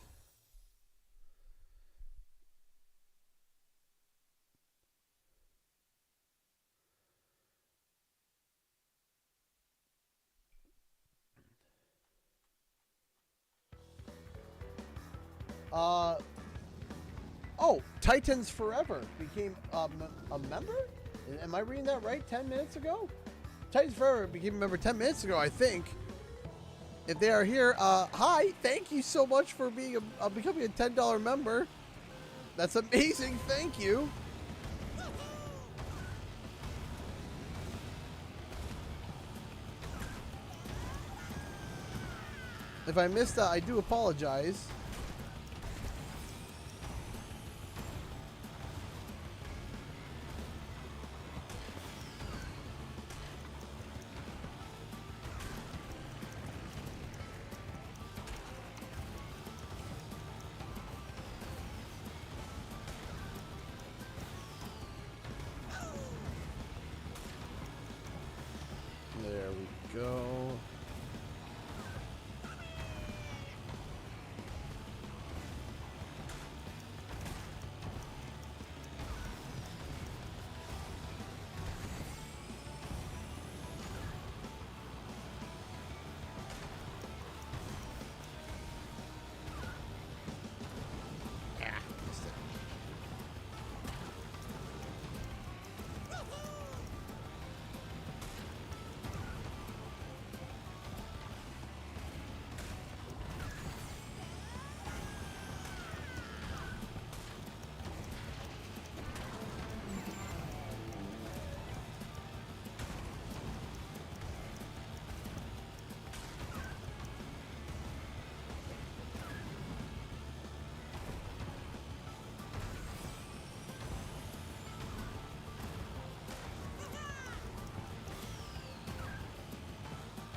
Oh, Titans Forever became a member? Am I reading that right? 10 minutes ago? Titans Forever became a member 10 minutes ago, I think. If they are here, hi, thank you so much for being becoming a $10 member. That's amazing, thank you. If I missed that, I do apologize. There we go.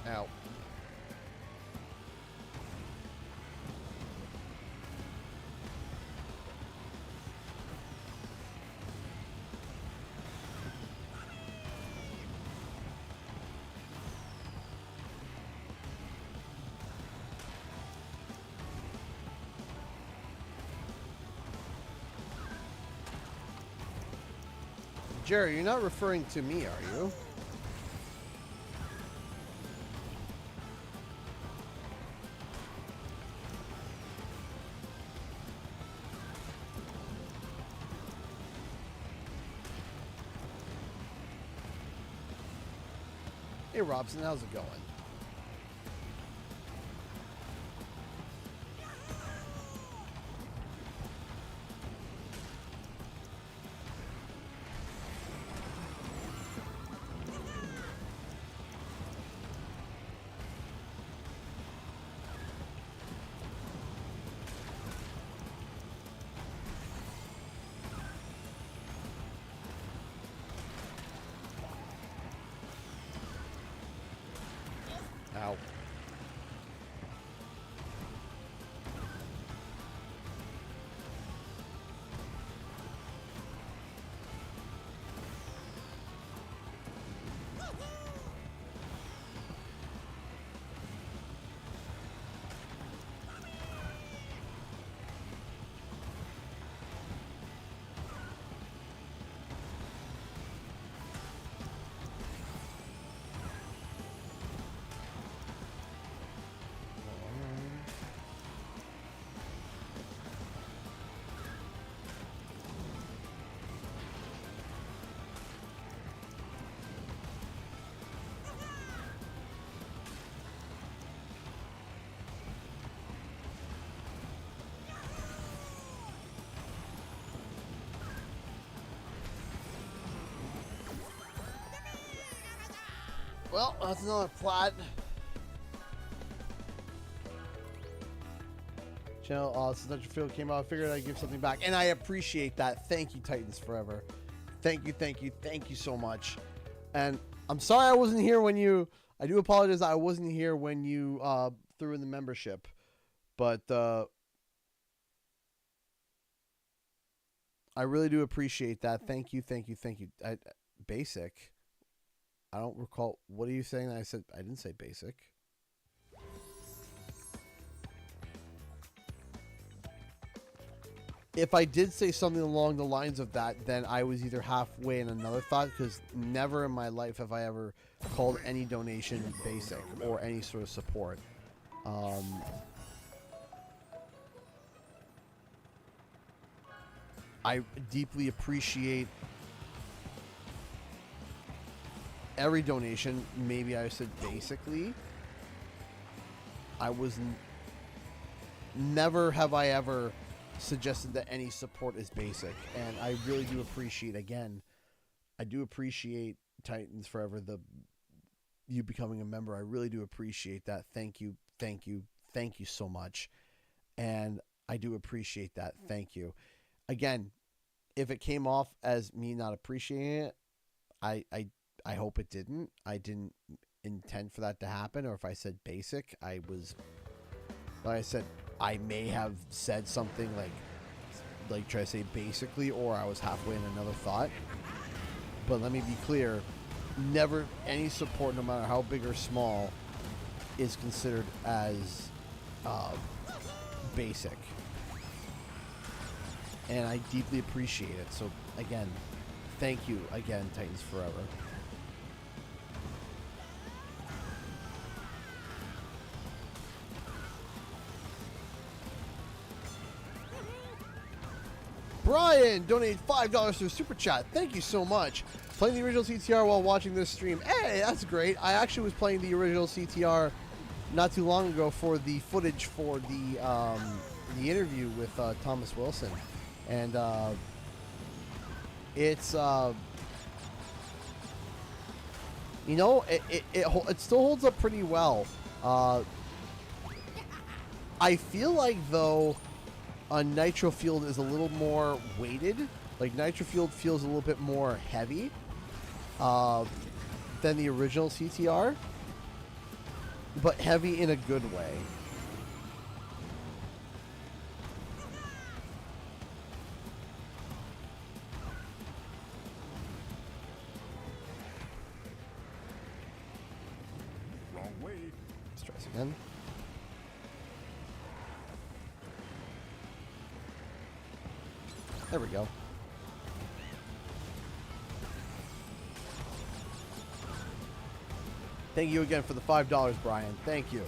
Ow. Jerry, you're not referring to me, are you? Hey Robson, how's it going? Ow. Well, that's another plat. Channel, since your field came out, I figured I'd give something back. And I appreciate that. Thank you, Titans Forever. Thank you, thank you, thank you so much. And I'm sorry I wasn't here when you... I do apologize I wasn't here when you threw in the membership. But I really do appreciate that. Thank you, thank you, thank you. Basic. I don't recall. What are you saying? I said I didn't say basic. If I did say something along the lines of that, then I was either halfway in another thought, because never in my life have I ever called any donation basic or any sort of support. I deeply appreciate every donation. Maybe I said basically. I was never have I ever suggested that any support is basic, and I really do appreciate, again, I do appreciate Titans Forever, you becoming a member. I really do appreciate that. Thank you, thank you, thank you so much. And I do appreciate that. Thank you. Again, if it came off as me not appreciating it, I hope it didn't. I didn't intend for that to happen. Or if I said basic, like I said, I may have said something like try to say basically, or I was halfway in another thought. But let me be clear, never any support, no matter how big or small, is considered as basic. And I deeply appreciate it. So again, thank you again, Titans Forever. Brian donated $5 to a super chat. Thank you so much. Playing the original CTR while watching this stream. Hey, that's great. I actually was playing the original CTR not too long ago for the footage for the interview with Thomas Wilson, and it's you know, it still holds up pretty well. I feel like though. Nitro Field is a little more weighted. Like Nitro Field feels a little bit more heavy than the original CTR, but heavy in a good way. Wrong way. Let's try this again. There we go. Thank you again for the $5, Brian. Thank you.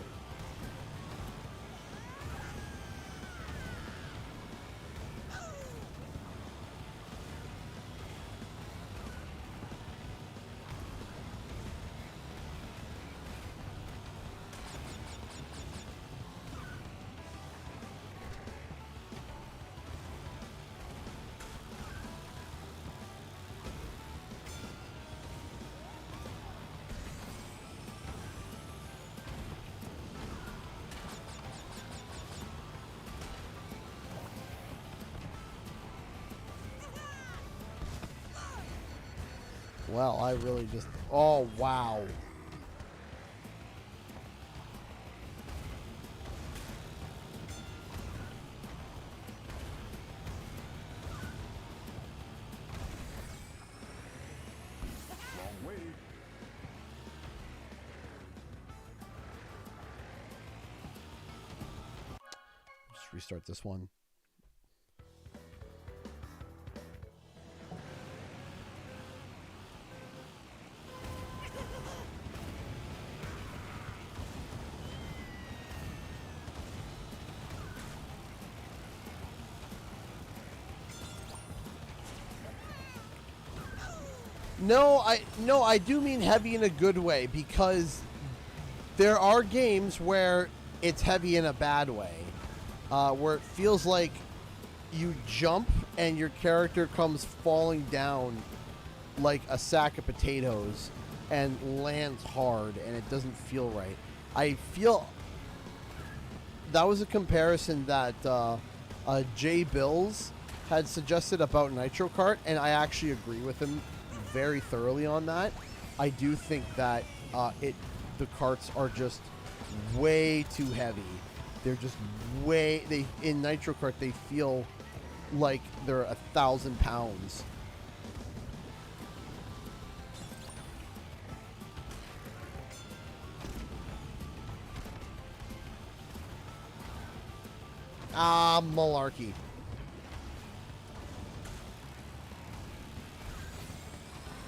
Well, I really just... Oh, wow. Wrong way. Just restart this one. No, I do mean heavy in a good way, because there are games where it's heavy in a bad way, where it feels like you jump and your character comes falling down like a sack of potatoes, and lands hard, and it doesn't feel right. I feel that was a comparison that Jay Bills had suggested about Nitro Kart, and I actually agree with him very thoroughly on that. I do think that the carts are just way too heavy. They're just in Nitro Kart they feel like they're 1,000 pounds. Ah, malarkey.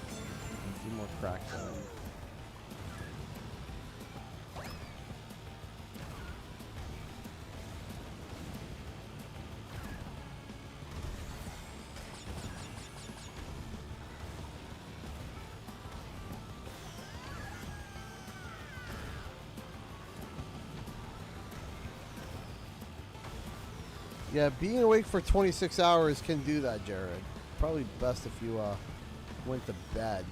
A few more cracks on it. Yeah, being awake for 26 hours can do that, Jared. Probably best if you went to bed.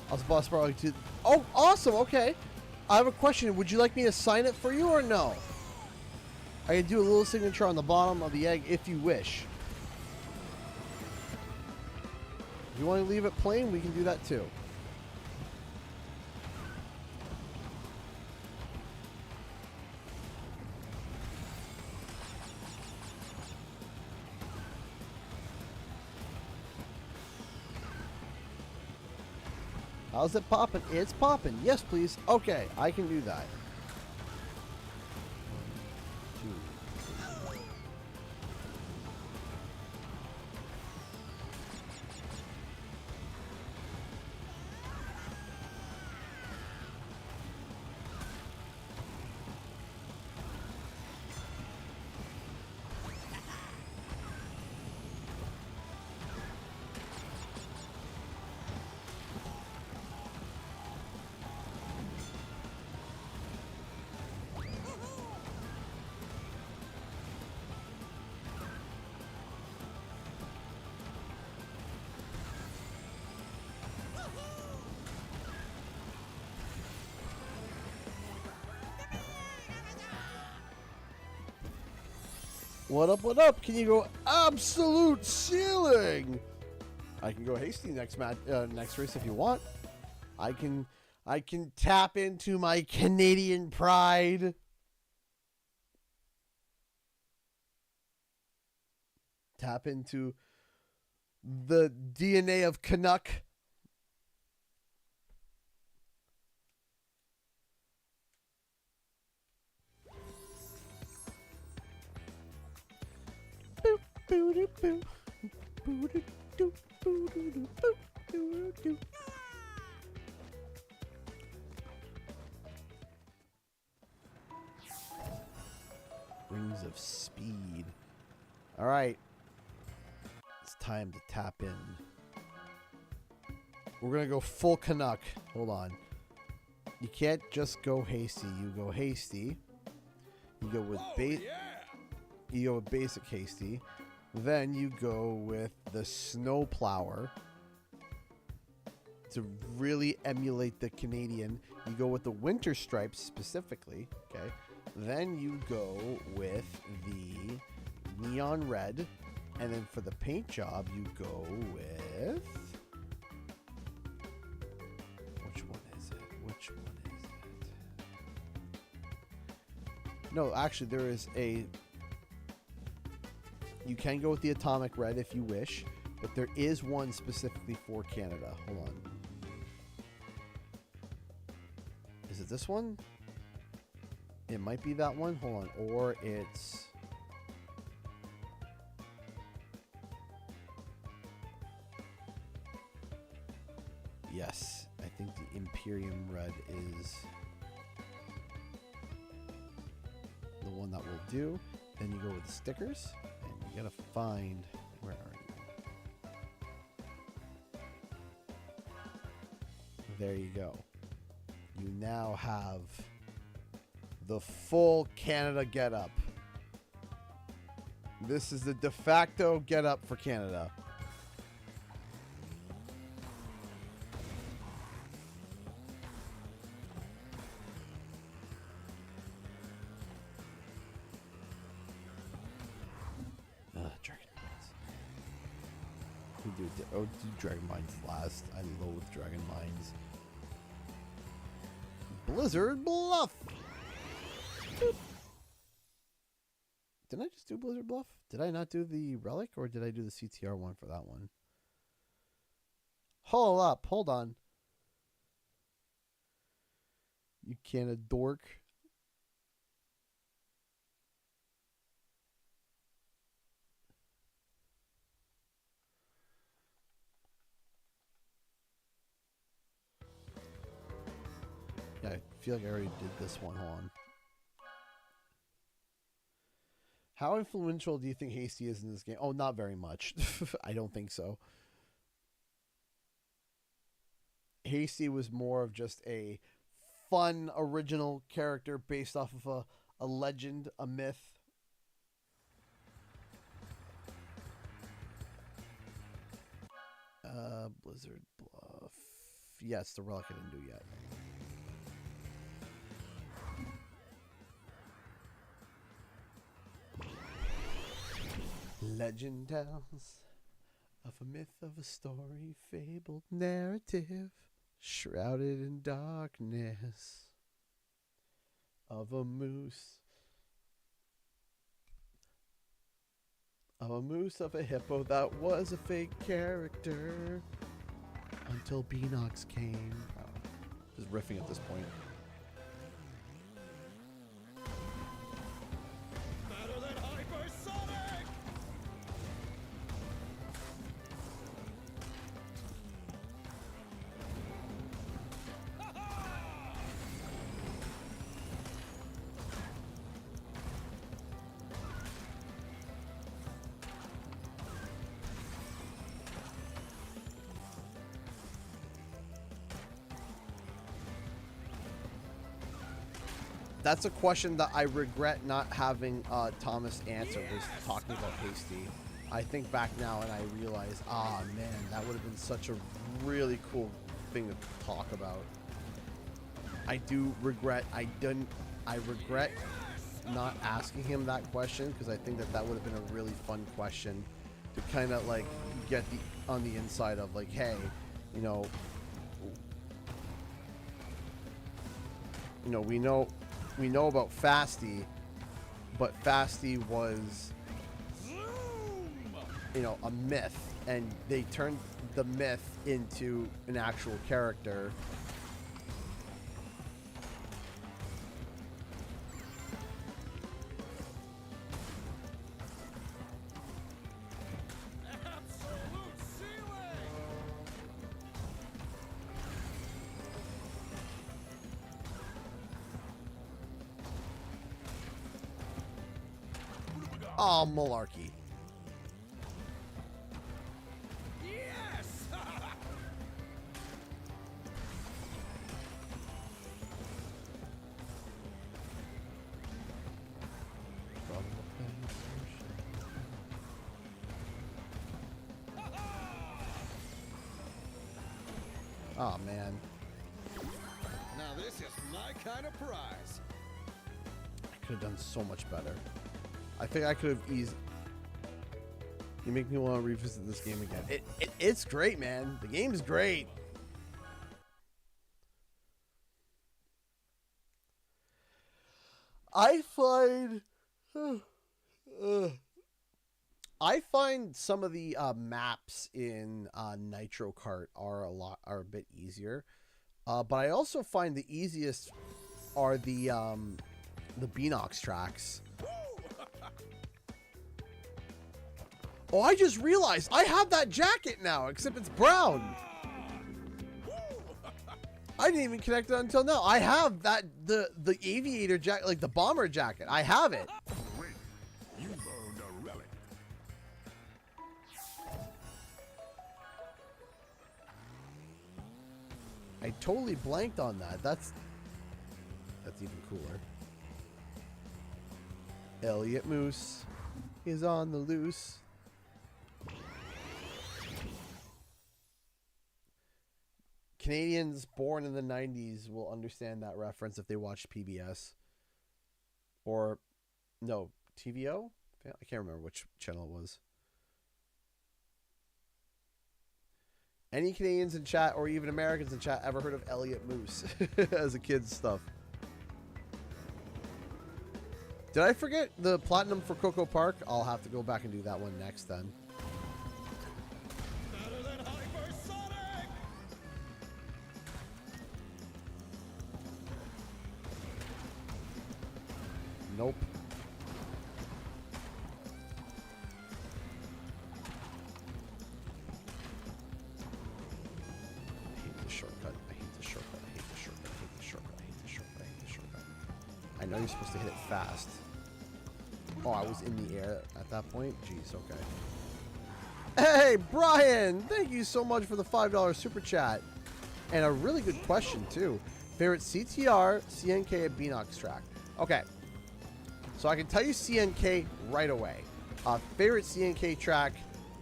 I was boss probably too. Oh, awesome. Okay. I have a question. Would you like me to sign it for you or no? I can do a little signature on the bottom of the egg if you wish. If you want to leave it plain, we can do that too. How's it popping? It's popping. Yes, please. Okay, I can do that. 1, 2, 3. What up, what up? Can you go absolute ceiling? I can go hasty next race if you want. I can tap into my Canadian pride. Tap into the DNA of Canuck. Rings of speed. All right. It's time to tap in. We're going to go full Canuck. Hold on. You can't just go hasty. You go hasty. You go with You go with basic hasty. Then you go with the snowplower to really emulate the Canadian. You go with the winter stripes specifically, okay? Then you go with the neon red, and then for the paint job you go with, which one is it? No, actually there is a, you can go with the atomic red if you wish, but there is one specifically for Canada. Hold on. Is it this one? It might be that one. Hold on. Or it's... Yes. I think the Imperium red is... one that will do. Then you go with the stickers, and you gotta find, where are you? There you go. You now have the full Canada getup. This is the de facto getup for Canada. Dragon Mines. Do Dragon Mines last. I loathe Dragon Mines. Blizzard Bluff. Boop. Didn't I just do Blizzard Bluff? Did I not do the Relic, or did I do the CTR one for that one? Hold up. Hold on. You can't dork. Yeah, I feel like I already did this one. Hold on. How influential do you think Hasty is in this game? Oh, not very much. I don't think so. Hasty was more of just a fun, original character based off of a legend, a myth. Blizzard Bluff. Yes, the Relic I didn't do yet. Legend tells of a myth, of a story, fabled narrative, shrouded in darkness, of a moose, of a hippo that was a fake character until Beanox came. Oh, just riffing at this point. That's a question that I regret not having Thomas answer, was talking about Hasty. I think back now and I realize, ah man, that would have been such a really cool thing to talk about. I do regret, I regret not asking him that question, because I think that would have been a really fun question to kind of like get on the inside of, like, hey, you know, we know about Fasty, but Fasty was, you know, a myth, and they turned the myth into an actual character. Oh, malarkey. Yes! Oh, man. Now this is my kind of prize. I could have done so much better. I think I could have eased. You make me want to revisit this game again. It's great, man. The game's great. I find some of the maps in Nitro Kart are a bit easier, but I also find the easiest are the Beanox tracks. Oh, I just realized I have that jacket now, except it's brown. I didn't even connect it until now. I have that the aviator jacket, like the bomber jacket. I have it. Great. You've earned a relic. I totally blanked on that. That's even cooler. Elliot Moose is on the loose. Canadians born in the 90s will understand that reference if they watched PBS. Or, no, TVO? I can't remember which channel it was. Any Canadians in chat, or even Americans in chat, ever heard of Elliot Moose as a kid's stuff? Did I forget the platinum for Coco Park? I'll have to go back and do that one next then. Better than hypersonic. Nope. I hate the shortcut. I hate the shortcut. I hate the shortcut. I hate the shortcut. I hate the shortcut. I hate the shortcut. I know you're supposed to hit it fast. Oh, I was in the air at that point? Jeez, okay. Hey, Brian! Thank you so much for the $5 super chat. And a really good question, too. Favorite CTR, CNK, and Beanox track? Okay. So I can tell you CNK right away. Favorite CNK track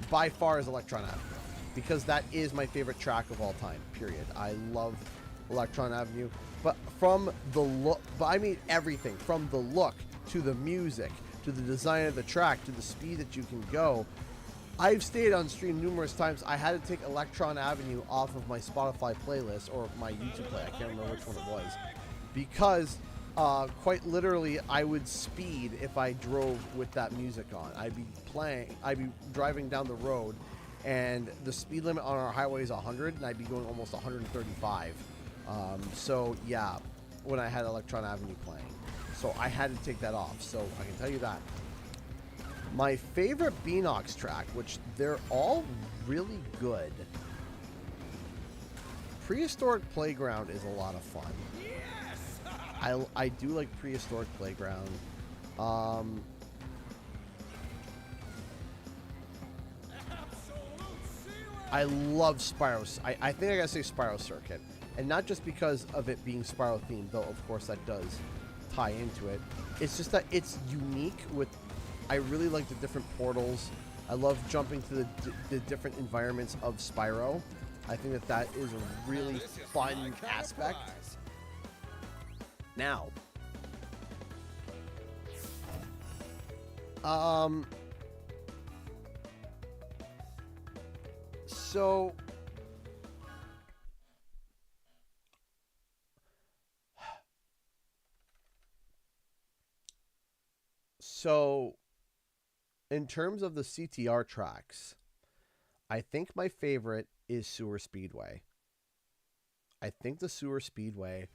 by far is Electron Avenue. Because that is my favorite track of all time, period. I love Electron Avenue. But from the look, but I mean everything. From the look, to the music, to the design of the track, to the speed that you can go. I've stayed on stream numerous times. I had to take Electron Avenue off of my Spotify playlist or my YouTube play. I can't remember which one it was. Because quite literally, I would speed if I drove with that music on. I'd be driving down the road, and the speed limit on our highway is 100, and I'd be going almost 135. So yeah, when I had Electron Avenue playing. So I had to take that off, so I can tell you that. My favorite Beanox track, which they're all really good. Prehistoric Playground is a lot of fun. Yes! I do like Prehistoric Playground. I love Spyro. I think I gotta say Spyro Circuit. And not just because of it being Spyro themed, though of course that does tie into it. It's just that it's unique with... I really like the different portals. I love jumping to the different environments of Spyro. I think that that is a really fun aspect. Now, so in terms of the CTR tracks, I think my favorite is Sewer Speedway. I think the Sewer Speedway,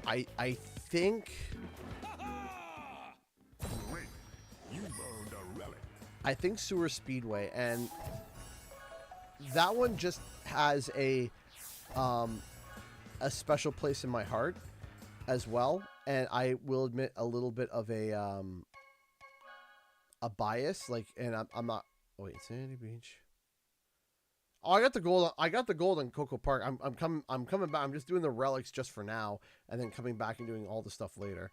I think Great. You've earned a relic. I think Sewer Speedway, and that one just has a special place in my heart as well. And I will admit a little bit of a bias, like, and I'm not. Wait, Sandy Beach. Oh, I got the gold. I got the gold in Coco Park. I'm coming back. I'm just doing the relics just for now, and then coming back and doing all the stuff later.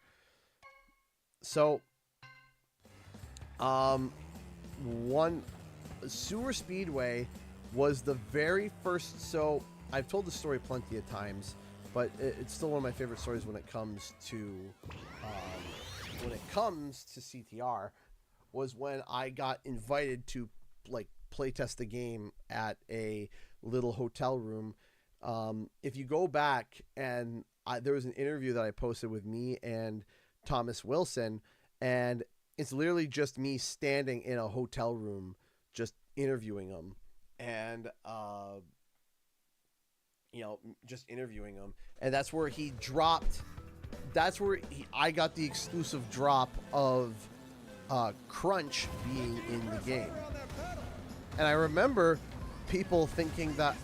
So, one Sewer Speedway was the very first. So I've told the story plenty of times, but it's still one of my favorite stories when it comes to CTR. Was when I got invited to like playtest the game at a little hotel room. If you go back, and there was an interview that I posted with me and Thomas Wilson, and it's literally just me standing in a hotel room just interviewing him, and just interviewing him, and that's where he dropped. That's where I got the exclusive drop of crunch being in the game. And I remember people thinking that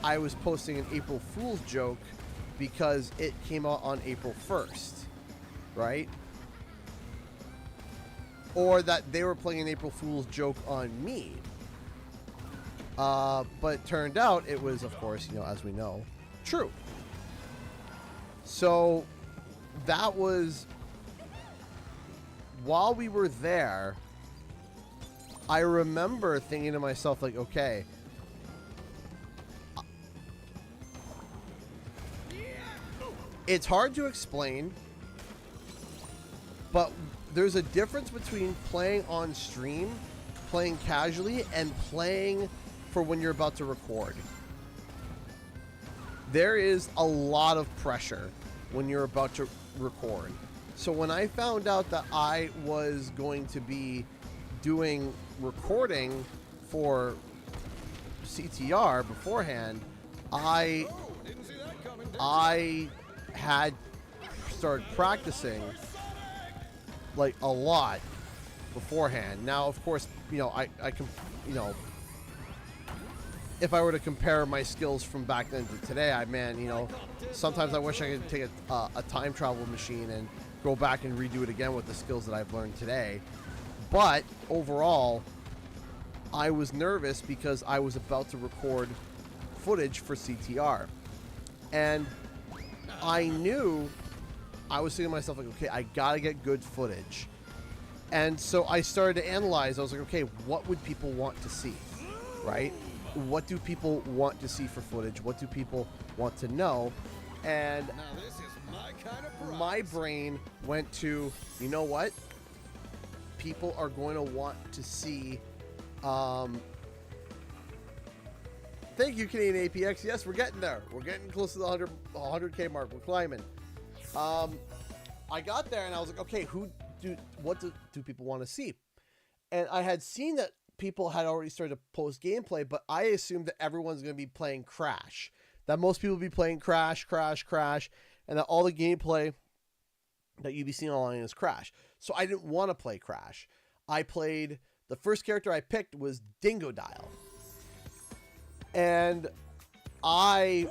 I was posting an April Fool's joke because it came out on April 1st, right? Or that they were playing an April Fool's joke on me. But it turned out it was, of course, you know, as we know, true. So that was, while we were there, I remember thinking to myself, like, okay, it's hard to explain, but there's a difference between playing on stream, playing casually, and playing for when you're about to record. There is a lot of pressure when you're about to record. So when I found out that I was going to be doing recording for CTR beforehand, I had started practicing like a lot beforehand. Now, of course, you know, I can, you know, if I were to compare my skills from back then to today, man, you know, sometimes I wish I could take a time travel machine and go back and redo it again with the skills that I've learned today. But overall, I was nervous because I was about to record footage for CTR. And I knew, I was thinking to myself, like, okay, I gotta get good footage. And so I started to analyze. I was like, okay, what would people want to see, right? What do people want to see for footage? What do people want to know? And Now this is my kind of prize. my brain went to, you know what? People are going to want to see, thank you, Canadian APX. Yes, we're getting there. We're getting close to the 100K mark. We're climbing. I got there and I was like, okay, what do people want to see? And I had seen that people had already started to post gameplay, but I assumed that everyone's going to be playing Crash. That most people would be playing Crash, and that all the gameplay that you'd be seeing online is Crash. So I didn't want to play Crash. The first character I picked was Dingodile. And I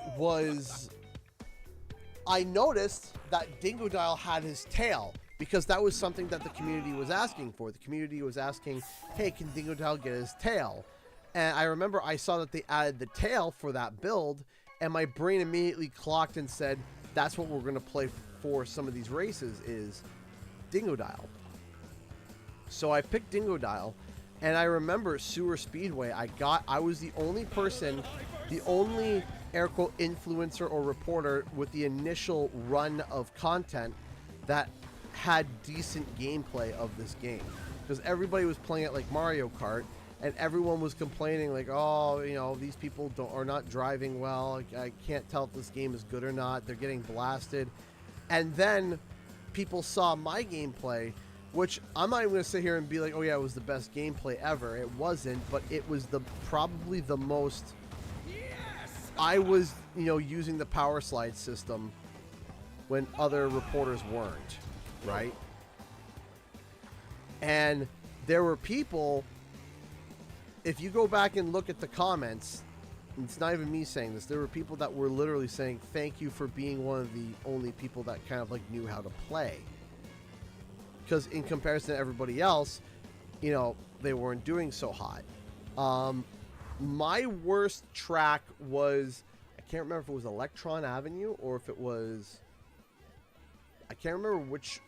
noticed that Dingodile had his tail, because that was something that the community was asking for. The community was asking, hey, can Dingodile get his tail? And I remember I saw that they added the tail for that build, and my brain immediately clocked and said, that's what we're going to play for some of these races, is Dingodile. So I picked Dingodile, and I remember Sewer Speedway, I was the only person, the only air quote influencer or reporter with the initial run of content that had decent gameplay of this game, because everybody was playing it like Mario Kart, and everyone was complaining like, oh, you know, these people are not driving well. I can't tell if this game is good or not. They're getting blasted. And then people saw my gameplay, which I'm not even going to sit here and be like, oh yeah, it was the best gameplay ever. It wasn't, but it was probably the most. I was, you know, using the power slide system when other reporters weren't, right? And there were people, if you go back and look at the comments, it's not even me saying this, there were people that were literally saying, thank you for being one of the only people that kind of like knew how to play. Because in comparison to everybody else, you know, they weren't doing so hot. My worst track was, I can't remember if it was Electron Avenue or if it was, I can't remember which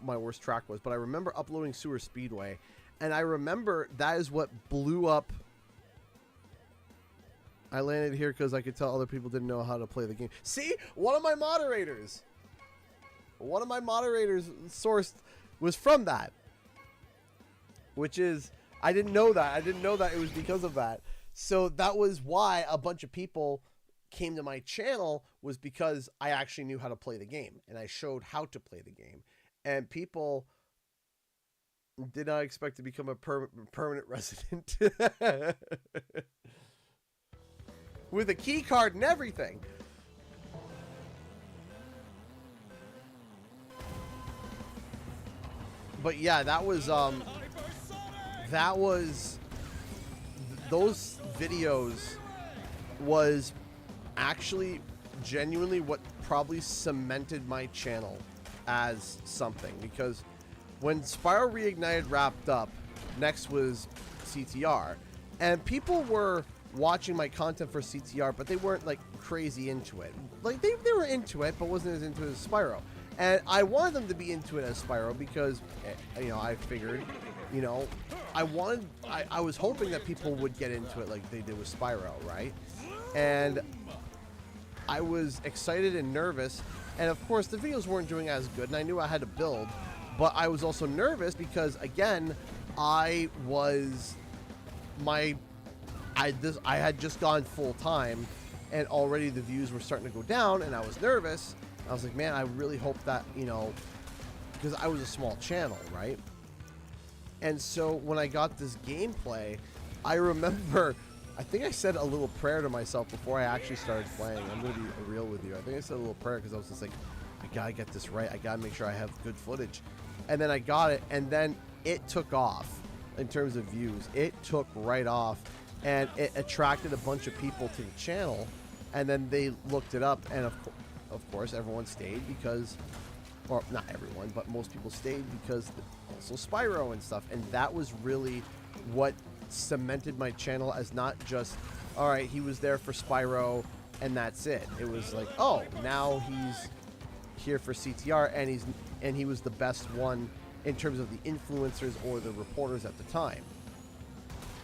my worst track was, but I remember uploading Sewer Speedway, and I remember that is what blew up. I landed here because I could tell other people didn't know how to play the game. See, one of my moderators sourced was from that, which is, I didn't know that. I didn't know that it was because of that. So that was why a bunch of people came to my channel, was because I actually knew how to play the game and I showed how to play the game, and people did not expect to become a permanent resident with a key card and everything. but yeah, that was those videos was actually genuinely what probably cemented my channel as something, because when Spyro Reignited wrapped up, next was CTR, and people were watching my content for CTR, but they weren't like crazy into it. Like they were into it, but wasn't as into it as Spyro. And I wanted them to be into it as Spyro because, you know, I figured, you know, I was hoping that people would get into it like they did with Spyro, right? And I was excited and nervous, and of course the videos weren't doing as good, and I knew I had to build, but I was also nervous because, again, I had just gone full time, and already the views were starting to go down, and I was nervous. I was like, man, I really hope that, you know, because I was a small channel, right? And so when I got this gameplay, I remember, I think I said a little prayer to myself before I actually started playing. I'm going to be real with you. I think I said a little prayer because I was just like, I got to get this right. I got to make sure I have good footage. And then I got it, and then it took off in terms of views. It took right off, and it attracted a bunch of people to the channel, and then they looked it up, and of course everyone stayed because, or not everyone, but most people stayed because also Spyro and stuff, and that was really what cemented my channel as not just, all right, he was there for Spyro and that's it. It was like, oh, now he's here for CTR, and he was the best one in terms of the influencers or the reporters at the time.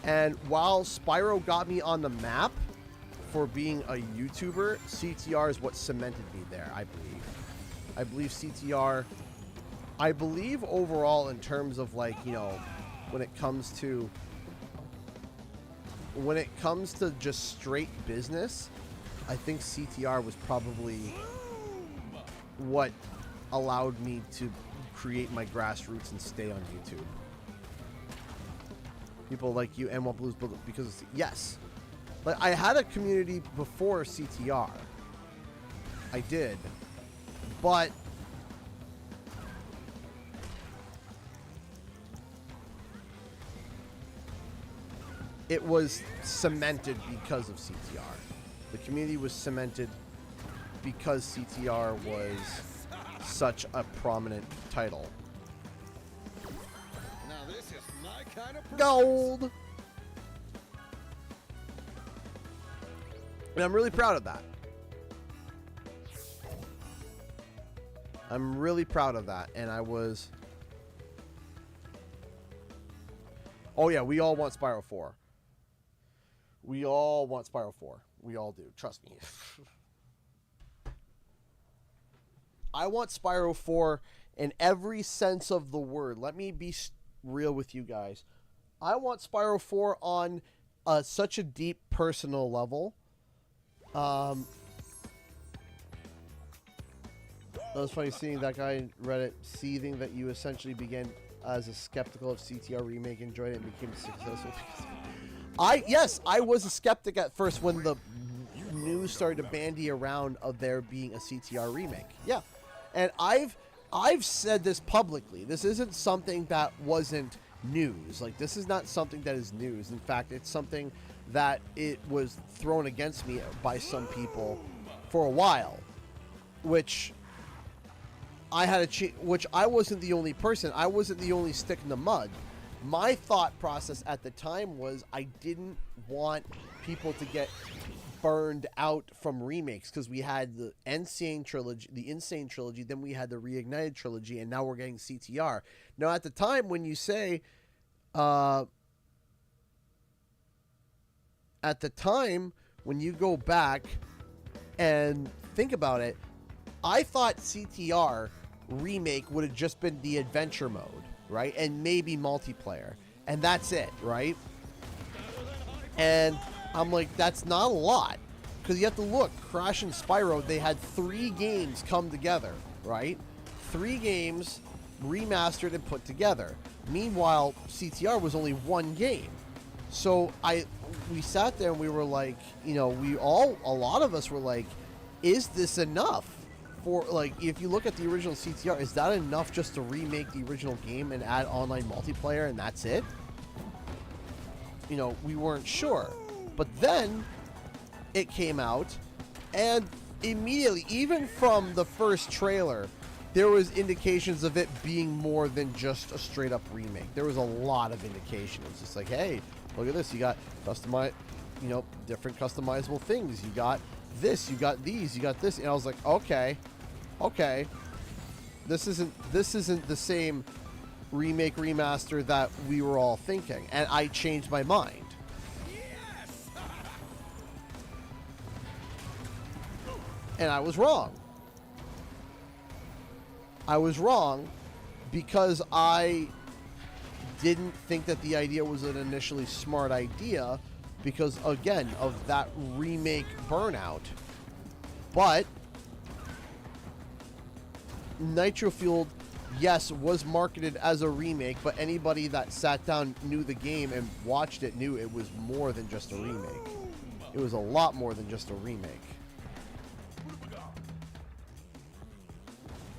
And while Spyro got me on the map for being a YouTuber, CTR is what cemented me there, I believe. I believe CTR, I believe overall in terms of, like, you know, when it comes to just straight business, I think CTR was probably what allowed me to create my grassroots and stay on YouTube. People like you and Want Blues because, yes, like I had a community before CTR. I did, but it was cemented because of CTR. The community was cemented because CTR was such a prominent title. Now this is my kind of Gold! And I'm really proud of that. I'm really proud of that. And I was... Oh yeah, we all want Spyro 4. We all want Spyro 4. We all do. Trust me. I want Spyro 4 in every sense of the word. Let me be real with you guys. I want Spyro 4 on such a deep personal level. That was funny seeing that guy in Reddit seething that you essentially began as a skeptical of CTR remake, enjoyed it, and became successful. Yes, I was a skeptic at first when the news started to bandy around of there being a CTR remake. Yeah. And I've said this publicly. This isn't something that wasn't news. Like, this is not something that is news. In fact, it's something that it was thrown against me by some people for a while, which I had which I wasn't the only person. I wasn't the only stick in the mud. My thought process at the time was I didn't want people to get burned out from remakes, because we had the Insane trilogy, then we had the Reignited trilogy, and now we're getting CTR. Now, at the time, when you say, at the time when you go back and think about it, I thought CTR remake would have just been the adventure mode, right, and maybe multiplayer, and that's it, right? And I'm like, that's not a lot, because you have to look, Crash and Spyro, they had 3 games come together, right? 3 games remastered and put together. Meanwhile, CTR was only 1 game. So we sat there and we were like, you know, a lot of us were like, is this enough? for, like, if you look at the original CTR, is that enough just to remake the original game and add online multiplayer and that's it? You know, we weren't sure. But then it came out, and immediately, even from the first trailer, there was indications of it being more than just a straight up remake. There was a lot of indication. It was just like, hey, look at this. You got different customizable things. You got this, you got these, you got this. And I was like, okay. This isn't the same remake remaster that we were all thinking. And I changed my mind. And I was wrong. I was wrong because I didn't think that the idea was an initially smart idea because, again, of that remake burnout. But Nitro Fueled, yes, was marketed as a remake, but anybody that sat down, knew the game, and watched it knew it was more than just a remake. It was a lot more than just a remake.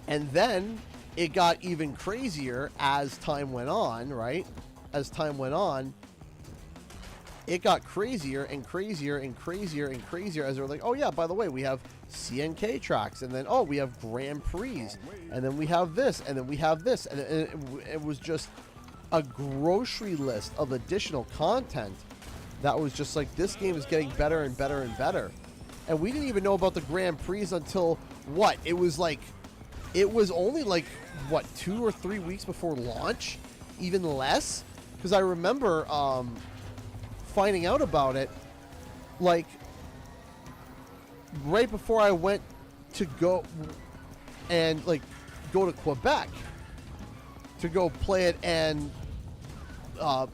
And then it got even crazier as time went on, right? As time went on, it got crazier and crazier and crazier and crazier as they were like, oh yeah, by the way, we have CNK tracks, and then, oh, we have Grand Prix, and then we have this, and then we have this, and it was just a grocery list of additional content that was just like, this game is getting better and better and better. And we didn't even know about the Grand Prix until, what? It was only like, what, 2 or 3 weeks before launch? Even less? Because I remember finding out about it, like, right before I went to go and, like, go to Quebec to go play it and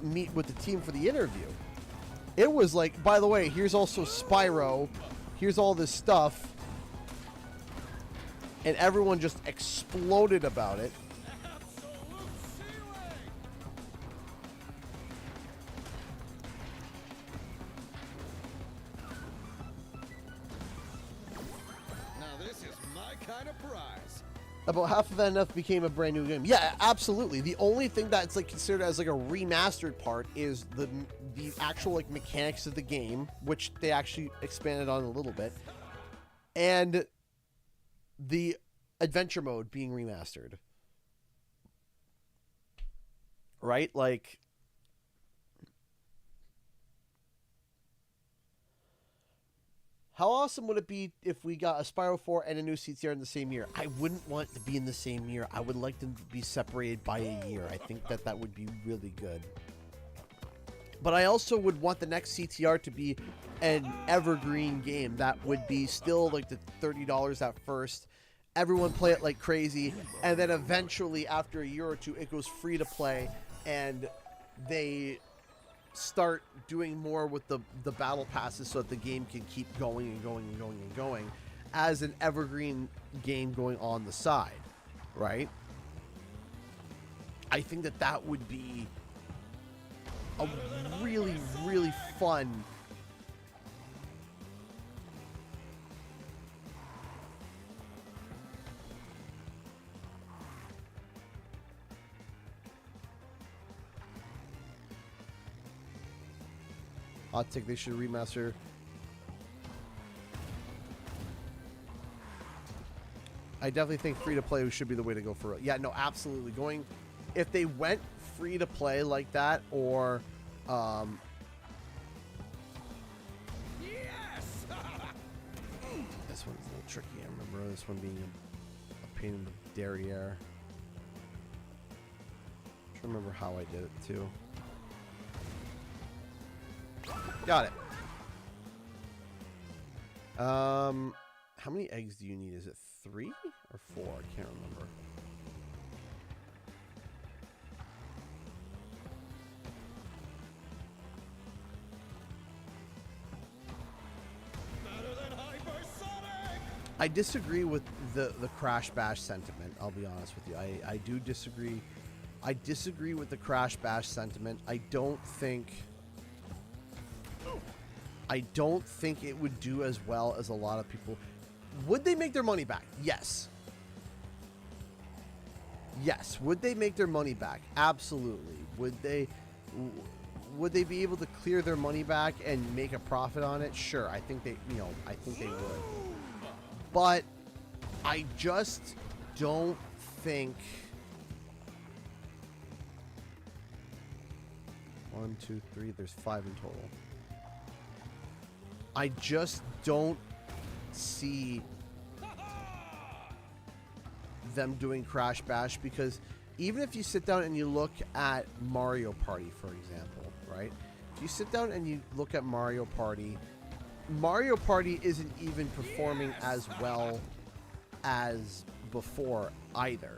meet with the team for the interview. It was like, by the way, here's also Spyro, here's all this stuff. And everyone just exploded about it. Now this is my kind of prize. About half of NF became a brand new game. Yeah, absolutely. The only thing that's like considered as like a remastered part is the actual like mechanics of the game, which they actually expanded on a little bit, and the adventure mode being remastered. Right? Like, how awesome would it be if we got a Spyro 4 and a new CTR in the same year? I wouldn't want it to be in the same year. I would like them to be separated by a year. I think that that would be really good. But I also would want the next CTR to be an evergreen game that would be still like the $30 at first. Everyone play it like crazy, and then eventually after a year or two it goes free to play, and they start doing more with the battle passes so that the game can keep going and going and going and going as an evergreen game going on the side, right? I think that that would be a really, really fun hot take. They should remaster. I definitely think free to play should be the way to go for it. Yeah, no, absolutely. Going, if they went free to play like that, or Yes! this one's a little tricky. I remember this one being a pain in the derriere. I'm trying to remember how I did it too. Got it. How many eggs do you need? Is it 3 or 4? I can't remember. Better than hypersonic! I disagree with the Crash Bash sentiment. I'll be honest with you. I do disagree. I disagree with the Crash Bash sentiment. I don't think it would do as well as a lot of people. would they make their money back? Yes. Yes. Would they make their money back? Absolutely. Would they be able to clear their money back and make a profit on it? Sure. I think they, I think they would. But I just don't think 1, 2, 3, there's 5 in total. I just don't see them doing Crash Bash, because even if you sit down and you look at Mario Party, for example, right? If you sit down and you look at Mario Party isn't even performing as well as before either,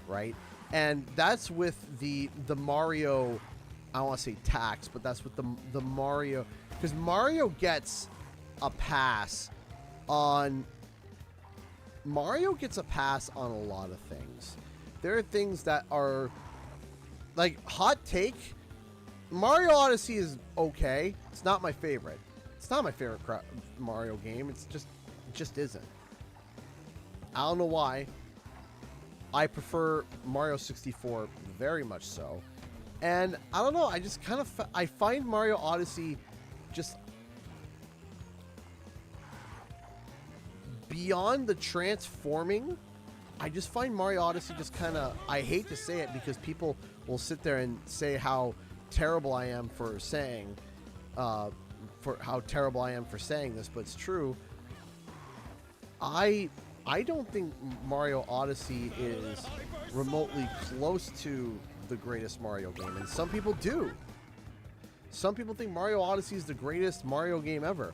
right? And that's with the Mario, I don't want to say tax, but that's with the Mario, because Mario gets a pass on a lot of things. There are things that are like, hot take, Mario Odyssey is okay. It's not my favorite. It's not my favorite Mario game. It just isn't. I don't know why. I prefer Mario 64 very much so. And I don't know, I just kind of I find Mario Odyssey just beyond the transforming. I just find Mario Odyssey just kind of, I hate to say it because people will sit there and say how terrible I am for saying this, but it's true. I don't think Mario Odyssey is remotely close to the greatest Mario game, and some people do. Some people think Mario Odyssey is the greatest Mario game ever.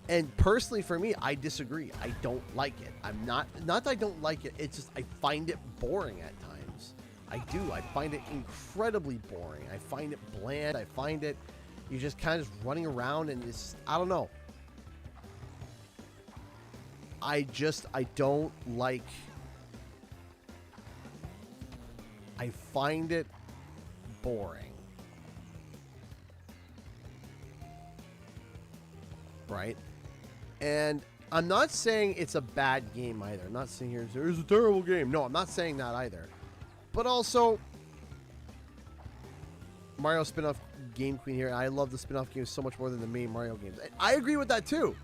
And personally, for me, I disagree. I don't like it. I'm not that I don't like it. It's just I find it boring at times. I do. I find it incredibly boring. I find it bland. I find it, you're just kind of running around, and it's, I don't know. I don't like. I find it boring. Right? And I'm not saying it's a bad game either. I'm not saying it's a terrible game. No, I'm not saying that either. But also, Mario spin-off Game Queen here. I love the spin-off games so much more than the main Mario games. I agree with that too.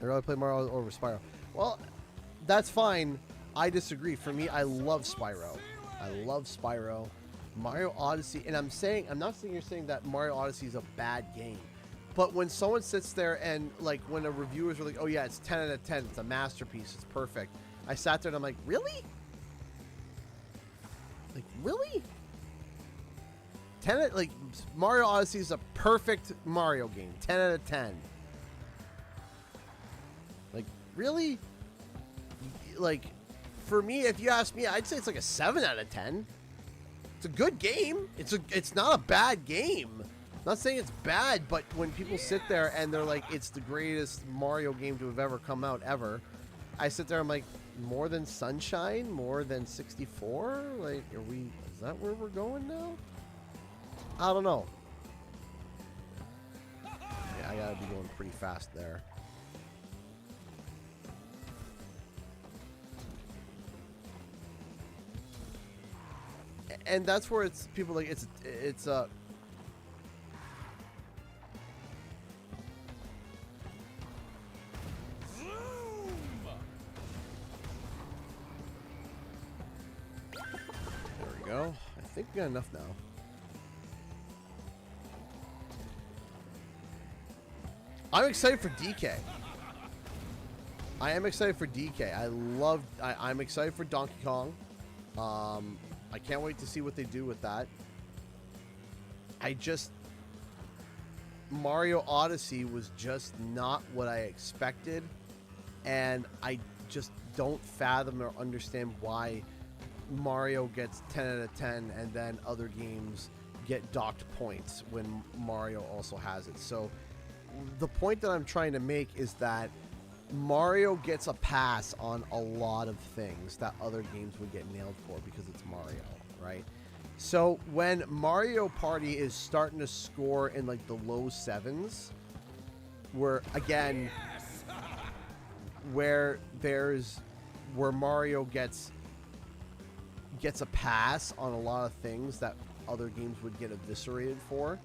I'd rather play Mario over Spyro. Well, that's fine. I disagree. For me, I love Spyro. I love Spyro. Mario Odyssey, and I'm not saying you're saying that Mario Odyssey is a bad game. But when someone sits there and, like, when a reviewers are like, oh yeah, it's 10 out of 10, it's a masterpiece, it's perfect. I sat there and I'm like, really? Like, really? Mario Odyssey is a perfect Mario game. 10 out of 10. Like, really? Like, for me, if you ask me, I'd say it's like a 7 out of 10. It's a good game. It's not a bad game. I'm not saying it's bad, but when people sit there and they're like, it's the greatest Mario game to have ever come out ever, I sit there, I'm like, more than Sunshine? More than 64? Like, is that where we're going now? I don't know. Yeah, I gotta be going pretty fast there. And that's where it's people like it's there we go. I think we got enough now. I'm excited for DK. I am excited for DK. I'm excited for Donkey Kong. I can't wait to see what they do with that. Mario Odyssey was just not what I expected, and I just don't fathom or understand why Mario gets 10 out of 10 and then other games get docked points when Mario also has it. So the point that I'm trying to make is that Mario gets a pass on a lot of things that other games would get nailed for because it's Mario, right? So when Mario Party is starting to score in like the low 7s, where again, where Mario gets a pass on a lot of things that other games would get eviscerated for.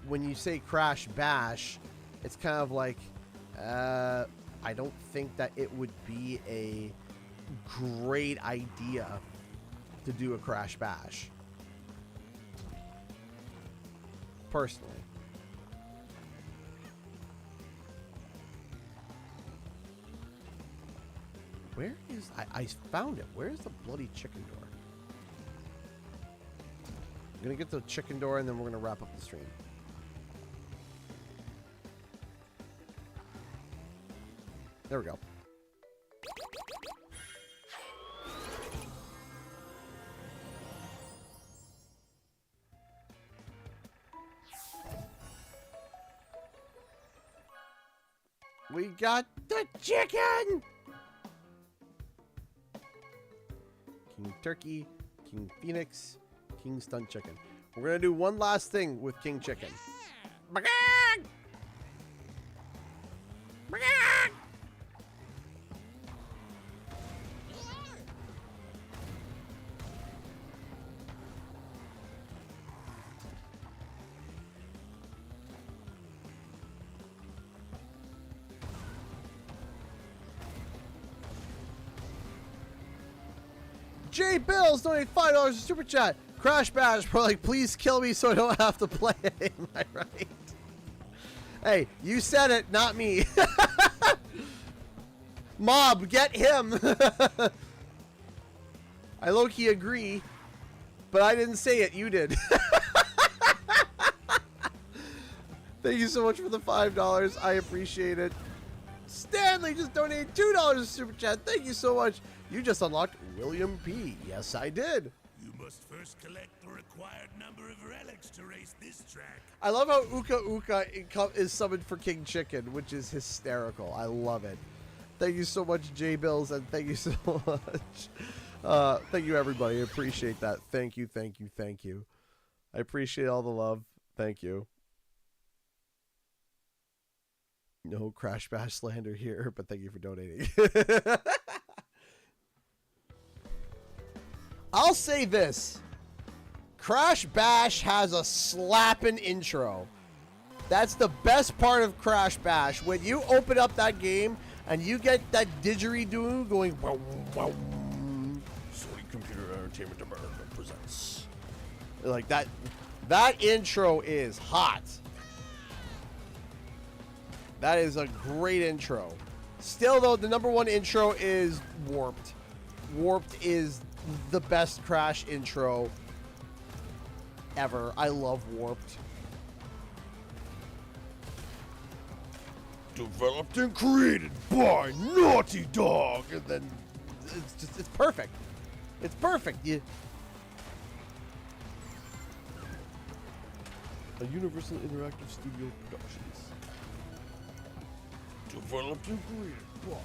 When you say Crash Bash, it's kind of like, I don't think that it would be a great idea to do a Crash Bash. Personally. Where is... I found it. Where's the bloody chicken door? I'm going to get the chicken door and then we're going to wrap up the stream. There we go. We got the chicken! King Turkey, King Phoenix, King Stunt Chicken. We're gonna do one last thing with King Chicken. Jay Bills donated $5 to Super Chat. Crash Bash, we're like, please kill me so I don't have to play it. Am I right? Hey, you said it, not me. Mob, get him. I low-key agree, but I didn't say it. You did. Thank you so much for the $5. I appreciate it. Stanley just donated $2 to Super Chat. Thank you so much. You just unlocked William P. Yes, I did. You must first collect the required number of relics to race this track. I love how Uka Uka is summoned for King Chicken, which is hysterical. I love it. Thank you so much, J Bills, and thank you so much. Thank you, everybody. I appreciate that. Thank you, thank you, thank you. I appreciate all the love. Thank you. No Crash Bash slander here, but thank you for donating. I'll say this. Crash Bash has a slapping intro. That's the best part of Crash Bash. When you open up that game and you get that didgeridoo going, wow, wow. Sony Computer Entertainment America presents. Like that intro is hot. That is a great intro. Still though, the #1 intro is Warped. Warped is the best Crash intro ever. I love Warped. Developed and created by Naughty Dog. And then it's perfect. It's perfect. A Universal Interactive Studio Productions. Developed and created by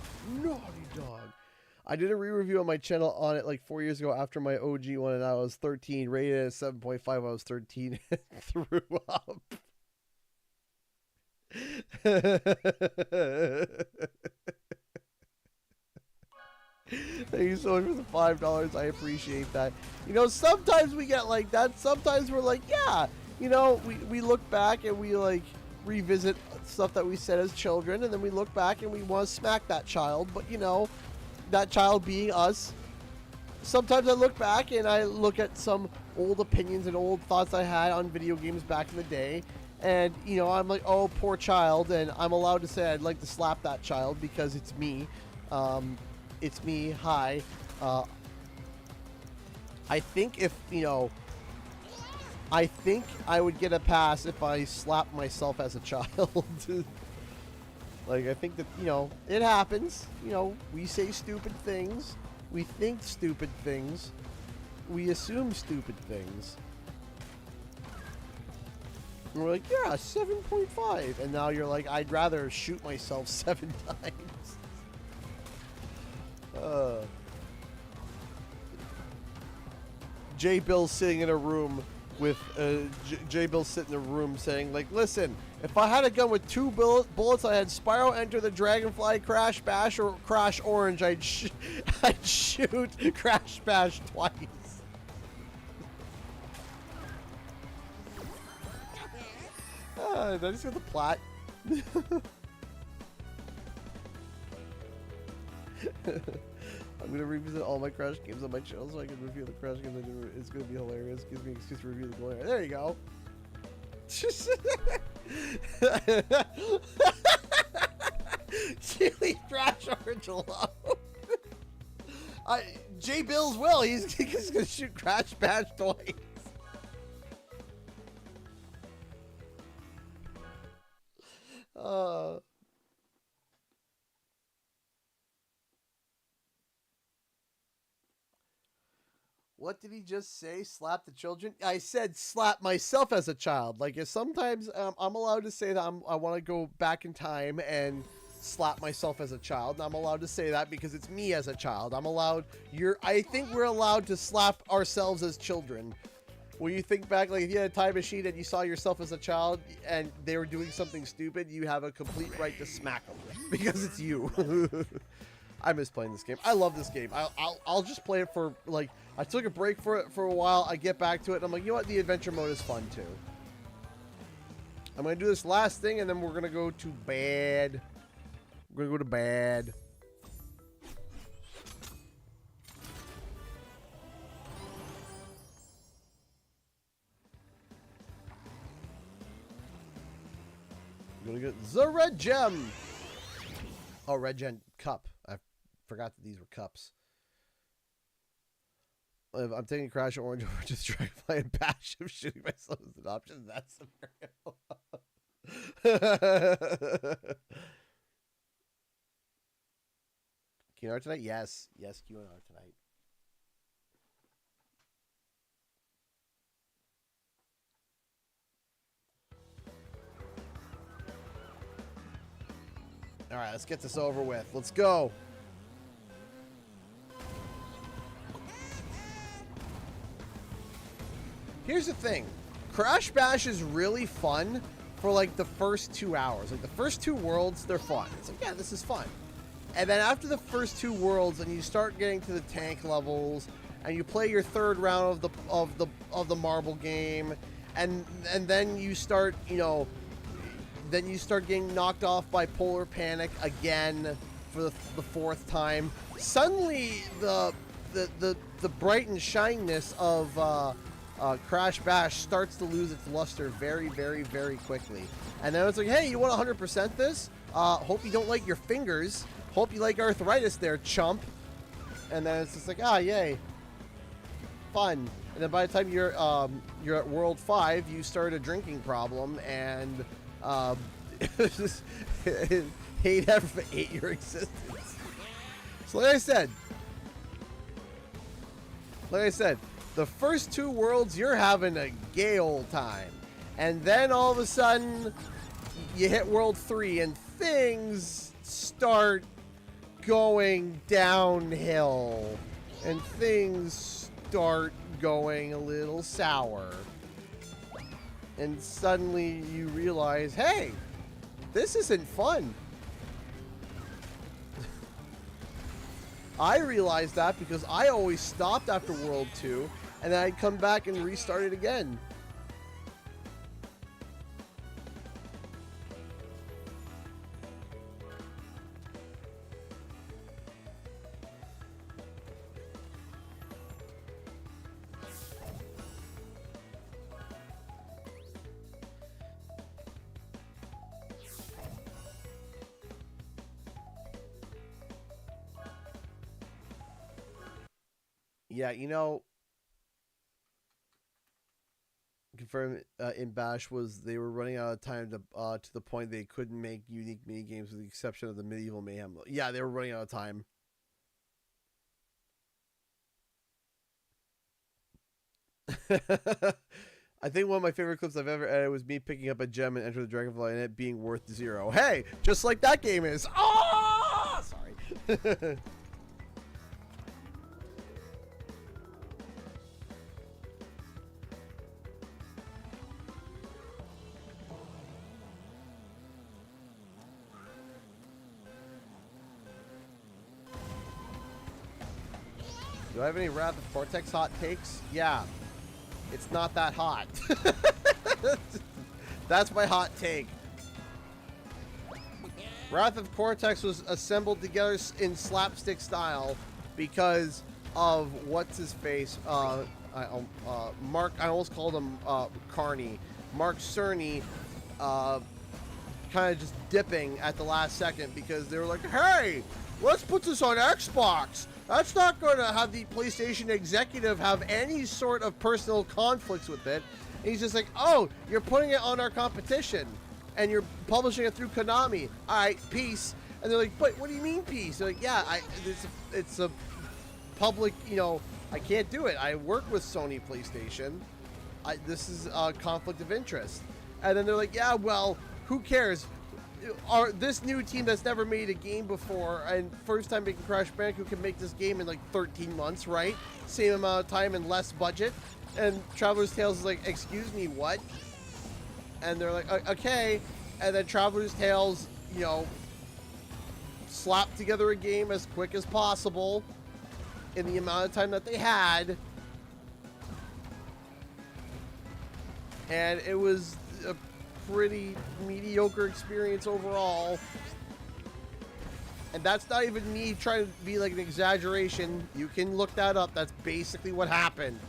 Naughty Dog. I did a re-review on my channel on it like 4 years ago after my OG one, and I was 13, rated at 7.5. I was 13 and threw up. Thank you so much for the $5. I appreciate that. You know, sometimes we get like that. Sometimes we're like, yeah, you know, we look back and we like revisit stuff that we said as children, and then we look back and we want to smack that child, but you know, that child being us. Sometimes I look back and I look at some old opinions and old thoughts I had on video games back in the day, and you know, I'm like, oh, poor child, and I'm allowed to say I'd like to slap that child because it's me. It's me. Hi. I think if, you know, I think I would get a pass if I slapped myself as a child. Like, I think that, you know, it happens. You know, we say stupid things. We think stupid things. We assume stupid things. And we're like, yeah, 7.5. And now you're like, I'd rather shoot myself 7 times. J. Bill sitting in a room with J. Bill sitting in a room saying, like, listen, if I had a gun with 2 bullets, I had Spyro enter the Dragonfly, Crash Bash, or Crash Orange, I'd shoot Crash Bash twice. Did I just get the plot? I'm gonna revisit all my Crash games on my channel so I can review the Crash games. It's gonna be hilarious. Gives me an excuse to review the glory. There you go. You leave Crash Orange alone. J. Bills will. He's gonna shoot Crash Bash twice. What did he just say? Slap the children? I said slap myself as a child. Like, if sometimes I'm allowed to say that I want to go back in time and slap myself as a child. And I'm allowed to say that because it's me as a child. I'm allowed. I think we're allowed to slap ourselves as children. When you think back, like if you had a time machine and you saw yourself as a child and they were doing something stupid, you have a complete right to smack them because it's you. I miss playing this game. I love this game. I'll just play it for, like, I took a break for it for a while. I get back to it and I'm like, you know what? The adventure mode is fun too. I'm going to do this last thing and then we're going to go to bed. We're going to go to bed. I'm going to get the red gem. Oh, red gem cup. I forgot that these were cups. I'm taking Crash Orange over to Dragonfly and Bash. I'm shooting myself as an option. That's scenario. Q&R tonight? Yes. Yes, Q&R tonight. All right, let's get this over with. Let's go. Here's the thing. Crash Bash is really fun for like the first 2 hours. Like the first 2 worlds, they're fun. It's like, yeah, this is fun. And then after the first 2 worlds and you start getting to the tank levels and you play your 3rd round of the marble game and then you start, you know, then you start getting knocked off by Polar Panic again for the 4th time. Suddenly the bright and shininess of Crash Bash starts to lose its luster very, very, very quickly. And then it's like, hey, you want 100% this? Hope you don't like your fingers. Hope you like arthritis there, chump. And then it's just like, ah, yay. Fun. And then by the time you're at World 5, you start a drinking problem and hate your existence. So like I said, the first 2 worlds, you're having a gay old time. And then all of a sudden, you hit World 3 and things start going downhill. And things start going a little sour. And suddenly you realize, hey, this isn't fun. I realized that because I always stopped after World 2, and then I'd come back and restart it again. Yeah, you know, confirmed in Bash was they were running out of time to the point they couldn't make unique mini games with the exception of the Medieval Mayhem. Yeah, they were running out of time. I think one of my favorite clips I've ever edited was me picking up a gem and Enter the Dragonfly and it being worth 0. Hey, just like that game is. Oh, sorry. Do I have any Wrath of Cortex hot takes? Yeah. It's not that hot. That's my hot take. Wrath of Cortex was assembled together in slapstick style because of what's his face. Mark. I almost called him Carney. Mark Cerny. Kind of just dipping at the last second because they were like, "Hey, let's put this on Xbox." That's not going to have the PlayStation executive have any sort of personal conflicts with it. And he's just like, "Oh, you're putting it on our competition, and you're publishing it through Konami. All right, peace." And they're like, "But what do you mean peace?" They're like, "Yeah, it's a public, you know, I can't do it. I work with Sony PlayStation. This is a conflict of interest." And then they're like, "Yeah, well, who cares? This new team that's never made a game before and first time making Crash Bandicoot can make this game in like 13 months, right? Same amount of time and less budget." And Traveler's Tales is like, "Excuse me, what?" And they're like, "Okay." And then Traveler's Tales, you know, slapped together a game as quick as possible in the amount of time that they had. And it was a pretty mediocre experience overall. And that's not even me trying to be like an exaggeration. You can look that up. That's basically what happened.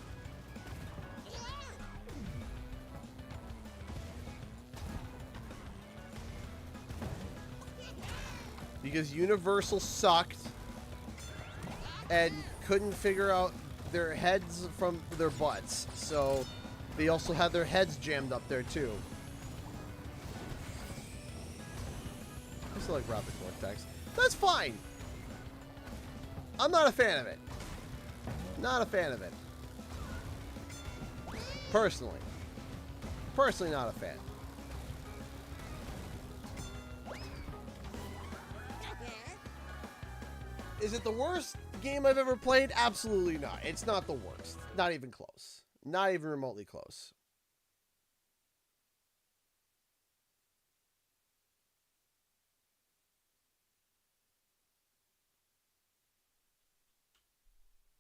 Because Universal sucked and couldn't figure out their heads from their butts. So they also had their heads jammed up there too. I still like Wrath of Cortex. That's fine. I'm not a fan of it. Not a fan of it. Personally. Personally not a fan. Is it the worst game I've ever played? Absolutely not. It's not the worst. Not even close. Not even remotely close.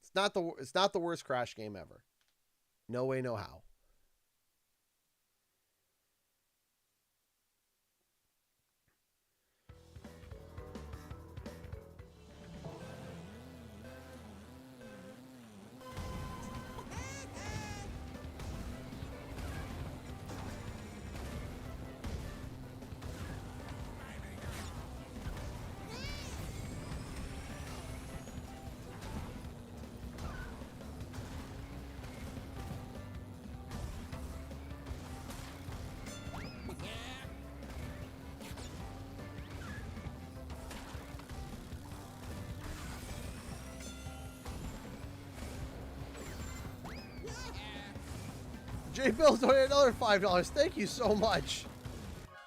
It's not the worst Crash game ever. No way, no how. J Bill's donated another $5. Thank you so much.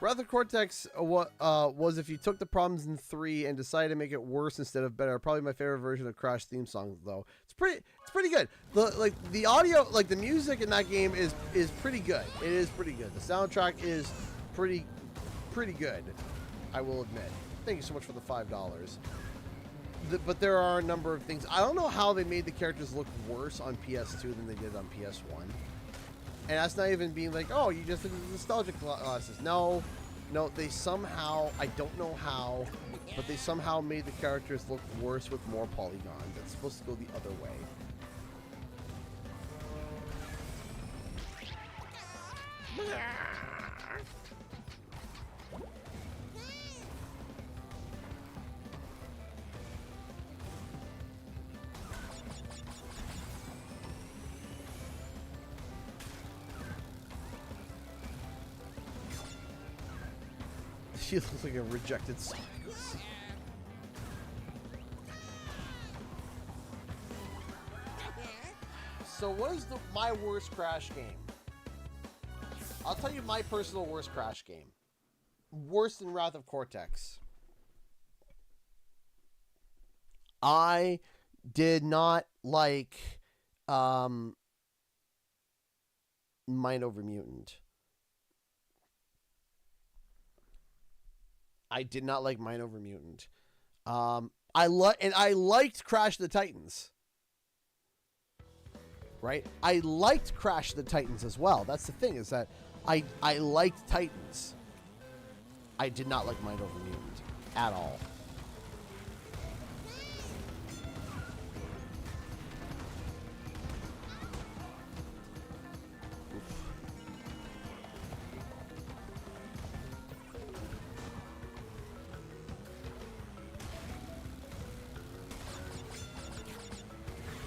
Wrath of Cortex was if you took the problems in 3 and decided to make it worse instead of better. Probably my favorite version of Crash theme song though. It's pretty good. The audio, like the music in that game is pretty good. It is pretty good. The soundtrack is pretty good. I will admit. Thank you so much for the $5. But there are a number of things. I don't know how they made the characters look worse on PS2 than they did on PS1. And that's not even being like, oh, you just did the nostalgic glasses. No, they somehow, I don't know how, but they somehow made the characters look worse with more polygons. It's supposed to go the other way. She looks like a rejected song. So what is my worst Crash game? I'll tell you my personal worst Crash game. Worse than Wrath of Cortex. I did not like Mind Over Mutant. I did not like Mind Over Mutant. I liked Crash of the Titans. right? I liked Crash of the Titans as well. That's the thing, is that I liked Titans. I did not like Mind Over Mutant at all.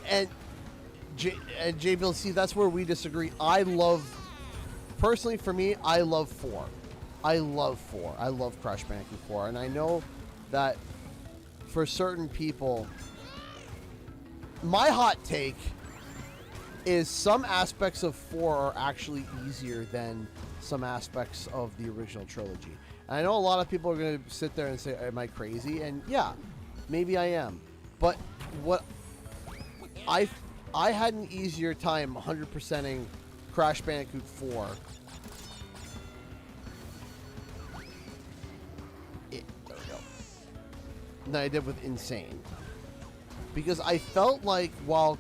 And J Bill, see, that's where we disagree. Personally for me, I love 4. I love 4. I love Crash Bandicoot 4. And I know that for certain people, my hot take is some aspects of 4 are actually easier than some aspects of the original trilogy. And I know a lot of people are going to sit there and say, am I crazy? And yeah, maybe I am. But what I had an easier time 100%ing Crash Bandicoot 4. There we go. Than I did with Insane. Because I felt like, while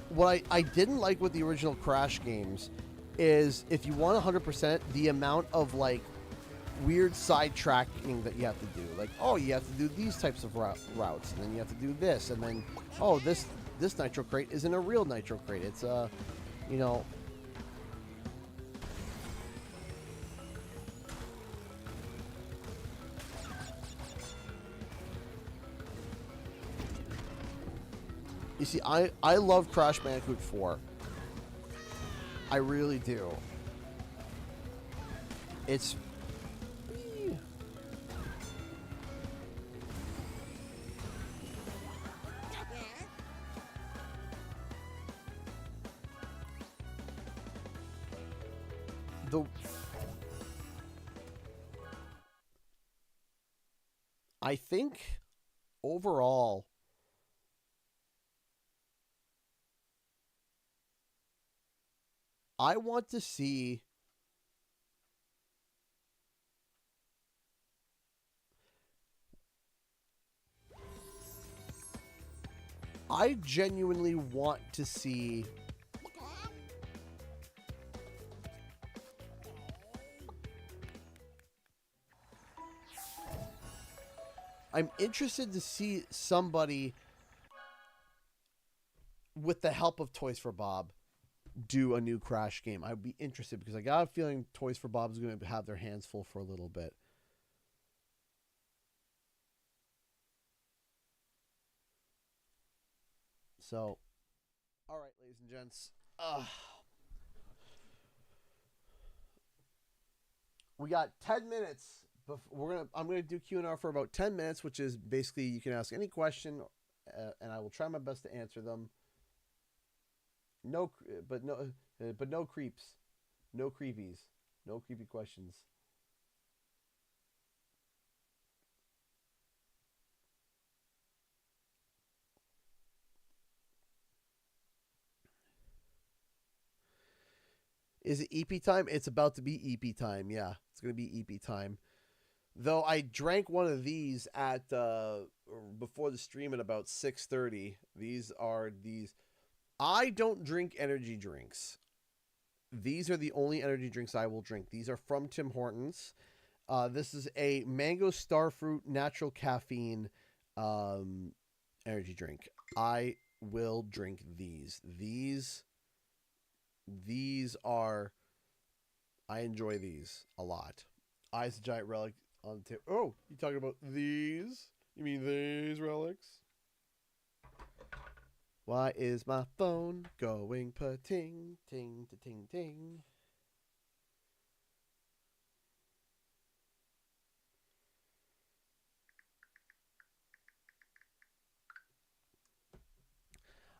what I didn't like with the original Crash games is, if you want 100%, the amount of like weird sidetracking that you have to do. Like, oh, you have to do these types of routes, and then you have to do this, and then, oh, this nitro crate isn't a real nitro crate. It's you know. You see, I love Crash Bandicoot 4. I really do. It's... I think overall, I want to see I genuinely want to see I'm interested to see somebody, with the help of Toys for Bob, do a new Crash game. I'd be interested, because I got a feeling Toys for Bob is going to have their hands full for a little bit. So, all right, ladies and gents. We got 10 minutes. I'm gonna do Q&R for about 10 minutes, which is basically you can ask any question, and I will try my best to answer them. No creeps, no creepies, no creepy questions. Is it EP time? It's about to be EP time. Yeah, it's gonna be EP time. Though I drank one of these at before the stream at about 6:30. These are these. I don't drink energy drinks. These are the only energy drinks I will drink. These are from Tim Hortons. This is a mango starfruit natural caffeine energy drink. I will drink these. These are. I enjoy these a lot. Ice Giant Relic on the table. Oh, you talking about these? You mean these relics? Why is my phone going pa-ting, ting, to ting, ting?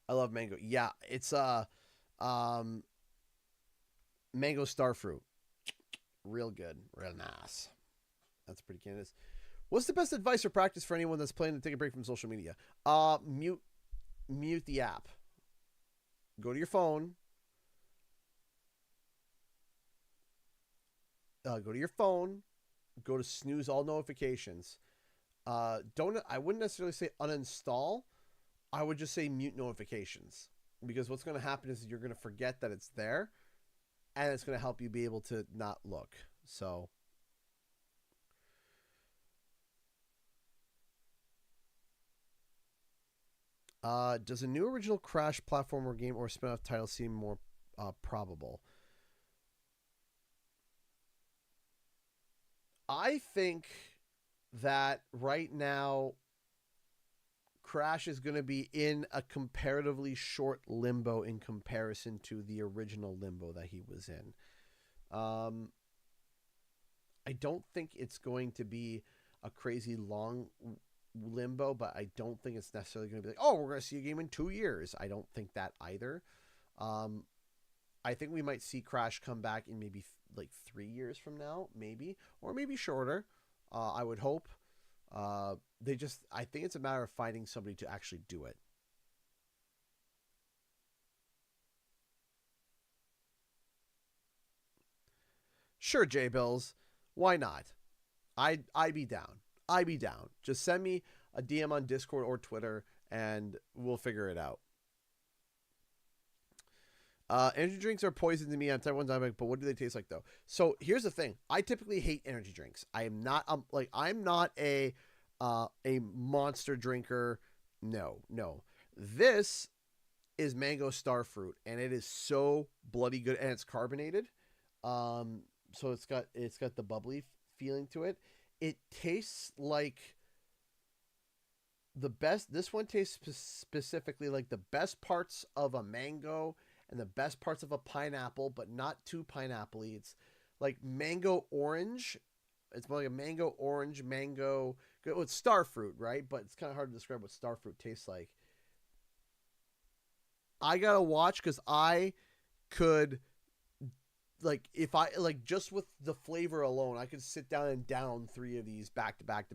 I love mango. Yeah, it's mango starfruit. Real good, real nice. That's pretty candid. What's the best advice or practice for anyone that's planning to take a break from social media? Mute the app. Go to your phone. Go to your phone. Go to snooze all notifications. I wouldn't necessarily say uninstall. I would just say mute notifications. because what's going to happen is you're going to forget that it's there, and it's going to help you be able to not look. So does a new original Crash platformer game or spin-off title seem more probable? I think that right now Crash is going to be in a comparatively short limbo in comparison to the original limbo that he was in. I don't think it's going to be a crazy long limbo, but I don't think it's necessarily going to be like, oh, we're going to see a game in 2 years. I don't think that either. I think we might see Crash come back in maybe like 3 years from now, maybe, or maybe shorter. I would hope. I think it's a matter of finding somebody to actually do it. Sure, J Bills. Why not? I'd be down. I'd be down. Just send me a DM on Discord or Twitter, and we'll figure it out. Energy drinks are poison to me. I'm type 1 diabetic, but what do they taste like though? So here's the thing. I typically hate energy drinks. I am not I'm not a monster drinker. No. This is mango starfruit, and it is so bloody good, and it's carbonated. So it's got the bubbly feeling to it. It tastes like the best. This one tastes specifically like the best parts of a mango and the best parts of a pineapple, but not too pineapple-y. It's like mango orange. It's more like a mango orange, mango. Well, it's starfruit, right? But it's kind of hard to describe what starfruit tastes like. I gotta watch because I could, like, if I like just with the flavor alone, I could sit down and down 3 of these back to back,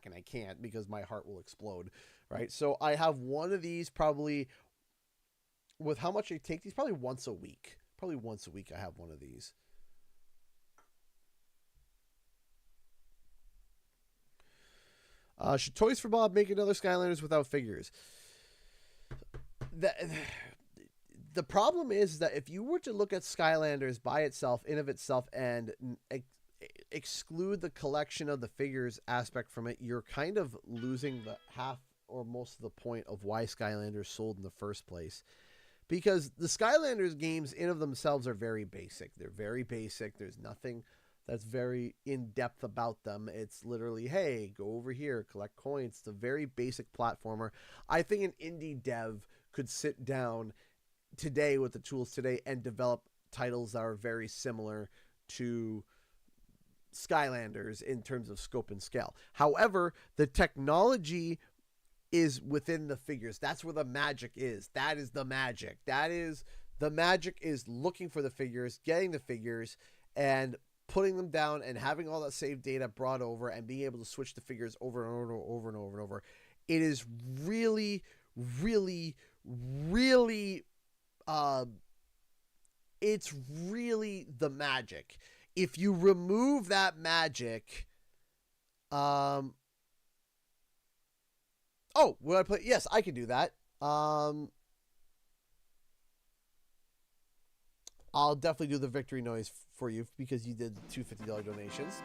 and I can't because my heart will explode, right? So I have one of these probably. With how much I take these, probably once a week. Probably once a week I have one of these. Should Toys for Bob make another Skylanders without figures? The problem is that if you were to look at Skylanders by itself, in of itself, and exclude the collection of the figures aspect from it, you're kind of losing the half or most of the point of why Skylanders sold in the first place. Because the Skylanders games in of themselves are very basic. They're very basic. There's nothing that's very in-depth about them. It's literally, hey, go over here, collect coins. It's a very basic platformer. I think an indie dev could sit down today with the tools today and develop titles that are very similar to Skylanders in terms of scope and scale. However, the technology is within the figures. That's where the magic is. That is the magic. The magic is looking for the figures, getting the figures, and putting them down and having all that saved data brought over and being able to switch the figures over and over and over and over and over. It is really, really, really, it's really the magic. If you remove that magic, oh, will I play? Yes, I can do that. I'll definitely do the victory noise for you because you did 2 $50 donations.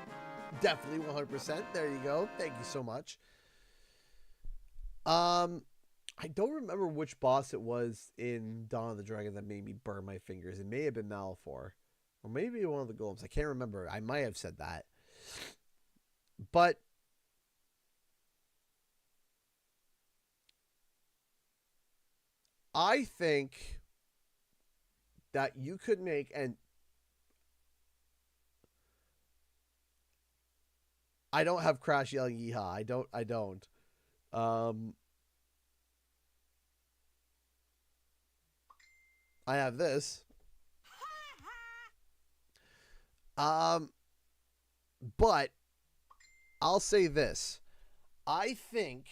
Definitely 100%. There you go. Thank you so much. I don't remember which boss it was in Dawn of the Dragon that made me burn my fingers. It may have been Malfor. Or maybe one of the golems. I can't remember. I might have said that. But I think that you could make, and I don't have Crash yelling yeehaw. I don't. I have this. But I'll say this. I think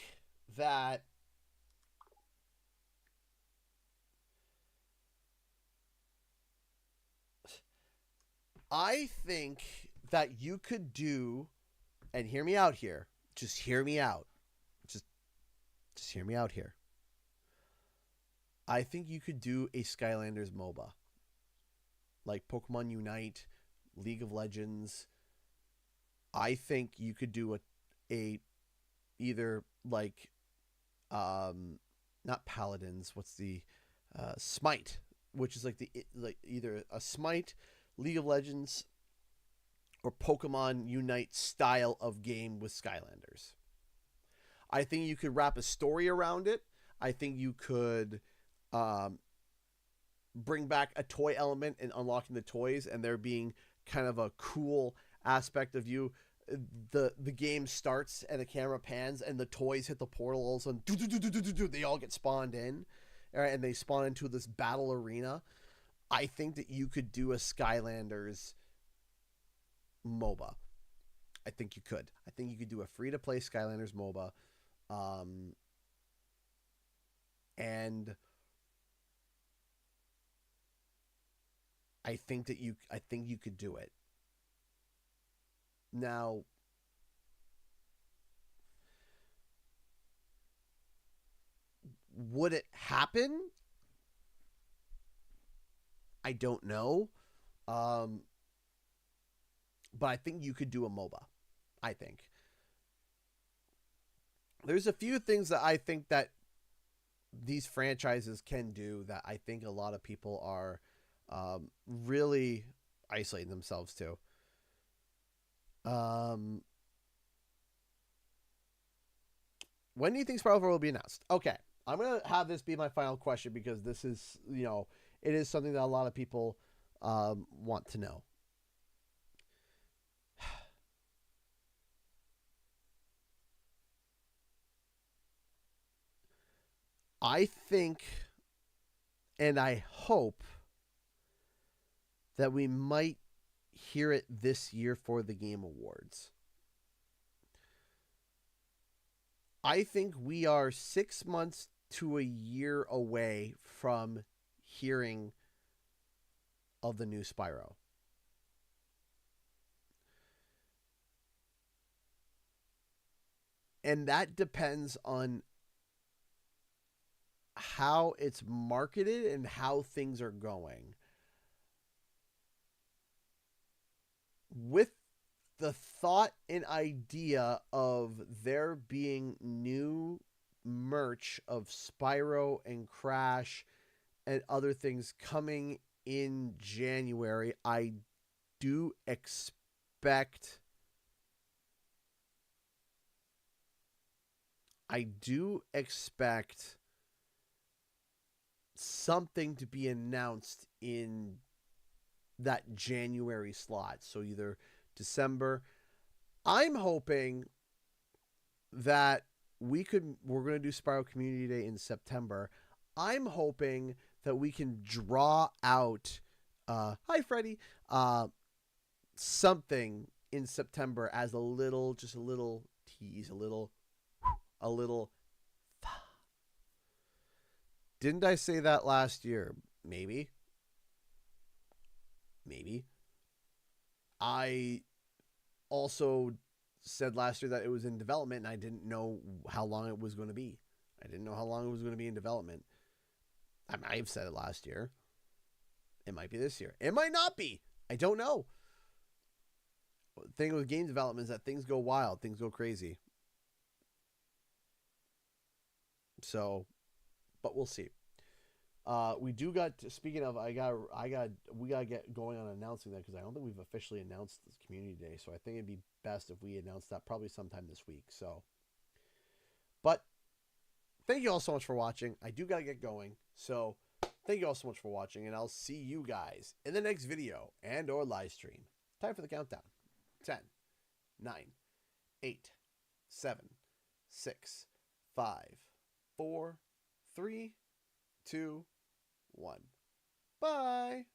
that you could do, and hear me out here. Just hear me out. Just hear me out here. I think you could do a Skylanders MOBA. Like Pokemon Unite, League of Legends. I think you could do a either like not Paladins, what's the Smite, which is like either a Smite, League of Legends, or Pokemon Unite style of game with Skylanders. I think you could wrap a story around it. I think you could bring back a toy element and unlocking the toys, and there being kind of a cool aspect of you. The game starts and the camera pans and the toys hit the portal. All of a sudden, they all get spawned in, and they spawn into this battle arena. I think that you could do a Skylanders MOBA. I think you could. I think you could do a free-to-play Skylanders MOBA. And I think you could do it. Now, would it happen? I don't know. But I think you could do a MOBA. I think. There's a few things that I think that these franchises can do that I think a lot of people are really isolating themselves to. When do you think Spiral 4 will be announced? Okay, I'm going to have this be my final question because this is, it is something that a lot of people want to know. I think and I hope that we might hear it this year for the Game Awards. I think we are 6 months to a year away from hearing of the new Spyro. And that depends on how it's marketed and how things are going. With the thought and idea of there being new merch of Spyro and Crash and other things coming in January, I do expect something to be announced in that January slot. So either December. I'm hoping that we're going to do Spyro Community Day in September. I'm hoping that we can draw out hi Freddie, something in September as a little tease, a little Didn't I say that last year? Maybe. I also said last year that it was in development and I didn't know how long it was going to be. I didn't know how long it was going to be in development. I might have said it last year. It might be this year. It might not be. I don't know. The thing with game development is that things go wild. Things go crazy. So, but we'll see. We do got, speaking of, we gotta get going on announcing that because I don't think we've officially announced this community day. So I think it'd be best if we announce that probably sometime this week. So, but thank you all so much for watching. I do gotta get going. So thank you all so much for watching, and I'll see you guys in the next video and or live stream. Time for the countdown. 10, 9, 8, 7, 6, 5, 4, 3, 2, 1. Bye.